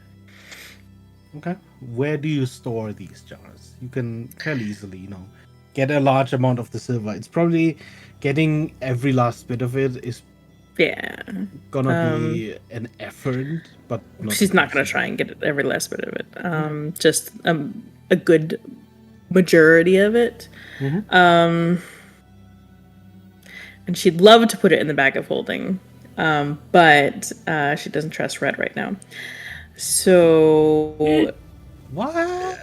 Okay. Where do you store these jars? You can fairly easily, get a large amount of the silver. It's probably getting every last bit of it is Yeah. gonna be an effort, but She's not going to try and get every last bit of it. Just a good majority of it. And she'd love to put it in the bag of holding, but she doesn't trust Red right now. So What?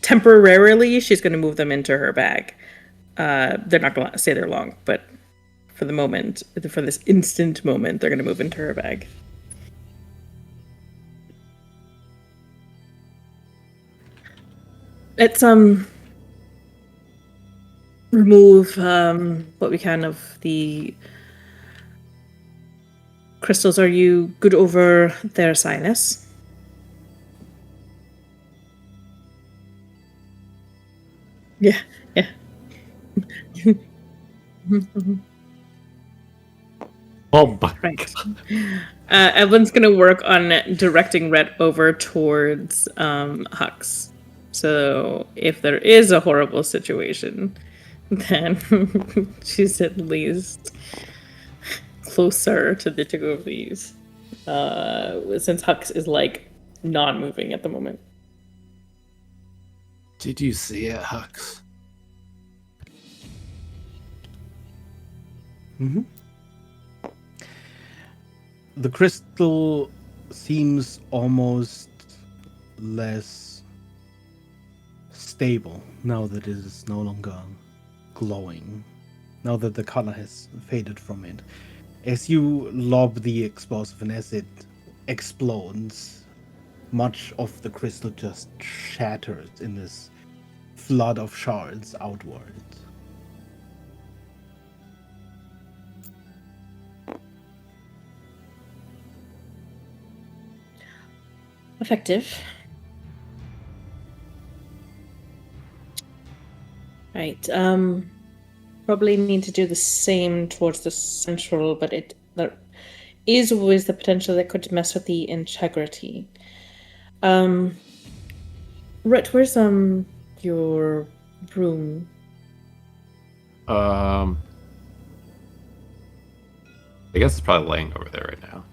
temporarily, she's going to move them into her bag. They're not going to stay there long, but for the moment, for this instant moment, they're going to move into her bag. Let's remove what we can of the crystals. Are you good over there, Silas? Yeah. Oh my Right. god. Evelyn's going to work on directing Red over towards Hux. So if there is a horrible situation, then she's at least closer to the two of these. Since Hux is like non-moving at the moment. Did you see it, Hux? The crystal seems almost less stable now that it is no longer glowing. now that the color has faded from it. As you lob the explosive and as it explodes, much of the crystal just shatters in this flood of shards outward. Effective. Right. Probably need to do the same towards the central, but there is always the potential that could mess with the integrity. Right, where's your broom? I guess it's probably laying over there right now.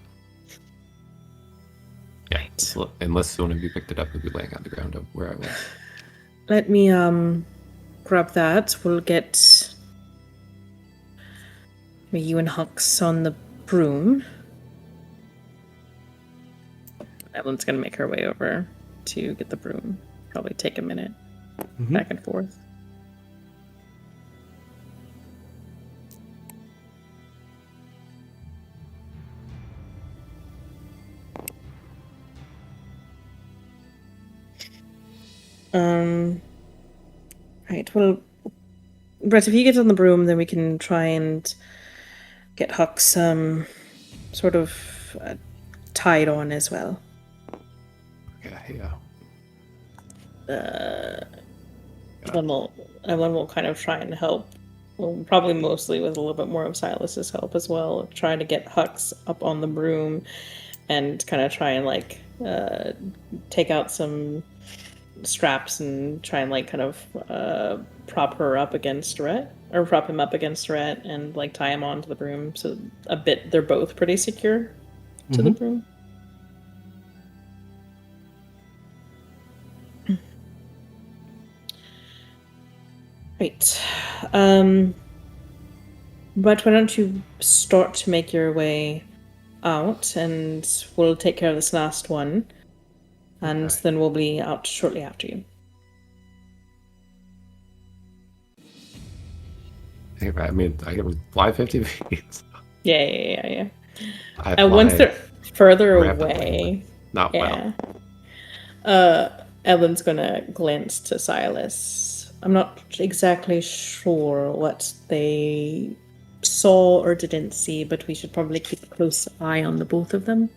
Yeah, Right. unless one of you picked it up, it'd be laying on the ground of where I was. Let me grab that. We'll get you and Hux on the broom. Evelyn's gonna make her way over to get the broom. Probably take a minute. Back and forth. Right, well, Brett, if you get on the broom, then we can try and get Hux sort of tied on as well. Okay, yeah. Then we'll kind of try and help. Well, probably mostly with a little bit more of Silas's help as well. Trying to get Hux up on the broom and kind of try and like take out some straps and try and like kind of prop her up against Rhett, or prop him up against Rhett and like tie him onto the broom, so they're both pretty secure to the broom. Right. But why don't you start to make your way out, and we'll take care of this last one, and then we'll be out shortly after you. I mean, I can fly 50 feet. So Yeah. I And once they're further rapidly, away, not well. Evan's gonna glance to Silas. I'm not exactly sure what they saw or didn't see, but we should probably keep a close eye on the both of them.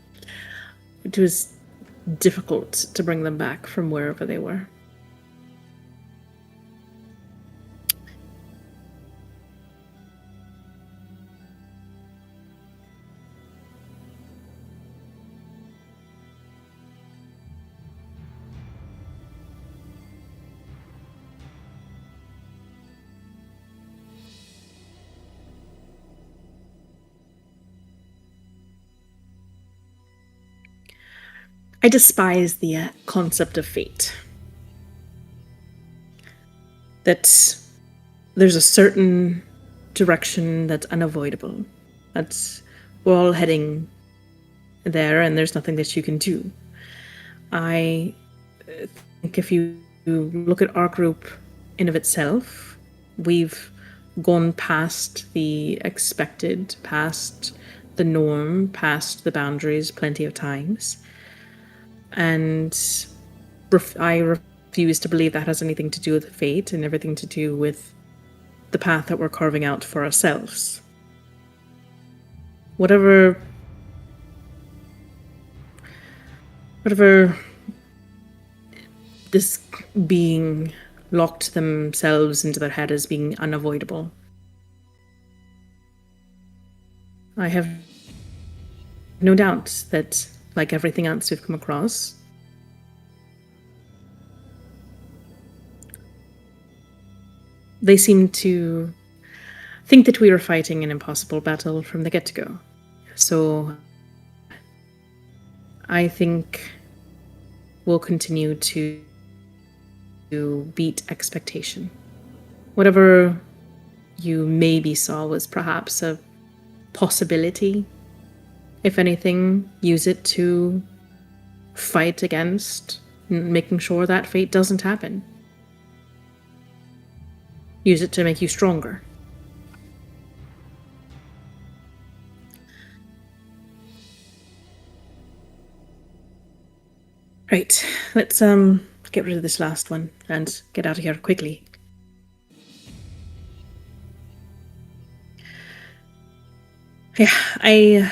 It was difficult to bring them back from wherever they were. I despise the concept of fate. That there's a certain direction that's unavoidable. That's we're all heading there, and there's nothing that you can do. I think if you look at our group in of itself, we've gone past the expected, past the norm, past the boundaries plenty of times. And I refuse to believe that has anything to do with fate and everything to do with the path that we're carving out for ourselves. Whatever this being locked themselves into their head as being unavoidable, I have no doubt that, like everything else we've come across, they seem to think that we were fighting an impossible battle from the get-go. So I think we'll continue to beat expectation. Whatever you maybe saw was perhaps a possibility. If anything, use it to fight against making sure that fate doesn't happen. Use it to make you stronger. Right, let's get rid of this last one and get out of here quickly. Yeah, I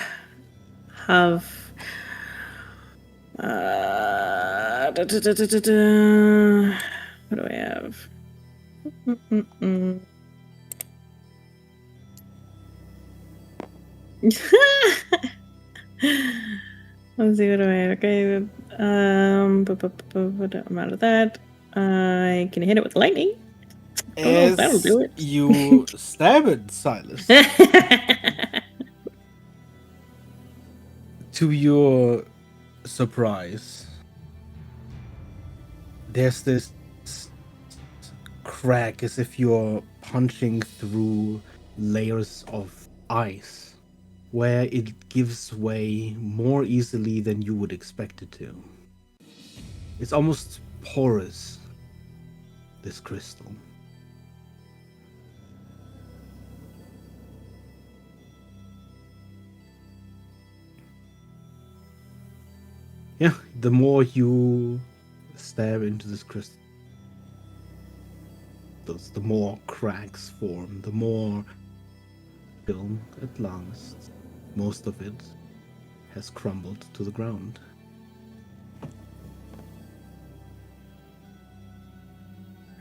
have what do I have? Let's see, what do I have? Okay, I'm out of that. I can hit it with lightning. Don't know if that'll As do it. you stab it, Silas, to your surprise, there's this crack as if you're punching through layers of ice, where it gives way more easily than you would expect it to. It's almost porous, this crystal. Yeah, the more you stab into this crystal, the more cracks form, the more film at last. Most of it has crumbled to the ground.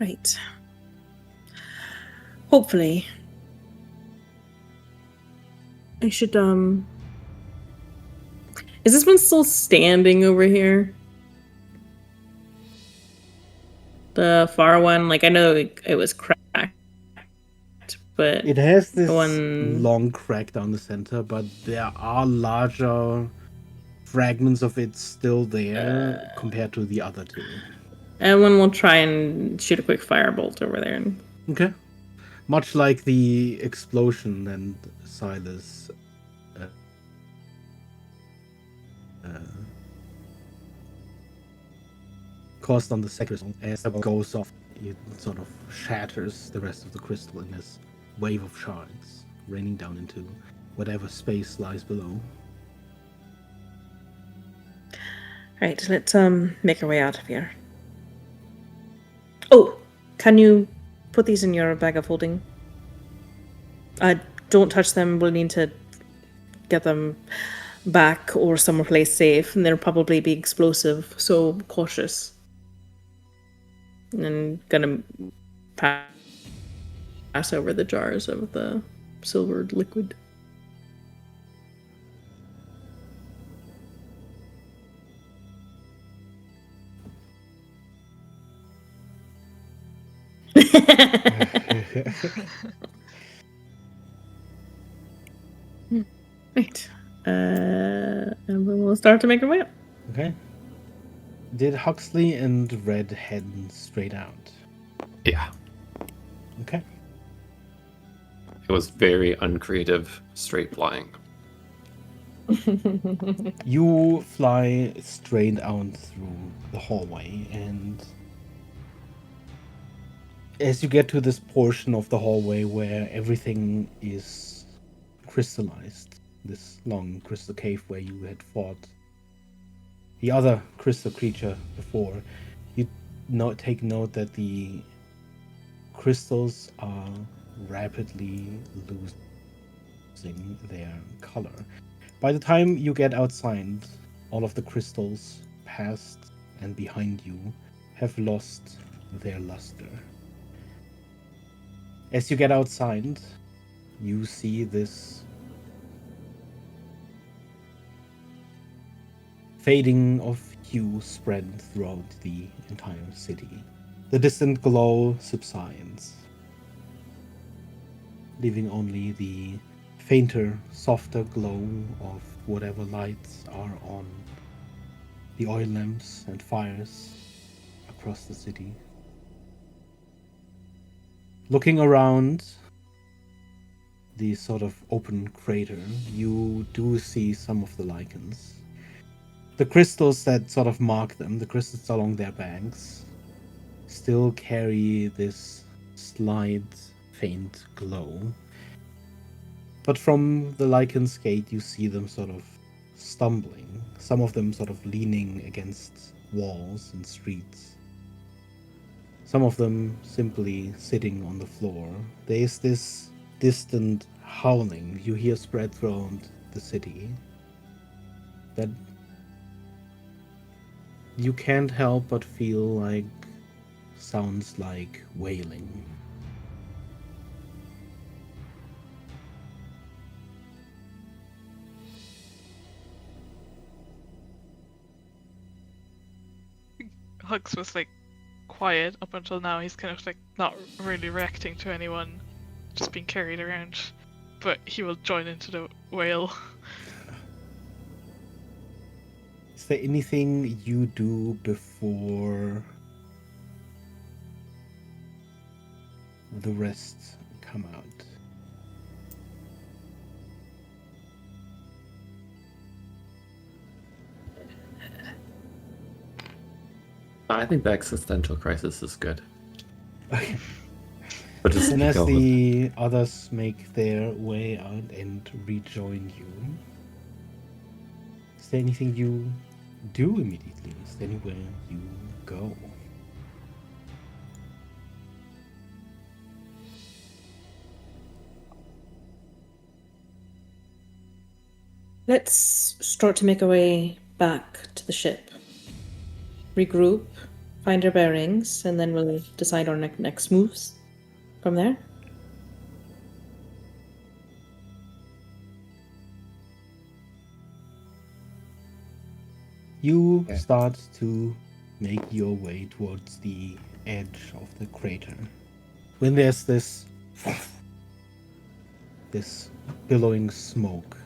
Right. Hopefully. I should, Is this one still standing over here? The far one? Like, I know it was cracked, but It has the this one... long crack down the center, but there are larger fragments of it still there compared to the other two. And one will try and shoot a quick firebolt over there. Okay. Much like the explosion and Silas caused on the second crystal, as it goes off, it sort of shatters the rest of the crystal in this wave of shards, raining down into whatever space lies below. Right, let's make our way out of here. Oh, can you put these in your bag of holding? Don't touch them. We'll need to get them back or somewhere place safe, and they'll probably be explosive, so cautious. And gonna pass over the jars of the silvered liquid. Right. And we'll start to make our way up. Okay. Did Huxley and Red head straight out? Yeah. Okay. It was very uncreative, straight flying. You fly straight out through the hallway, and as you get to this portion of the hallway where everything is crystallized, this long crystal cave where you had fought the other crystal creature before, you take note that the crystals are rapidly losing their color. By the time you get outside, all of the crystals past and behind you have lost their luster. As you get outside, you see this fading of hue spread throughout the entire city. The distant glow subsides, leaving only the fainter, softer glow of whatever lights are on the oil lamps and fires across the city. Looking around the sort of open crater, you do see some of the lichens. The crystals that sort of mark them, the crystals along their banks, still carry this slight, faint glow. But from the lichen's gate, you see them sort of stumbling, some of them sort of leaning against walls and streets. Some of them simply sitting on the floor. There is this distant howling you hear spread throughout the city that you can't help but feel like sounds like wailing. Hugs was like quiet up until now. He's kind of like not really reacting to anyone, just being carried around. But he will join into the wail. Is there anything you do before the rest come out? I think the existential crisis is good. Okay. But just And as kill them. the others make their way out and rejoin you, is there anything you do immediately? Is there anywhere you go? Let's start to make our way back to the ship. Regroup, find our bearings, and then we'll decide our next moves from there. You Okay. start to make your way towards the edge of the crater. When there's this billowing smoke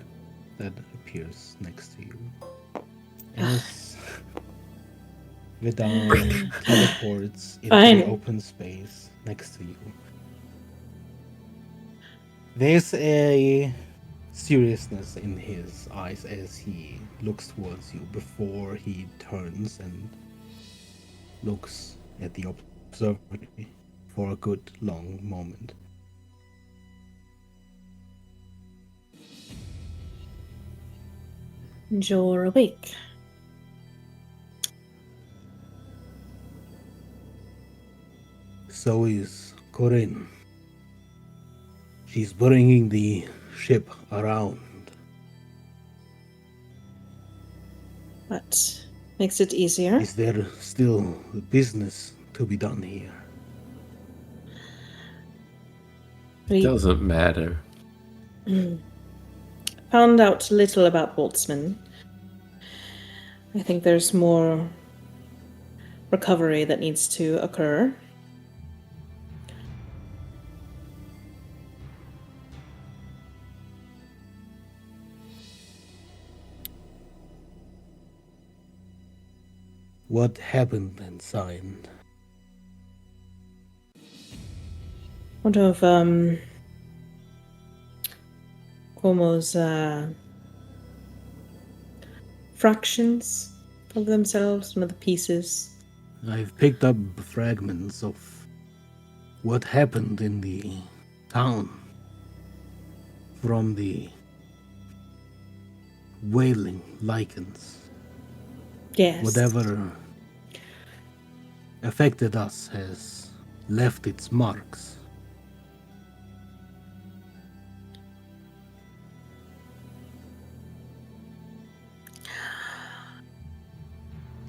that appears next to you. As Vidal teleports into Fine. the open space next to you. There's a seriousness in his eyes as he looks towards you before he turns and looks at the observatory for a good long moment. And you're awake. So is Corinne. She's bringing the ship around. That makes it easier. Is there still business to be done here? We Doesn't matter. found out little about Boltzmann. I think there's more recovery that needs to occur. What happened inside? One of Cuomo's fractions of themselves, one of the pieces. I've picked up fragments of what happened in the town from the wailing lichens. Yes. Whatever affected us has left its marks.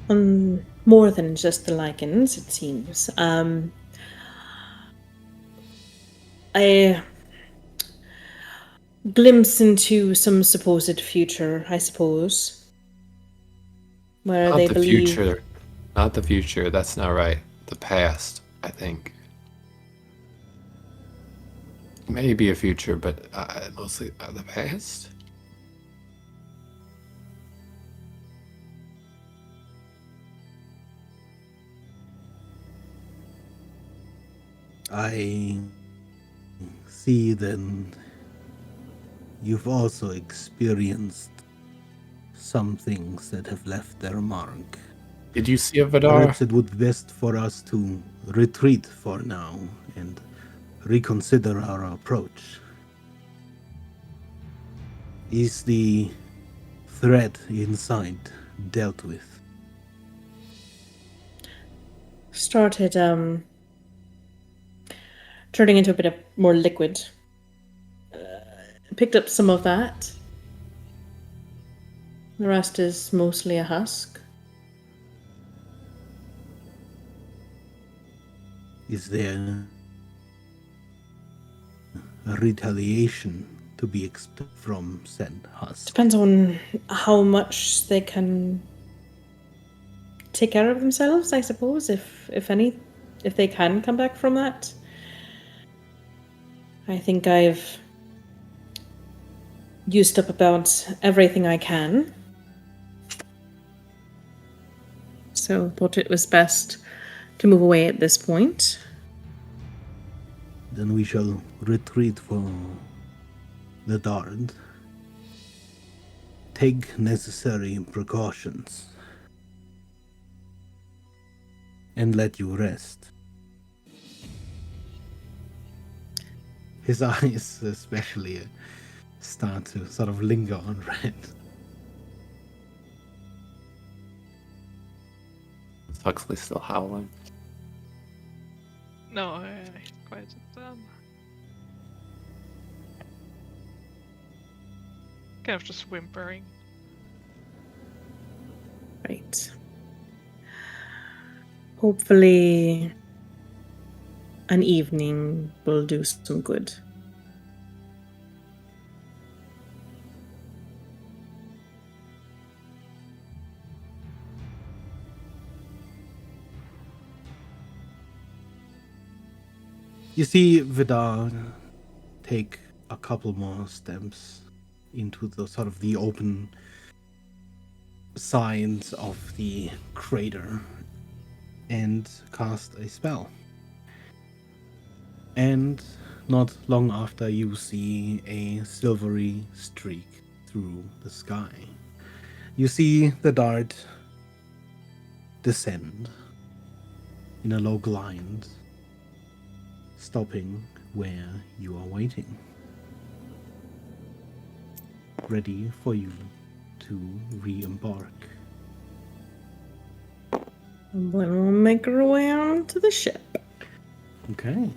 More than just the lichens, it seems. I glimpse into some supposed future, I suppose, where Not they the believe. future. Not the future. That's not right. The past, I think. Maybe a future, but mostly the past. I see then you've also experienced some things that have left their mark. Did you see a Vidar? Perhaps it would be best for us to retreat for now and reconsider our approach. Is the threat inside dealt with? started turning into a bit of more liquid. Picked up some of that. The rest is mostly a husk. Is there a retaliation to be expected from said husk? Depends on how much they can take care of themselves, I suppose, if they can come back from that. I think I've used up about everything I can. So thought it was best to move away at this point. Then we shall retreat for the Dard. Take necessary precautions. And let you rest. His eyes especially start to sort of linger on Red. Is Huxley still howling? No, he's quieted down. Kind of just whimpering. Right. Hopefully an evening will do some good. You see Vidar take a couple more steps into the sort of the open sides of the crater and cast a spell. And not long after, you see a silvery streak through the sky. You see the dart descend in a low glide, stopping where you are waiting, ready for you to re-embark. And then we'll make our way onto the ship. Okay.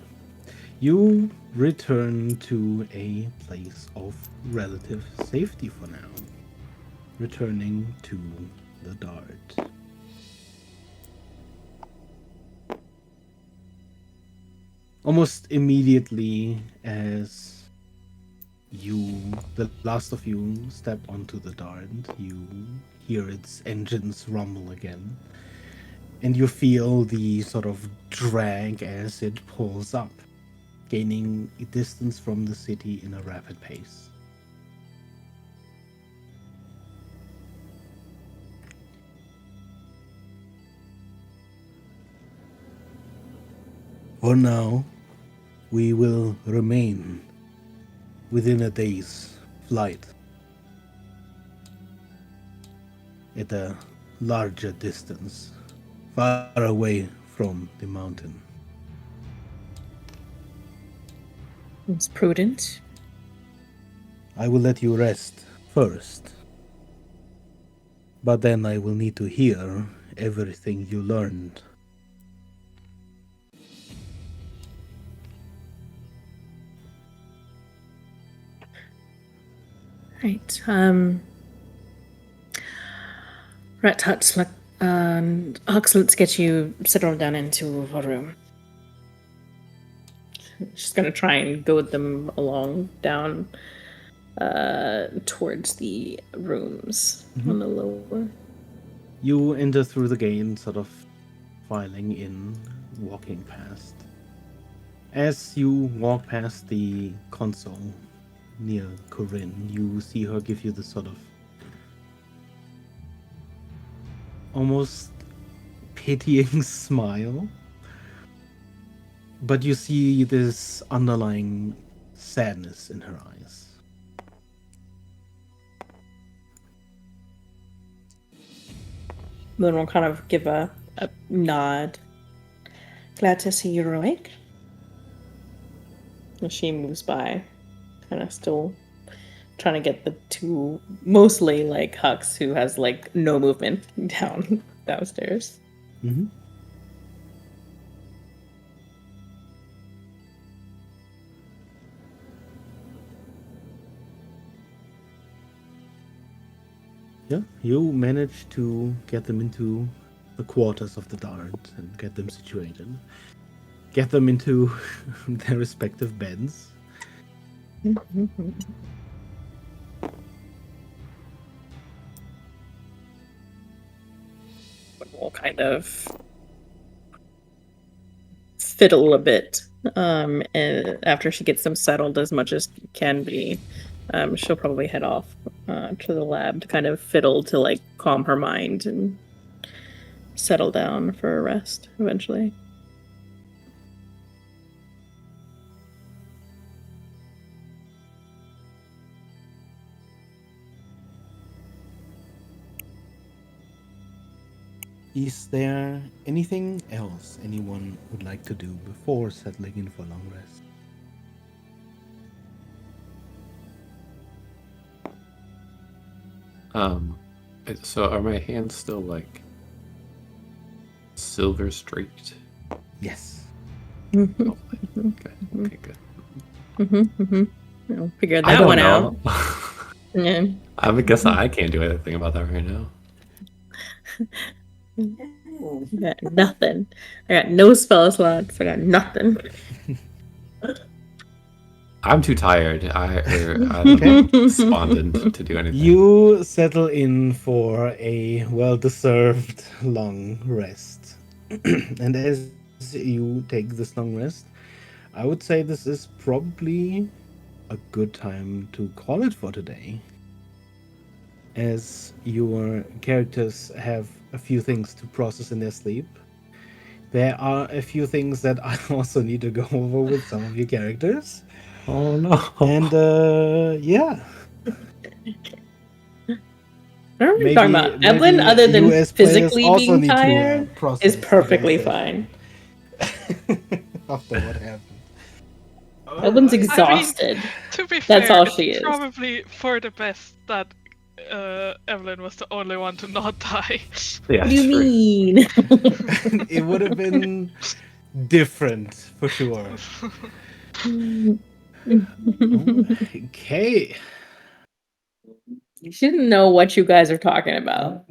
You return to a place of relative safety for now, returning to the Dart. Almost immediately as the last of you, step onto the Dart, you hear its engines rumble again, and you feel the sort of drag as it pulls up, gaining a distance from the city in a rapid pace. For now, we will remain within a day's flight at a larger distance, far away from the mountain. It's prudent. I will let you rest first, but then I will need to hear everything you learned. Right. Rat Hut's like, and Hux, let's get you settled down into a room. She's gonna try and goad them along down towards the rooms on the lower. You enter through the gate, sort of filing in, walking past. As you walk past the console near Corinne, you see her give you the sort of almost pitying smile. But you see this underlying sadness in her eyes. Then we'll kind of give a nod. Glad to see you're awake. And she moves by, kind of still trying to get the two, mostly like Hux, who has like no movement downstairs. Mm-hmm. Yeah, you manage to get them into the quarters of the dart and get them situated. Get them into their respective beds. We'll kind of fiddle a bit. And after she gets them settled as much as can be, she'll probably head off to the lab to kind of fiddle to like calm her mind and settle down for a rest eventually. Is there anything else anyone would like to do before settling in for a long rest? So are my hands still like silver streaked? Yes. Okay, good. I'll figure I that don't one know. out. Yeah. I guess I can't do anything about that right now. I got nothing. I got no spell slots. I got nothing. I'm too tired. I'm not despondent to do anything. You settle in for a well-deserved long rest. And as you take this long rest, I would say this is probably a good time to call it for today. As your characters have a few things to process in their sleep, there are a few things that I also need to go over with some of your characters. Oh no. And yeah, I don't know what you're talking about. Evelyn, maybe other than you as players physically also being need to tired, process is perfectly fine. after what happened. Evelyn's Alright. exhausted. To be That's fair, all it's she is. probably for the best that Evelyn was the only one to not die. Yeah, What do you true. mean? It would have been different for sure. Okay. You shouldn't know what you guys are talking about.